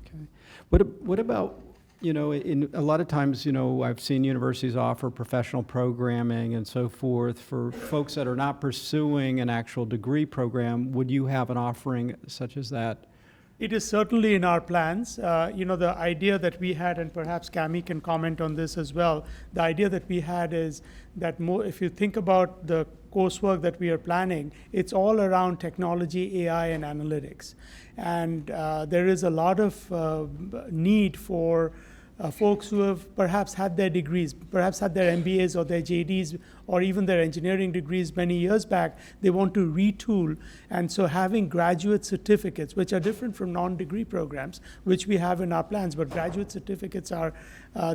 Okay. What about, in a lot of times, I've seen universities offer professional programming and so forth for folks that are not pursuing an actual degree program. Would you have an offering such as that? It is certainly in our plans. The idea that we had, and perhaps Cami can comment on this as well, the idea that we had is that if you think about the coursework that we are planning, it's all around technology, AI, and analytics. And there is a lot of need for folks who have perhaps had their degrees, perhaps had their MBAs or their JDs or even their engineering degrees many years back. They want to retool. And so having graduate certificates, which are different from non-degree programs, which we have in our plans, but graduate certificates are,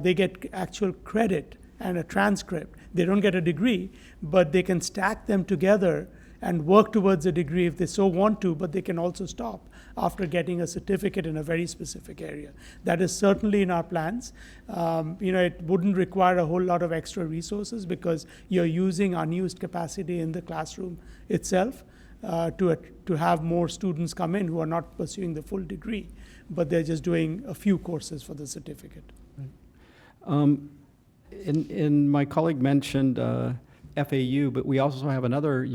they get actual credit and a transcript. They don't get a degree, but they can stack them together and work towards a degree if they so want to, but they can also stop after getting a certificate in a very specific area. That is certainly in our plans. It wouldn't require a whole lot of extra resources because you're using unused capacity in the classroom itself to have more students come in who are not pursuing the full degree, but they're just doing a few courses for the certificate. And my colleague mentioned FAU, but we also have another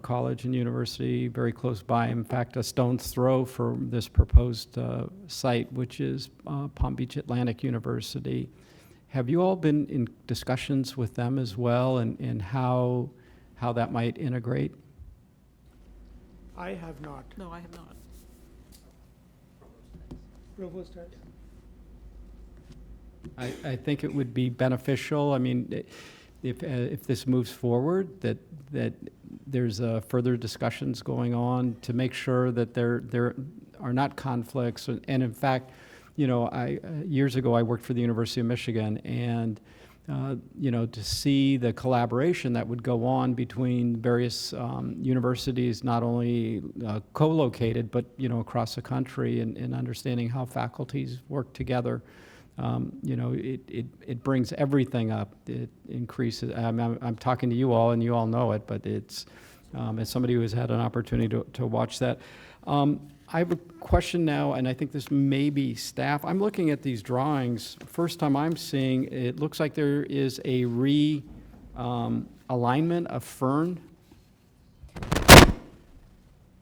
college and university very close by, in fact, a stone's throw from this proposed site, which is Palm Beach Atlantic University. Have you all been in discussions with them as well, and how that might integrate? I have not. No, I have not. Provost Head? I think it would be beneficial. I mean, if this moves forward, that there's further discussions going on to make sure that there are not conflicts. And in fact, years ago I worked for the University of Michigan, and to see the collaboration that would go on between various universities, not only co-located, but across the country, and understanding how faculties work together. It brings everything up. It increases. I'm talking to you all, and you all know it, but it's as somebody who has had an opportunity to watch that. I have a question now, and I think this may be staff. I'm looking at these drawings. First time I'm seeing, it looks like there is a alignment of fern.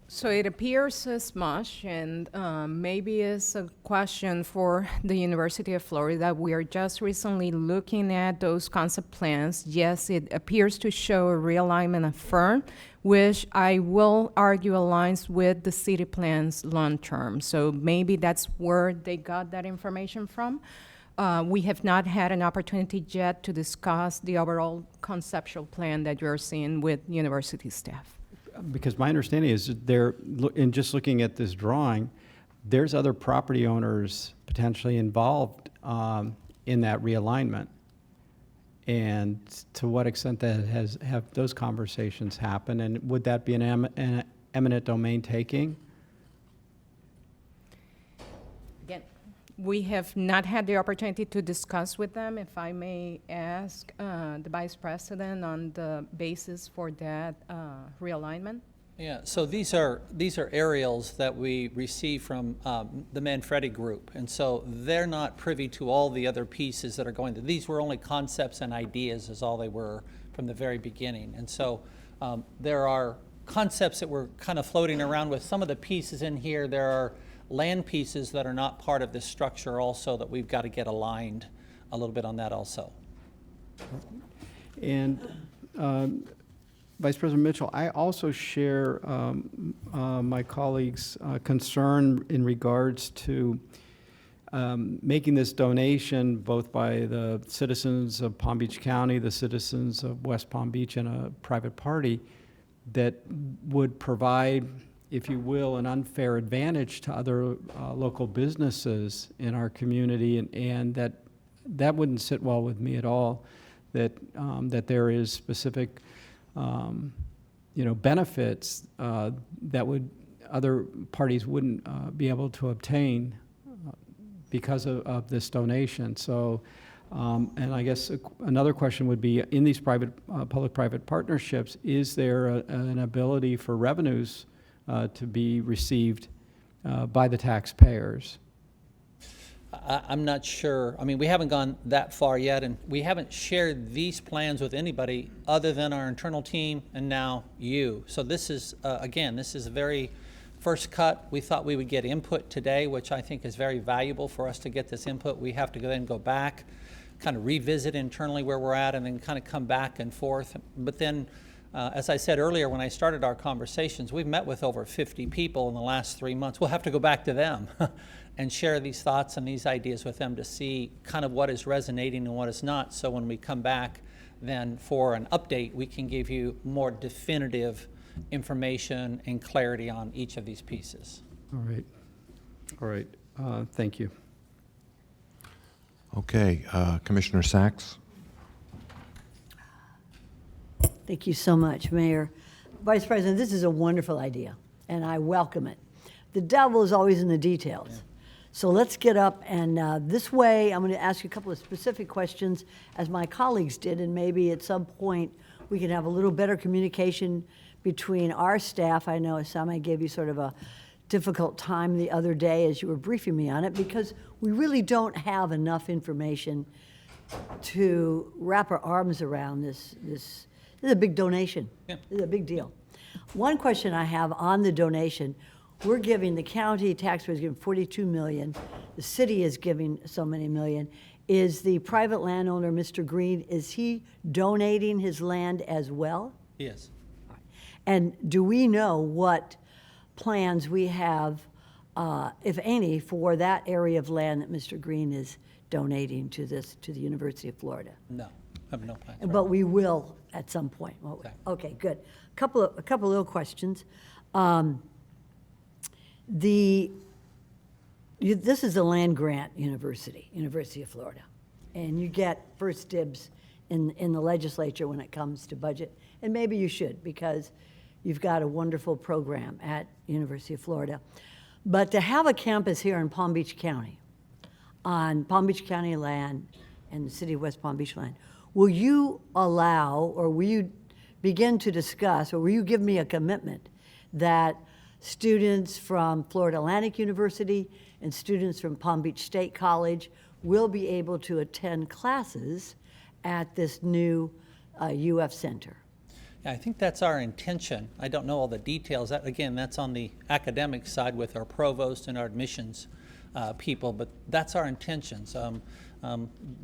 So it appears as much, and maybe it's a question for the University of Florida. We are just recently looking at those concept plans. Yes, it appears to show a realignment of fern, which I will argue aligns with the city plans long-term. So maybe that's where they got that information from. We have not had an opportunity yet to discuss the overall conceptual plan that you're seeing with university staff. Because my understanding is that in just looking at this drawing, there's other property owners potentially involved in that realignment. And to what extent that have those conversations happen, and would that be an eminent domain taking? Again, we have not had the opportunity to discuss with them. If I may ask the Vice President on the basis for that realignment. Yeah, so these are aerials that we receive from the Manfredi Group, and so they're not privy to all the other pieces that are going through. These were only concepts and ideas is all they were from the very beginning. And so there are concepts that were kind of floating around with some of the pieces in here. There are land pieces that are not part of this structure also that we've got to get aligned a little bit on that also. And Vice President Mitchell, I also share my colleagues' concern in regards to making this donation both by the citizens of Palm Beach County, the citizens of West Palm Beach, and a private party that would provide, if you will, an unfair advantage to other local businesses in our community, and that wouldn't sit well with me at all, that there is specific benefits that other parties wouldn't be able to obtain because of this donation. So, and I guess another question would be, in these public-private partnerships, is there an ability for revenues to be received by the taxpayers? I'm not sure. I mean, we haven't gone that far yet, and we haven't shared these plans with anybody other than our internal team and now you. So this is, again, this is a very first cut. We thought we would get input today, which I think is very valuable for us to get this input. We have to then go back, kind of revisit internally where we're at, and then kind of come back and forth. But then, as I said earlier when I started our conversations, we've met with over 50 people in the last 3 months. We'll have to go back to them and share these thoughts and these ideas with them to see kind of what is resonating and what is not. So when we come back then for an update, we can give you more definitive information and clarity on each of these pieces. All right. Thank you. Okay, Commissioner Sacks? Thank you so much, Mayor. Vice President, this is a wonderful idea, and I welcome it. The devil is always in the details. Yeah. So let's get up, and this way, I'm going to ask you a couple of specific questions, as my colleagues did, and maybe at some point we can have a little better communication between our staff. I know Asami gave you sort of a difficult time the other day as you were briefing me on it, because we really don't have enough information to wrap our arms around this. This is a big donation. Yeah. This is a big deal. One question I have on the donation, we're giving, the county taxpayers giving $42 million, the city is giving so many million. Is the private landowner, Mr. Green, is he donating his land as well? Yes. And do we know what plans we have, if any, for that area of land that Mr. Green is donating to the University of Florida? No, I have no plans. But we will at some point. Won't we? Okay, good. A couple little questions. This is a land grant University of Florida, and you get first dibs in the legislature when it comes to budget, and maybe you should, because you've got a wonderful program at University of Florida. But to have a campus here in Palm Beach County, on Palm Beach County land and the city of West Palm Beach land, will you allow, or will you begin to discuss, or will you give me a commitment that students from Florida Atlantic University and students from Palm Beach State College will be able to attend classes at this new UF Center? Yeah, I think that's our intention. I don't know all the details. That, again, that's on the academic side with our provost and our admissions people, but that's our intentions.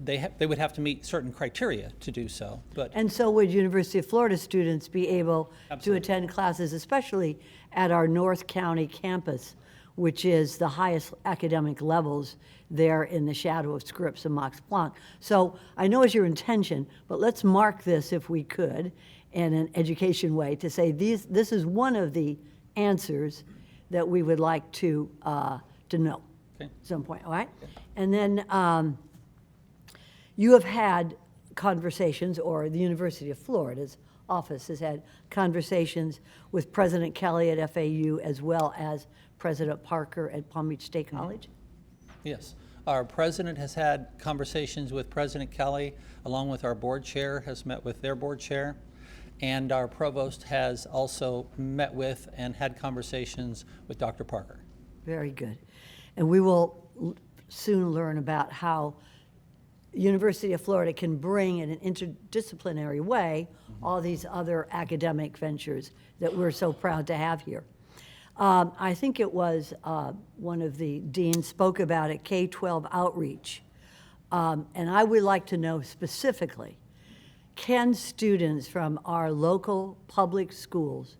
They would have to meet certain criteria to do so. And so would University of Florida students be able to attend classes, especially at our North County campus, which is the highest academic levels there in the shadow of Scripps and Max Planck? So I know it's your intention, but let's mark this, if we could, in an education way, to say this is one of the answers that we would like to know at some point, all right? And then you have had conversations, or the University of Florida's office has had conversations with President Kelly at FAU as well as President Parker at Palm Beach State College? Yes. Our president has had conversations with President Kelly, along with our board chair, has met with their board chair, and our provost has also met with and had conversations with Dr. Parker. Very good. And we will soon learn about how University of Florida can bring in an interdisciplinary way all these other academic ventures that we're so proud to have here. I think it was one of the deans spoke about it, K-12 outreach. And I would like to know specifically, can students from our local public schools,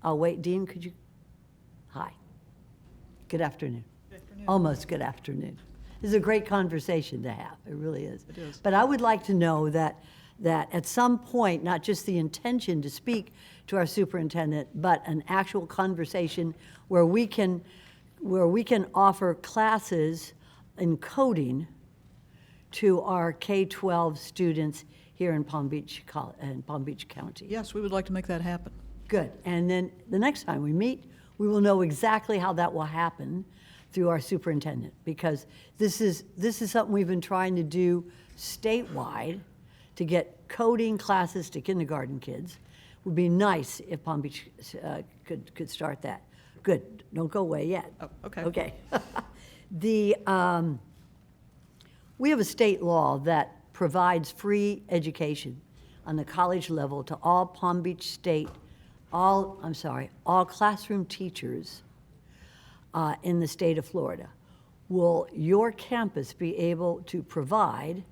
oh, wait, Dean, could you, hi. Good afternoon. Almost good afternoon. This is a great conversation to have, it really is. It is. But I would like to know that at some point, not just the intention to speak to our superintendent, but an actual conversation where we can offer classes in coding to our K-12 students here in Palm Beach County. Yes, we would like to make that happen. Good. And then the next time we meet, we will know exactly how that will happen through our superintendent, because this is something we've been trying to do statewide to get coding classes to kindergarten kids. It would be nice if Palm Beach could start that. Good. Don't go away yet. Oh, okay. Okay. We have a state law that provides free education on the college level to all Palm Beach State, all classroom teachers in the state of Florida. Will your campus be able to provide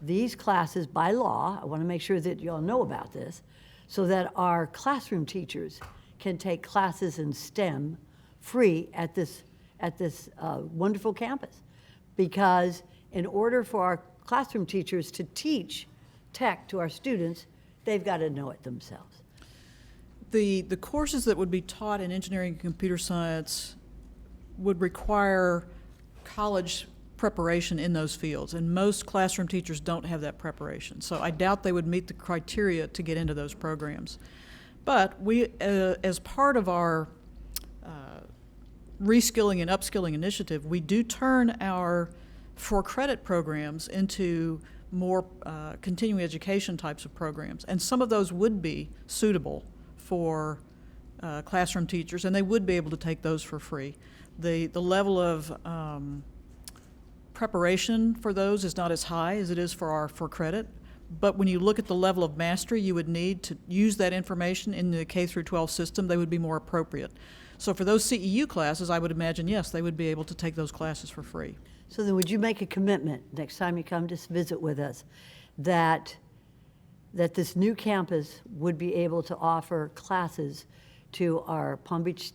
these classes by law? I want to make sure that you all know about this, so that our classroom teachers can take classes in STEM free at this wonderful campus. Because in order for our classroom teachers to teach tech to our students, they've got to know it themselves. The courses that would be taught in engineering and computer science would require college preparation in those fields, and most classroom teachers don't have that preparation. So I doubt they would meet the criteria to get into those programs. But we, as part of our reskilling and upskilling initiative, we do turn our for-credit programs into more continuing education types of programs. And some of those would be suitable for classroom teachers, and they would be able to take those for free. The level of preparation for those is not as high as it is for our for-credit. But when you look at the level of mastery you would need to use that information in the K through 12 system, they would be more appropriate. So for those CEU classes, I would imagine, yes, they would be able to take those classes for free. So then would you make a commitment next time you come to visit with us that this new campus would be able to offer classes to our Palm Beach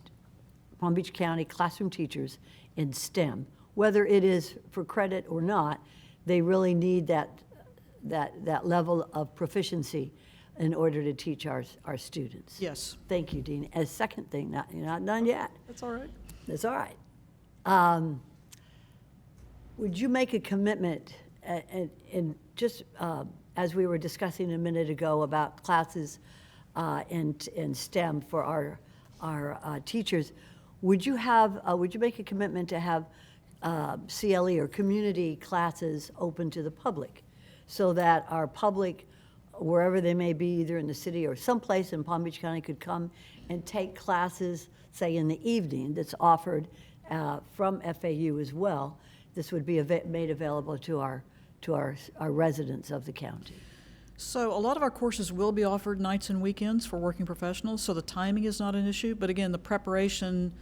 County classroom teachers in STEM? Whether it is for credit or not, they really need that level of proficiency in order to teach our students. Yes. Thank you, Dean. As second thing, you're not done yet. That's all right. That's all right. Would you make a commitment, and just as we were discussing a minute ago about classes in STEM for our teachers, would you make a commitment to have CLE or community classes open to the public, so that our public, wherever they may be, either in the city or someplace in Palm Beach County, could come and take classes, say in the evening, that's offered from FAU as well? This would be made available to our residents of the county. So a lot of our courses will be offered nights and weekends for working professionals, so the timing is not an issue. But again, the preparation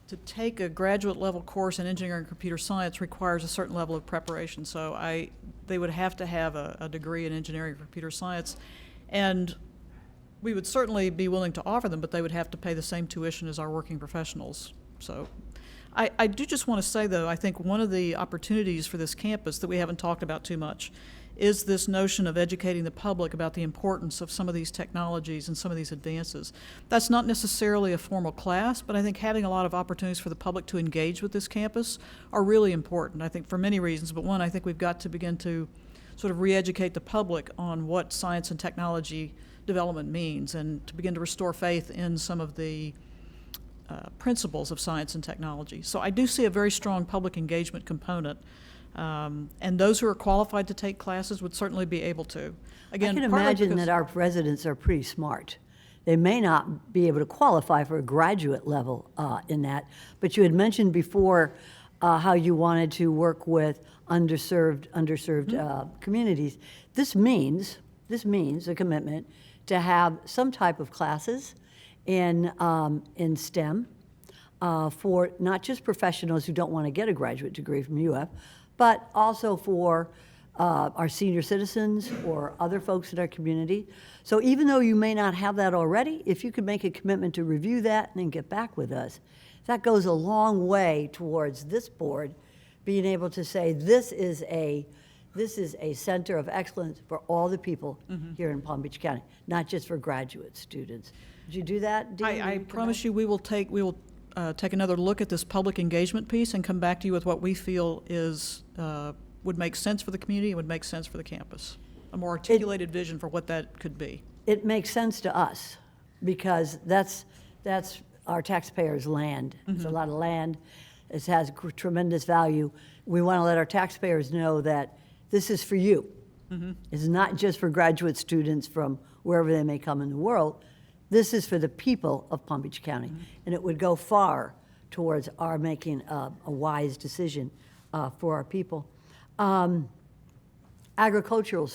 to take a graduate level course in engineering and computer science requires a certain level of preparation. So they would have to have a degree in engineering and computer science. And we would certainly be willing to offer them, but they would have to pay the same tuition as our working professionals. So I do just want to say, though, I think one of the opportunities for this campus that we haven't talked about too much is this notion of educating the public about the importance of some of these technologies and some of these advances. That's not necessarily a formal class, but I think having a lot of opportunities for the public to engage with this campus are really important, I think, for many reasons. But one, I think we've got to begin to sort of re-educate the public on what science and technology development means, and to begin to restore faith in some of the principles of science and technology. So I do see a very strong public engagement component. And those who are qualified to take classes would certainly be able to. Again, I can partly imagine because- that our residents are pretty smart. They may not be able to qualify for a graduate level in that, but you had mentioned before how you wanted to work with underserved communities. This means a commitment to have some type of classes in STEM for not just professionals who don't want to get a graduate degree from UF, but also for our senior citizens or other folks in our community. So even though you may not have that already, if you could make a commitment to review that and then get back with us, that goes a long way towards this board being able to say this is a center of excellence for all the people here in Palm Beach County, not just for graduate students. Did you do that, Dean? I promise you, we will take another look at this public engagement piece and come back to you with what we feel is, would make sense for the community and would make sense for the campus. A more articulated vision for what that could be. It makes sense to us because that's our taxpayers' land. It's a lot of land. It has tremendous value. We want to let our taxpayers know that this is for you. It's not just for graduate students from wherever they may come in the world. This is for the people of Palm Beach County, and it would go far towards our making a wise decision for our people. Agricultural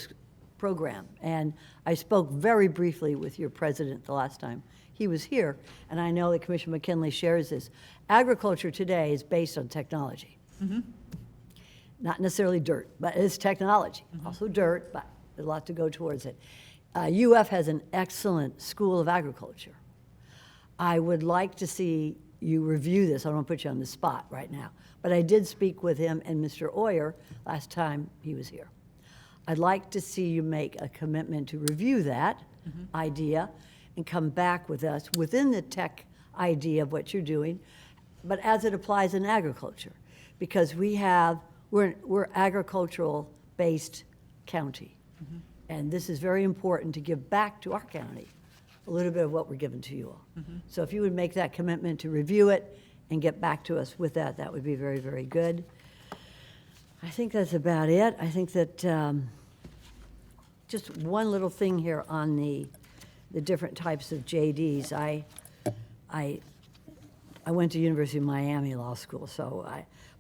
program, and I spoke very briefly with your president the last time he was here, and I know that Commissioner McKinley shares this. Agriculture today is based on technology. Not necessarily dirt, but it's technology. Also dirt, but there's a lot to go towards it. UF has an excellent school of agriculture. I would like to see you review this. I don't want to put you on the spot right now, but I did speak with him and Mr. Oyer last time he was here. I'd like to see you make a commitment to review that idea and come back with us within the tech idea of what you're doing, but as it applies in agriculture, because we're agricultural-based county, and this is very important to give back to our county a little bit of what we're giving to you all. So if you would make that commitment to review it and get back to us with that, that would be very, very good. I think that's about it. I think that just one little thing here on the different types of JDs. I went to University of Miami Law School,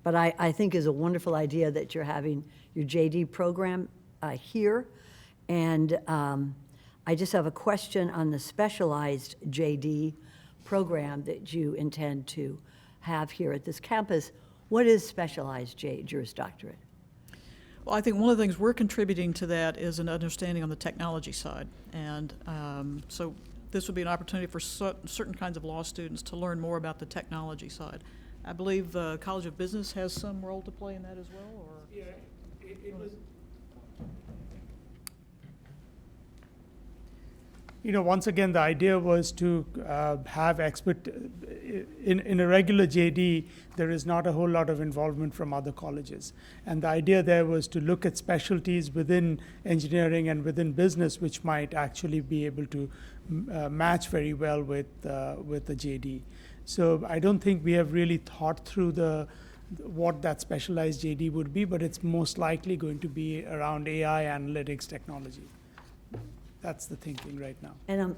but I think is a wonderful idea that you're having your JD program here. And I just have a question on the specialized JD program that you intend to have here at this campus. What is specialized Juris Doctorate? Well, I think one of the things we're contributing to that is an understanding on the technology side. And so this would be an opportunity for certain kinds of law students to learn more about the technology side. I believe the College of Business has some role to play in that as well, or? Yeah, it was. You know, once again, the idea was to have expert, in a regular JD, there is not a whole lot of involvement from other colleges. And the idea there was to look at specialties within engineering and within business, which might actually be able to match very well with the JD. So I don't think we have really thought through what that specialized JD would be, but it's most likely going to be around AI analytics technology. That's the thinking right now. And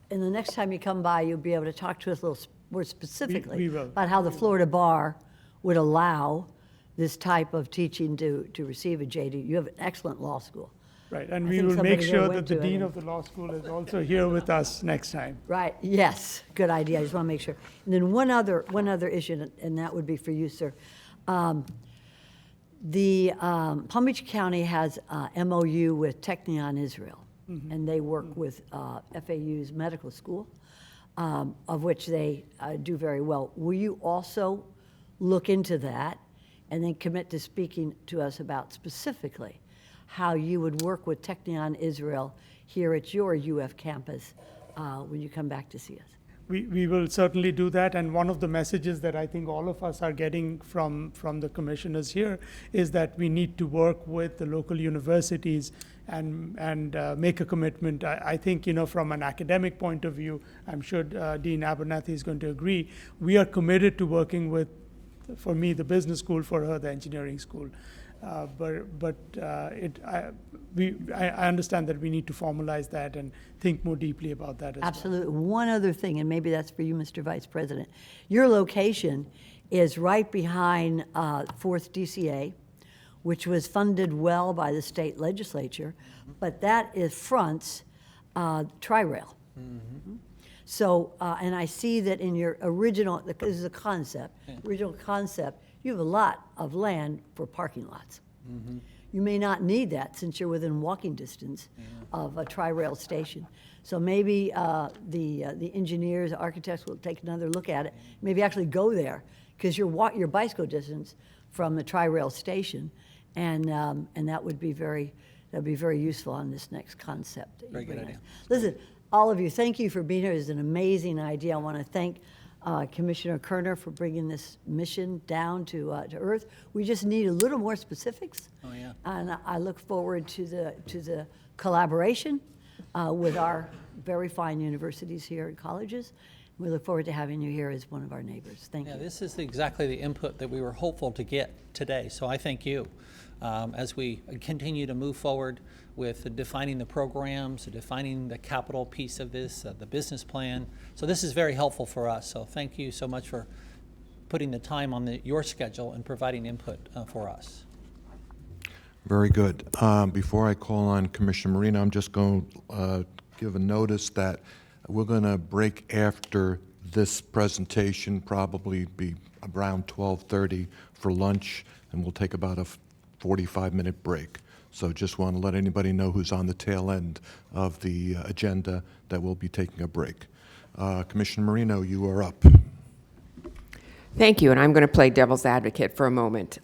the next time you come by, you'll be able to talk to us a little more specifically We will. about how the Florida Bar would allow this type of teaching to receive a JD. You have an excellent law school. Right, and I we think will somebody make there sure went that the to it, dean and- of the law school is also here with us next time. Right, yes, good idea, I just want to make sure. And then one other issue, and that would be for you, sir. Palm Beach County has a MOU with Technion Israel, and they work with FAU's medical school, of which they do very well. Will you also look into that and then commit to speaking to us about specifically how you would work with Technion Israel here at your UF campus when you come back to see us? We will certainly do that, and one of the messages that I think all of us are getting from the commissioners here is that we need to work with the local universities and make a commitment. I think, you know, from an academic point of view, I'm sure Dean Abernathy is going to agree, we are committed to working with, for me, the business school, for her, the engineering school. But I understand that we need to formalize that and think more deeply about that as well. Absolutely. One other thing, and maybe that's for you, Mr. Vice President. Your location is right behind 4th DCA, which was funded well by the state legislature, but that fronts Tri-Rail. So, and I see that in your original, this is a concept, original concept, you have a lot of land for parking lots. You may not need that since you're within walking distance of a tri-rail station. So maybe the engineers, architects will take another look at it, maybe actually go there, because your bicycle distance from the tri-rail station, and that would be very useful on this next concept. that you Very good bring idea. us. Listen, all of you, thank you for being here. It's an amazing idea. I want to thank Commissioner Kerner for bringing this mission down to earth. We just need a little more specifics. Oh, yeah. And I look forward to the collaboration with our very fine universities here and colleges. We look forward to having you here as one of our neighbors. Thank Yeah, you. this is exactly the input that we were hopeful to get today, so I thank you. As we continue to move forward with defining the programs, defining the capital piece of this, the business plan. So this is very helpful for us, so thank you so much for putting the time on your schedule and providing input for us. Very good. Before I call on Commissioner Marino, I'm just going to give a notice that we're going to break after this presentation, probably be around 12:30 for lunch, and we'll take about a 45-minute break. So just want to let anybody know who's on the tail end of the agenda that we'll be taking a break. Commissioner Marino, you are up. Thank you, and I'm going to play devil's advocate for a moment.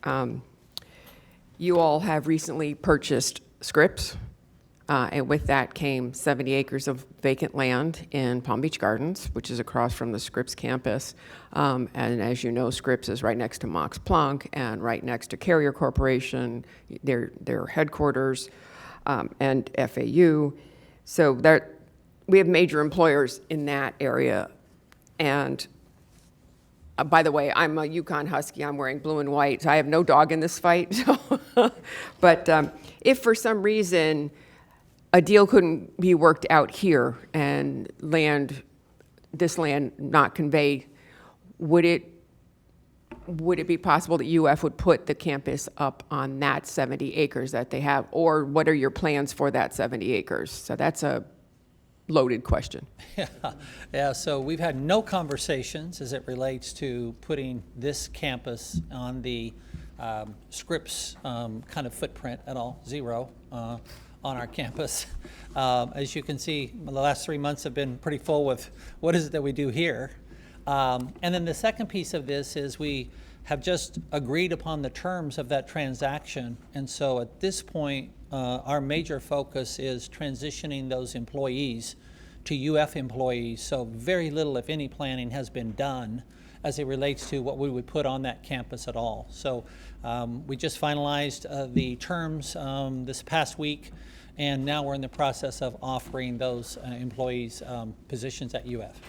You all have recently purchased Scripps, and with that came 70 acres of vacant land in Palm Beach Gardens, which is across from the Scripps campus. And as you know, Scripps is right next to Max Planck and right next to Carrier Corporation, their headquarters, and FAU. So we have major employers in that area. And by the way, I'm a Yukon Husky. I'm wearing blue and white, so I have no dog in this fight. But if for some reason a deal couldn't be worked out here and this land not conveyed, would it be possible that UF would put the campus up on that 70 acres that they have? Or what are your plans for that 70 acres? So that's a loaded question. Yeah, so we've had no conversations as it relates to putting this campus on the Scripps kind of footprint at all, zero, on our campus. As you can see, the last 3 months have been pretty full with what is it that we do here. And then the second piece of this is we have just agreed upon the terms of that transaction. And so at this point, our major focus is transitioning those employees to UF employees. So very little, if any, planning has been done as it relates to what we would put on that campus at all. So we just finalized the terms this past week, and now we're in the process of offering those employees positions at UF.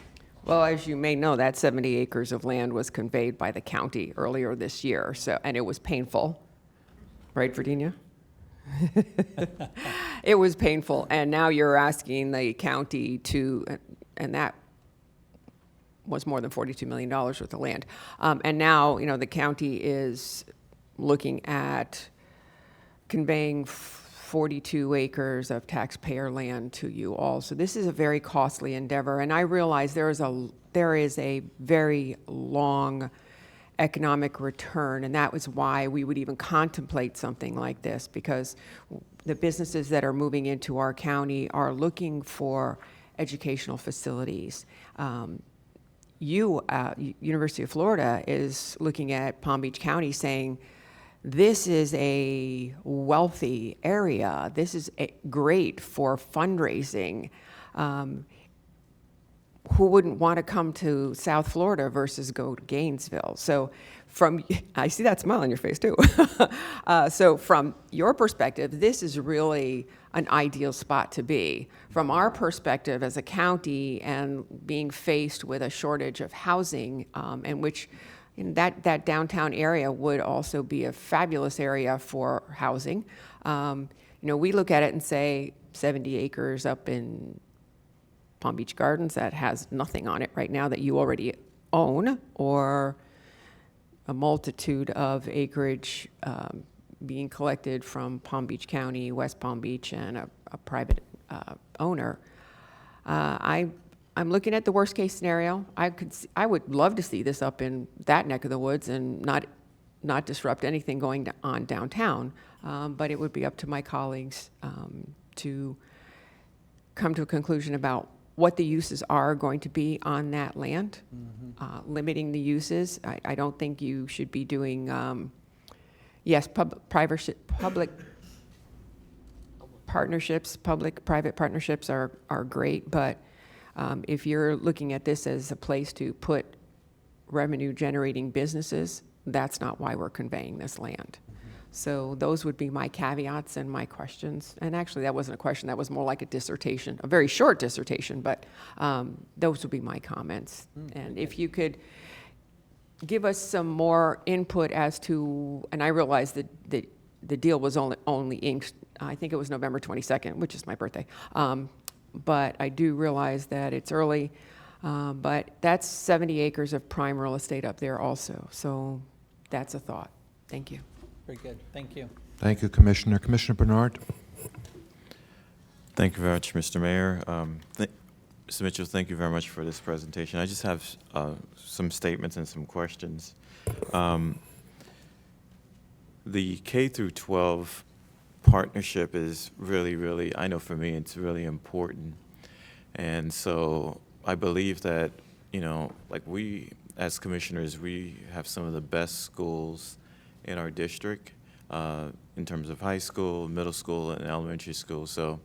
Well, as you may know, that 70 acres of land was conveyed by the county earlier this year, and it was painful. Right, Virginia? It was painful, and now you're asking the county to, and that was more than $42 million worth of land. And now, the county is looking at conveying 42 acres of taxpayer land to you all. So this is a very costly endeavor, and I realize there is a very long economic return, and that was why we would even contemplate something like this, because the businesses that are moving into our county are looking for educational facilities. University of Florida is looking at Palm Beach County saying, this is a wealthy area. This is great for fundraising. Who wouldn't want to come to South Florida versus go to Gainesville? So I see that smile on your face too. So from your perspective, this is really an ideal spot to be. From our perspective as a county and being faced with a shortage of housing, and which that downtown area would also be a fabulous area for housing. We look at it and say 70 acres up in Palm Beach Gardens that has nothing on it right now that you already own, or a multitude of acreage being collected from Palm Beach County, West Palm Beach, and a private owner. I'm looking at the worst case scenario. I would love to see this up in that neck of the woods and not disrupt anything going on downtown, but it would be up to my colleagues to come to a conclusion about what the uses are going to be on that land, limiting the uses. I don't think you should be doing, yes, public partnerships, public-private partnerships are great, but if you're looking at this as a place to put revenue-generating businesses, that's not why we're conveying this land. So those would be my caveats and my questions. And actually, that wasn't a question, that was more like a dissertation, a very short dissertation, but those would be my comments. And if you could give us some more input as to, and I realize that the deal was only inked, I think it was November 22nd, which is my birthday. But I do realize that it's early, but that's 70 acres of prime real estate up there also. So that's a thought. Thank you. Very good. Thank you. Thank you, Commissioner. Commissioner Bernard? Thank you very much, Mr. Mayor. Mr. Mitchell, thank you very much for this presentation. I just have some statements and some questions. The K through 12 partnership is really, I know for me, it's really important. And so I believe that, like we, as commissioners, we have some of the best schools in our district in terms of high school, middle school, and elementary school. So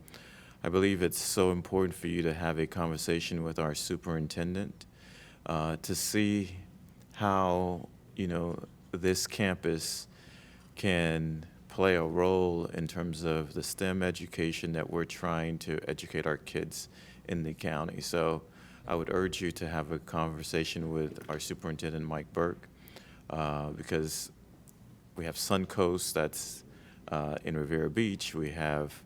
I believe it's so important for you to have a conversation with our superintendent to see how, this campus can play a role in terms of the STEM education that we're trying to educate our kids in the county. So I would urge you to have a conversation with our superintendent, Mike Burke, because we have Suncoast that's in Rivera Beach. We have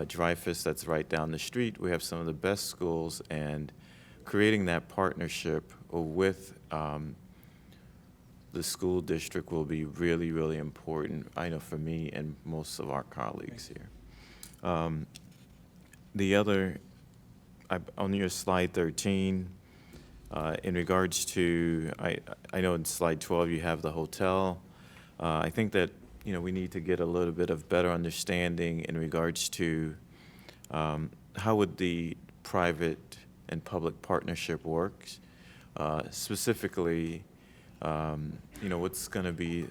Dreyfus that's right down the street. We have some of the best schools, and creating that partnership with the school district will be really important, I know, for me and most of our colleagues here. The other, on your slide 13, in regards to, I know in slide 12 you have the hotel. I think that, we need to get a little bit of better understanding in regards to how would the private and public partnership work, specifically, what's going to be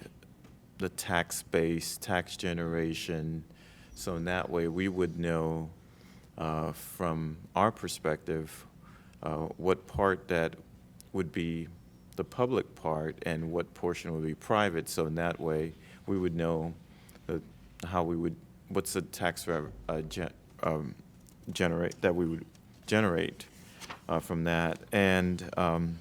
the tax base, tax generation, so in that way we would know from our perspective what part that would be the public part and what portion would be private, so in that way we would know what's the tax generate that we would generate from that. And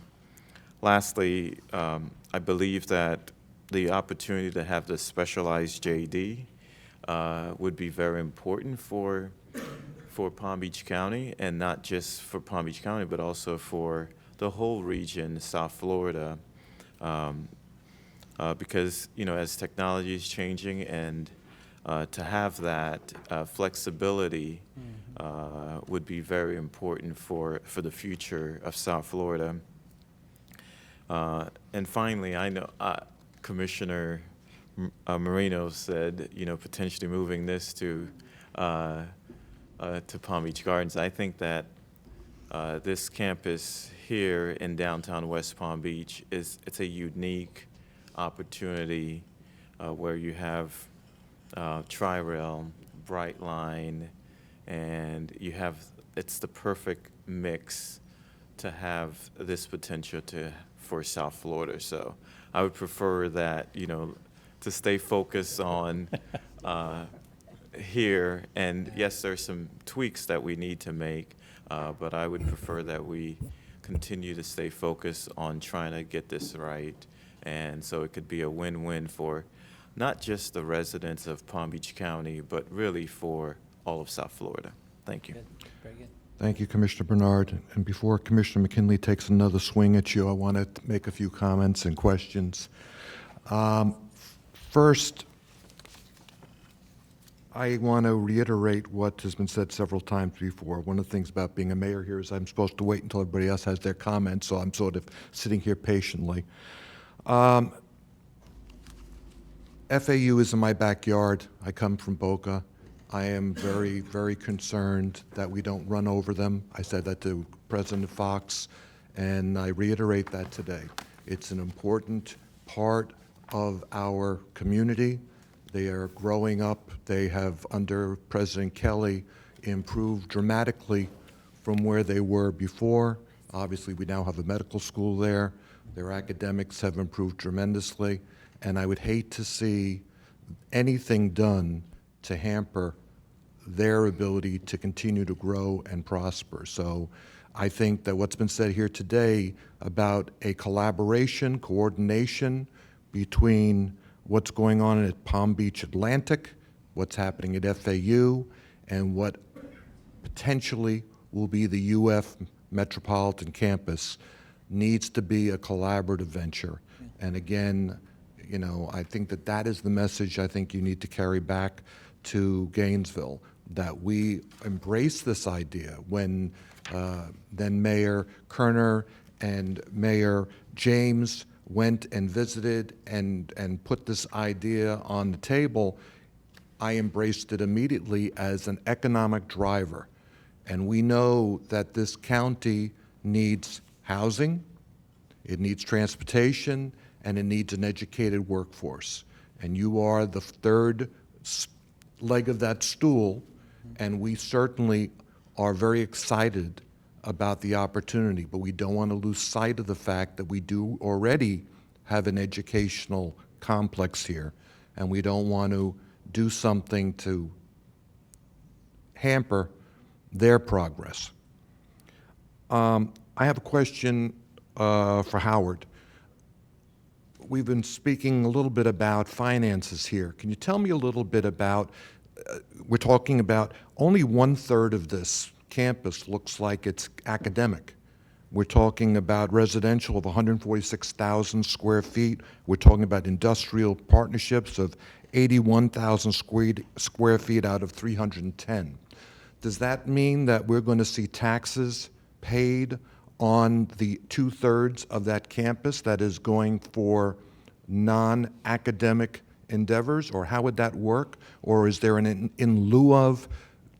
lastly, I believe that the opportunity to have the specialized JD would be very important for Palm Beach County, and not just for Palm Beach County, but also for the whole region, South Florida, because, as technology is changing, and to have that flexibility would be very important for the future of South Florida. And finally, I know Commissioner Marino said, potentially moving this to Palm Beach Gardens. I think that this campus here in downtown West Palm Beach it's a unique opportunity where you have Tri-Rail, Brightline, and it's the perfect mix to have this potential for South Florida. So I would prefer that, to stay focused on here. And yes, there's some tweaks that we need to make, but I would prefer that we continue to stay focused on trying to get this right. And so it could be a win-win for not just the residents of Palm Beach County, but really for all of South Florida. Thank you. Good. Very good. Thank you, Commissioner Bernard. And before Commissioner McKinley takes another swing at you, I want to make a few comments and questions. First, I want to reiterate what has been said several times before. One of the things about being a mayor here is I'm supposed to wait until everybody else has their comments, so I'm sort of sitting here patiently. FAU is in my backyard. I come from Boca. I am very, very concerned that we don't run over them. I said that to President Fox, and I reiterate that today. It's an important part of our community. They are growing up. They have, under President Kelly, improved dramatically from where they were before. Obviously, we now have a medical school there. Their academics have improved tremendously, and I would hate to see anything done to hamper their ability to continue to grow and prosper. So I think that what's been said here today about a collaboration, coordination between what's going on at Palm Beach Atlantic, what's happening at FAU, and what potentially will be the UF Metropolitan Campus needs to be a collaborative venture. And again, you know, I think that that is the message I think you need to carry back to Gainesville, that we embrace this idea. When then Mayor Kerner and Mayor James went and visited and put this idea on the table, I embraced it immediately as an economic driver. And we know that this county needs housing, it needs transportation, and it needs an educated workforce. And you are the third leg of that stool, and we certainly are very excited about the opportunity, but we don't want to lose sight of the fact that we do already have an educational complex here, and we don't want to do something to hamper their progress. I have a question for Howard. We've been speaking a little bit about finances here. Can you tell me a little bit about, we're talking about only 1/3 of this campus looks like it's academic. We're talking about residential of 146,000 square feet. We're talking about industrial partnerships of 81,000 square feet out of 310. Does that mean that we're going to see taxes paid on the 2/3 of that campus that is going for non-academic endeavors, or how would that work? Or is there an in lieu of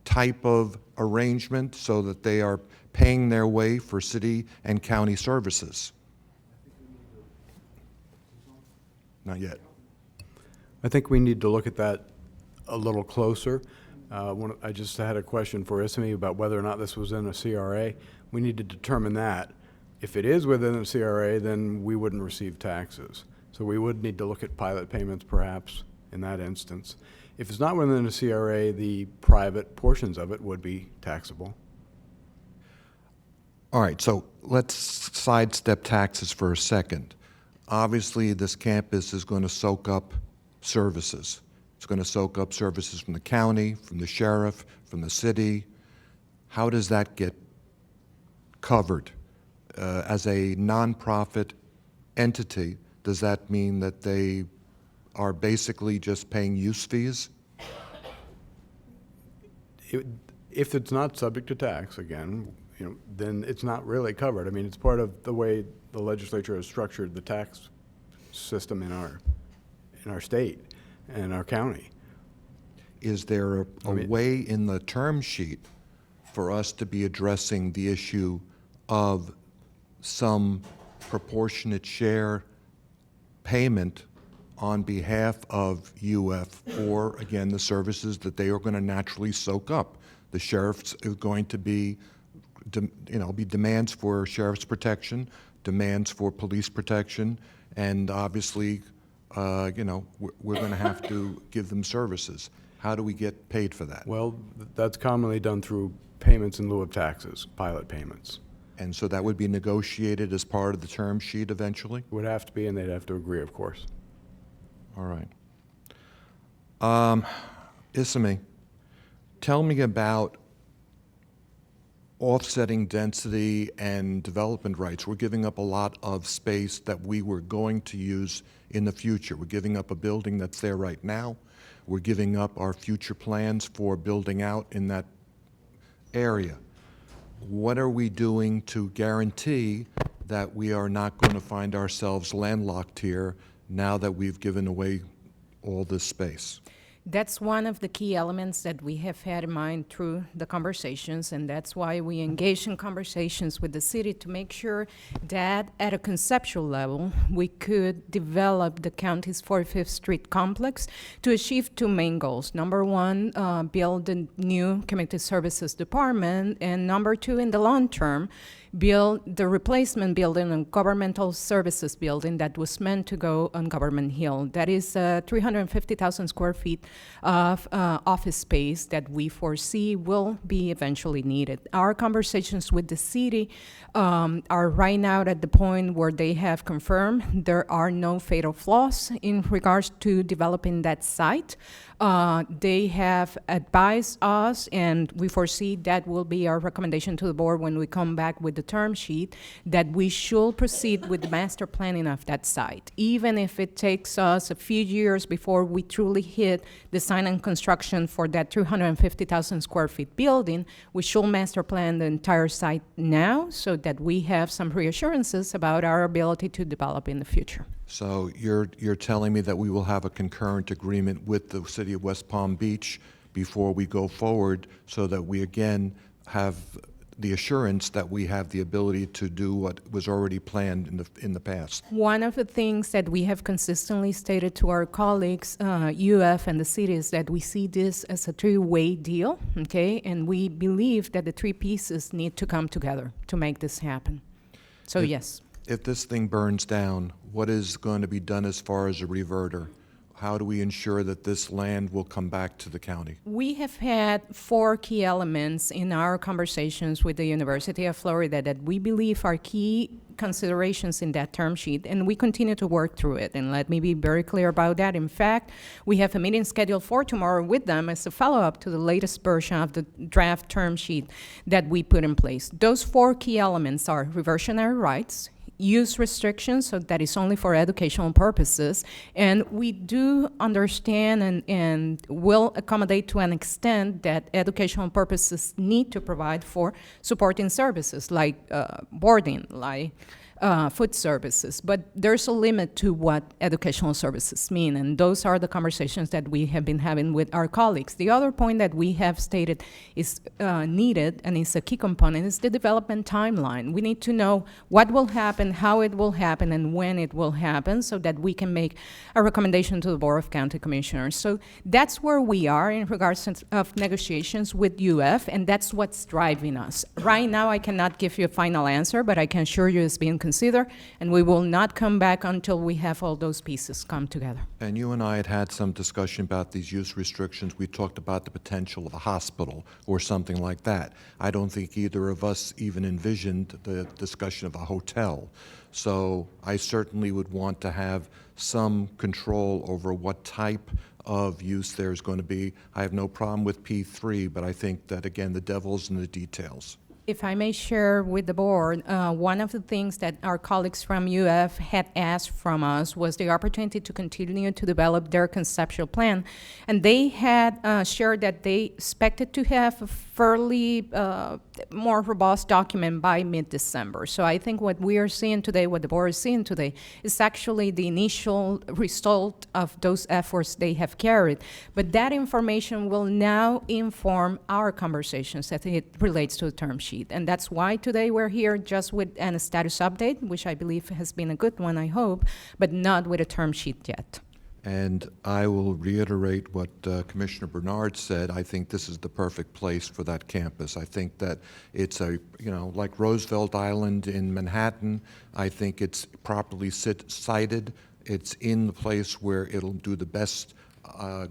type of arrangement so that they are paying their way for city and county services? Not yet. I think we need to look at that a little closer. I just had a question for Isami about whether or not this was in a CRA. We need to determine that. If it is within a CRA, then we wouldn't receive taxes. So we would need to look at pilot payments perhaps in that instance. If it's not within a CRA, the private portions of it would be taxable. All right, so let's sidestep taxes for a second. Obviously, this campus is going to soak up services. It's going to soak up services from the county, from the sheriff, from the city. How does that get covered? As a nonprofit entity, does that mean that they are basically just paying use fees? If it's not subject to tax, again, then it's not really covered. I mean, it's part of the way the legislature has structured the tax system in our state and our county. Is there a way in the term sheet for us to be addressing the issue of some proportionate share payment on behalf of UF for, again, the services that they are going to naturally soak up? The sheriff's is going to be, be demands for sheriff's protection, demands for police protection, and obviously, we're going to have to give them services. How do we get paid for that? Well, that's commonly done through payments in lieu of taxes, pilot payments. And so that would be negotiated as part of the term sheet eventually? Would have to be, and they'd have to agree, of course. All right. Isami, tell me about offsetting density and development rights. We're giving up a lot of space that we were going to use in the future. We're giving up a building that's there right now. We're giving up our future plans for building out in that area. What are we doing to guarantee that we are not going to find ourselves landlocked here now that we've given away all this space? That's one of the key elements that we have had in mind through the conversations, and that's why we engage in conversations with the city to make sure that at a conceptual level, we could develop the county's 45th Street complex to achieve two main goals. Number one, build a new community services department, and number two, in the long term, build the replacement building and governmental services building that was meant to go on Government Hill. That is 350,000 square feet of office space that we foresee will be eventually needed. Our conversations with the city are right now at the point where they have confirmed there are no fatal flaws in regards to developing that site. They have advised us, and we foresee that will be our recommendation to the board when we come back with the term sheet, that we should proceed with the master planning of that site. Even if it takes us a few years before we truly hit design and construction for that 350,000 square feet building, we should master plan the entire site now so that we have some reassurances about our ability to develop in the future. So you're telling me that we will have a concurrent agreement with the city of West Palm Beach before we go forward, so that we again have the assurance that we have the ability to do what was already planned in the past? One of the things that we have consistently stated to our colleagues, UF and the city, is that we see this as a three-way deal, okay? And we believe that the three pieces need to come together to make this happen. So yes. If this thing burns down, what is going to be done as far as a reverter? How do we ensure that this land will come back to the county? We have had four key elements in our conversations with the University of Florida that we believe are key considerations in that term sheet, and we continue to work through it. And let me be very clear about that. In fact, we have a meeting scheduled for tomorrow with them as a follow-up to the latest version of the draft term sheet that we put in place. Those four key elements are reversionary rights, use restrictions, so that is only for educational purposes, and we do understand and will accommodate to an extent that educational purposes need to provide for supporting services like boarding, like food services, but there's a limit to what educational services mean, and those are the conversations that we have been having with our colleagues. The other point that we have stated is needed, and is a key component, is the development timeline. We need to know what will happen, how it will happen, and when it will happen, so that we can make a recommendation to the Board of County Commissioners. So that's where we are in regards of negotiations with UF, and that's what's driving us. Right now, I cannot give you a final answer, but I can assure you it's being considered, and we will not come back until we have all those pieces come together. And you and I had some discussion about these use restrictions. We talked about the potential of a hospital or something like that. I don't think either of us even envisioned the discussion of a hotel. So I certainly would want to have some control over what type of use there's going to be. I have no problem with P3, but I think that, again, the devil's in the details. If I may share with the board, one of the things that our colleagues from UF had asked from us was the opportunity to continue to develop their conceptual plan. And they had shared that they expected to have a fairly more robust document by mid-December. So I think what we are seeing today, what the board is seeing today, is actually the initial result of those efforts they have carried. But that information will now inform our conversations as it relates to the term sheet. And that's why today we're here just with a status update, which I believe has been a good one, I hope, but not with a term sheet yet. And I will reiterate what Commissioner Bernard said. I think this is the perfect place for that campus. I think that it's like Roosevelt Island in Manhattan. I think it's properly sited. It's in the place where it'll do the best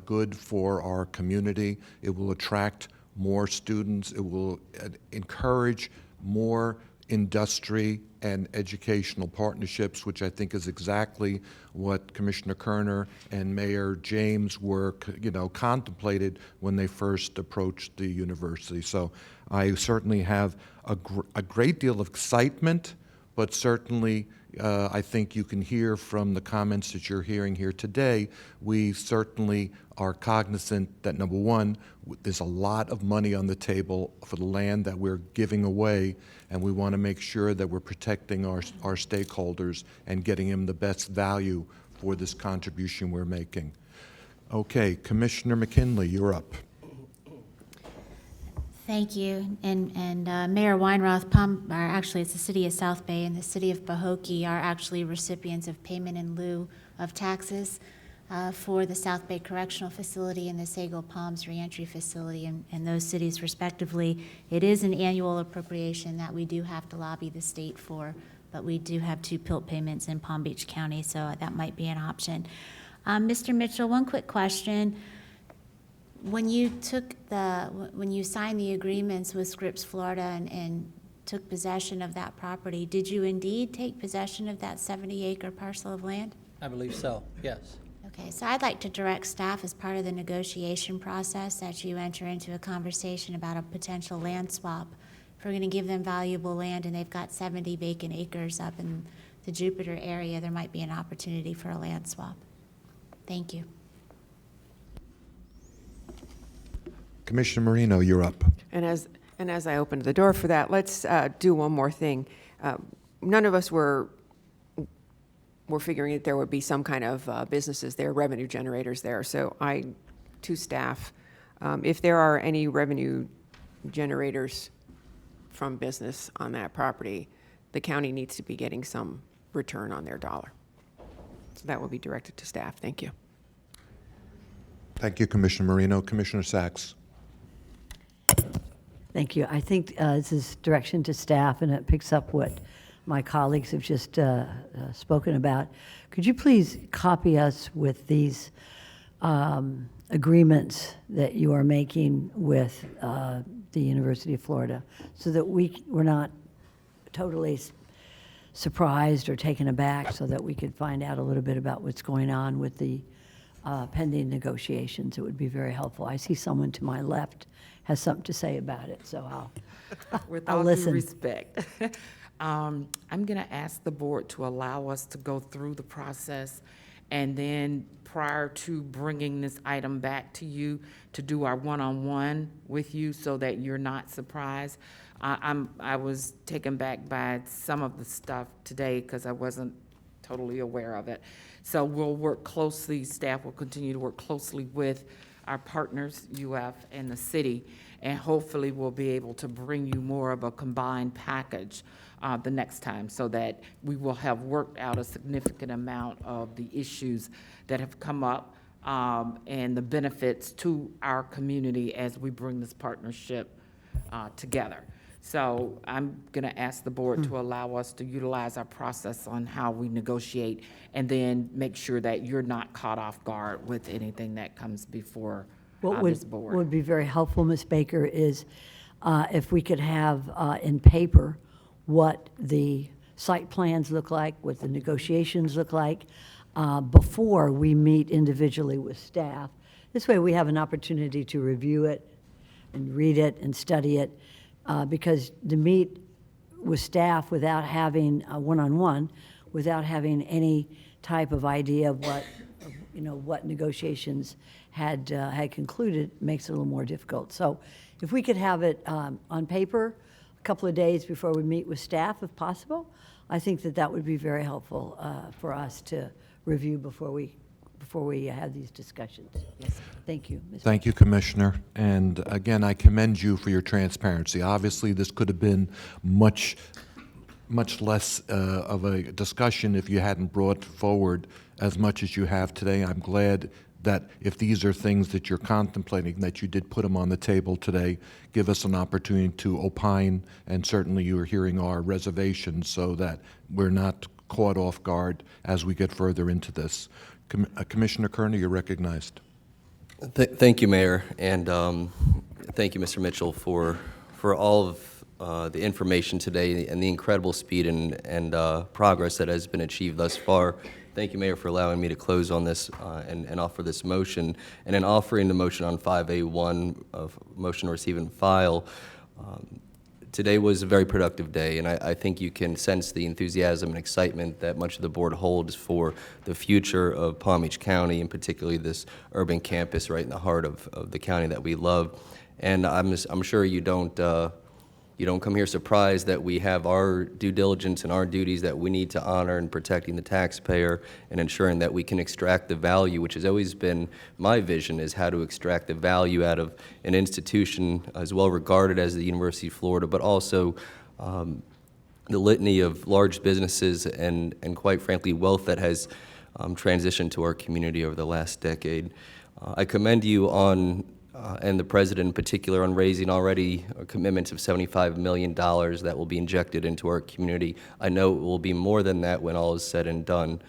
good for our community. It will attract more students. It will encourage more industry and educational partnerships, which I think is exactly what Commissioner Kerner and Mayor James were, contemplated when they first approached the university. So I certainly have a great deal of excitement, but certainly I think you can hear from the comments that you're hearing here today, we certainly are cognizant that, number one, there's a lot of money on the table for the land that we're giving away, and we want to make sure that we're protecting our stakeholders and getting them the best value for this contribution we're making. Okay, Commissioner McKinley, you're up. Thank you. And Mayor Weinroth, actually, it's the city of South Bay and the city of Pahokee are actually recipients of payment in lieu of taxes for the South Bay Correctional Facility and the Sago Palms Reentry Facility and those cities respectively. It is an annual appropriation that we do have to lobby the state for, but we do have 2 PILT payments in Palm Beach County, so that might be an option. Mr. Mitchell, one quick question. When you signed the agreements with Scripps Florida and took possession of that property, did you indeed take possession of that 70-acre parcel of land? I believe so, yes. Okay, so I'd like to direct staff as part of the negotiation process that you enter into a conversation about a potential land swap. If we're going to give them valuable land and they've got 70 vacant acres up in the Jupiter area, there might be an opportunity for a land swap. Thank you. Commissioner Marino, you're up. And as I opened the door for that, let's do one more thing. None of us were figuring that there would be some kind of businesses there, revenue generators there. So to staff, if there are any revenue generators from business on that property, the county needs to be getting some return on their dollar. So that will be directed to staff. Thank you. Thank you, Commissioner Marino. Commissioner Sacks. Thank you. I think this is direction to staff, and it picks up what my colleagues have just spoken about. Could you please copy us with these agreements that you are making with the University of Florida so that we're not totally surprised or taken aback, so that we could find out a little bit about what's going on with the pending negotiations? It would be very helpful. I see someone to my left has something to say about it, so With I'll all listen. due respect, I'm going to ask the board to allow us to go through the process, and then prior to bringing this item back to you, to do our one-on-one with you so that you're not surprised. I was taken back by some of the stuff today because I wasn't totally aware of it. So we'll work closely, staff will continue to work closely with our partners, UF and the city, and hopefully we'll be able to bring you more of a combined package the next time, so that we will have worked out a significant amount of the issues that have come up and the benefits to our community as we bring this partnership together. So I'm going to ask the board to allow us to utilize our process on how we negotiate, and then make sure that you're not caught off guard with anything that comes before this board. What would be very helpful, Ms. Baker, is if we could have in paper what the site plans look like, what the negotiations look like, before we meet individually with staff. This way we have an opportunity to review it and read it and study it. Because to meet with staff without having a one-on-one, without having any type of idea of what negotiations had concluded, makes it a little more difficult. So if we could have it on paper a couple of days before we meet with staff, if possible, I think that would be very helpful for us to review before we have these discussions. Yes. Thank you, Ms. Thank you, Commissioner. And again, I commend you for your transparency. Obviously, this could have been much less of a discussion if you hadn't brought forward as much as you have today. I'm glad that if these are things that you're contemplating, that you did put them on the table today, give us an opportunity to opine, and certainly you are hearing our reservations so that we're not caught off guard as we get further into this. Commissioner Kerner, you're recognized. Thank you, Mayor, and thank you, Mr. Mitchell, for all of the information today and the incredible speed and progress that has been achieved thus far. Thank you, Mayor, for allowing me to close on this and offer this motion. And in offering the motion on 5A1 of motion to receive and file, today was a very productive day, and I think you can sense the enthusiasm and excitement that much of the board holds for the future of Palm Beach County, and particularly this urban campus right in the heart of the county that we love. And I'm sure you don't you don't come here surprised that we have our due diligence and our duties that we need to honor in protecting the taxpayer and ensuring that we can extract the value, which has always been my vision, is how to extract the value out of an institution as well regarded as the University of Florida, but also the litany of large businesses and quite frankly, wealth that has transitioned to our community over the last decade. I commend you on and the President in particular on raising already commitments of $75 million that will be injected into our community. I know it will be more than that when all is said and done,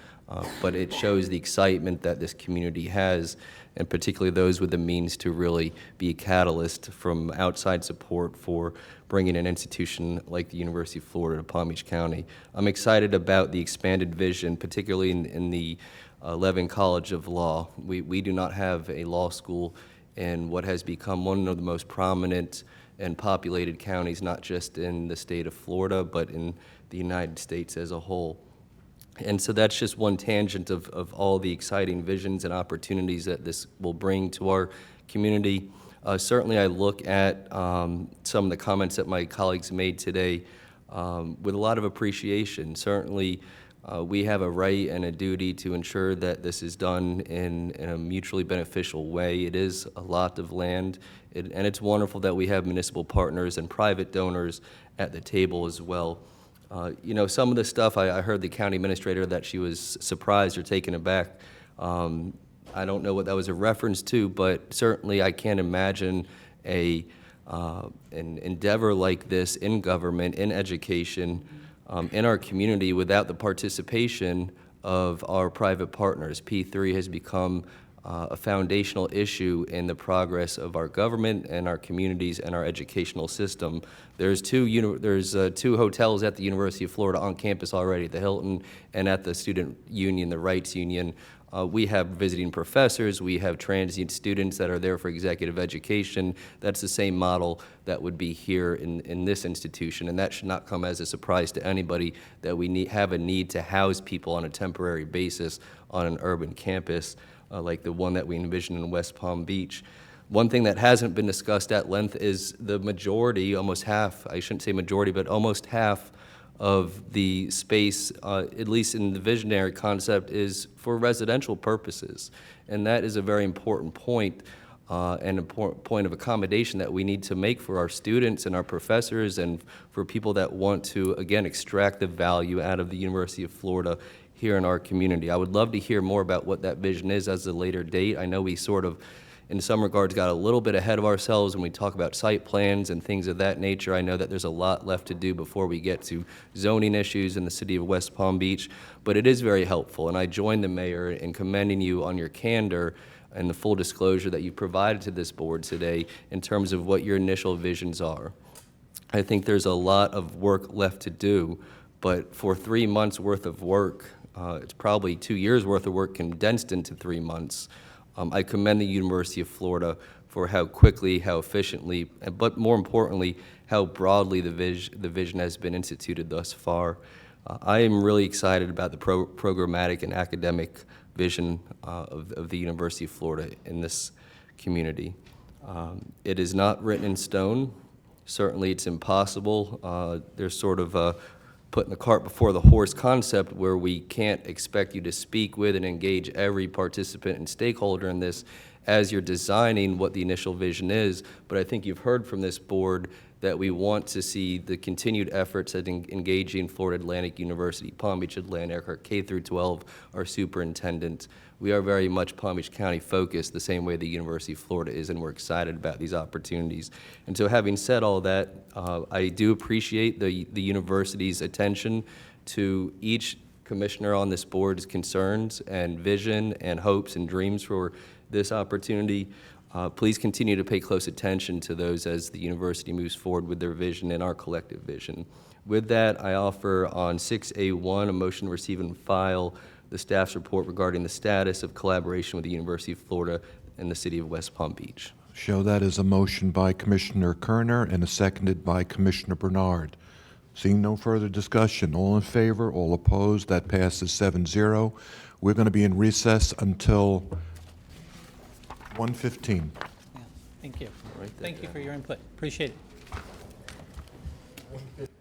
but it shows the excitement that this community has, and particularly those with the means to really be a catalyst from outside support for bringing an institution like the University of Florida to Palm Beach County. I'm excited about the expanded vision, particularly in the Levin College of Law. We do not have a law school in what has become one of the most prominent and populated counties, not just in the state of Florida, but in the United States as a whole. And so that's just one tangent of all the exciting visions and opportunities that this will bring to our community. Certainly I look at some of the comments that my colleagues made today with a lot of appreciation. Certainly we have a right and a duty to ensure that this is done in a mutually beneficial way. It is a lot of land, and it's wonderful that we have municipal partners and private donors at the table as well. You know, some of the stuff, I heard the county administrator that she was surprised or taken aback. I don't know what that was a reference to, but certainly I can't imagine an endeavor like this in government, in education, in our community without the participation of our private partners. P3 has become a foundational issue in the progress of our government and our communities and our educational system. There's two hotels at the University of Florida on campus already, the Hilton and at the student union, the Rights Union. We have visiting professors, we have transient students that are there for executive education. That's the same model that would be here in this institution, and that should not come as a surprise to anybody that we have a need to house people on a temporary basis on an urban campus like the one that we envision in West Palm Beach. One thing that hasn't been discussed at length is the majority, almost half, I shouldn't say majority, but almost half of the space, at least in the visionary concept, is for residential purposes. And that is a very important point and a point of accommodation that we need to make for our students and our professors and for people that want to, again, extract the value out of the University of Florida here in our community. I would love to hear more about what that vision is as a later date. I know we sort of, in some regards, got a little bit ahead of ourselves when we talk about site plans and things of that nature. I know that there's a lot left to do before we get to zoning issues in the city of West Palm Beach, but it is very helpful, and I join the mayor in commending you on your candor and the full disclosure that you provided to this board today in terms of what your initial visions are. I think there's a lot of work left to do, but for 3 months worth of work, it's probably 2 years worth of work condensed into 3 months. I commend the University of Florida for how quickly, how efficiently, but more importantly, how broadly the vision has been instituted thus far. I am really excited about the programmatic and academic vision of the University of Florida in this community. It is not written in stone. Certainly it's impossible. There's sort of a putting the cart before the horse concept where we can't expect you to speak with and engage every participant and stakeholder in this as you're designing what the initial vision is. But I think you've heard from this board that we want to see the continued efforts at engaging Florida Atlantic University, Palm Beach Atlantic, our K through 12, our superintendent. We are very much Palm Beach County focused the same way the University of Florida is, and we're excited about these opportunities. And so having said all that, I do appreciate the university's attention to each commissioner on this board's concerns and vision and hopes and dreams for this opportunity. Please continue to pay close attention to those as the university moves forward with their vision and our collective vision. With that, I offer on 6A1 a motion to receive and file the staff's report regarding the status of collaboration with the University of Florida and the city of West Palm Beach. Show that as a motion by Commissioner Kerner and a seconded by Commissioner Bernard. Seeing no further discussion, all in favor, all opposed, that passes 7-0. We're going to be in recess until 1:15. Thank you. Thank you for your input. Appreciate it. 2015.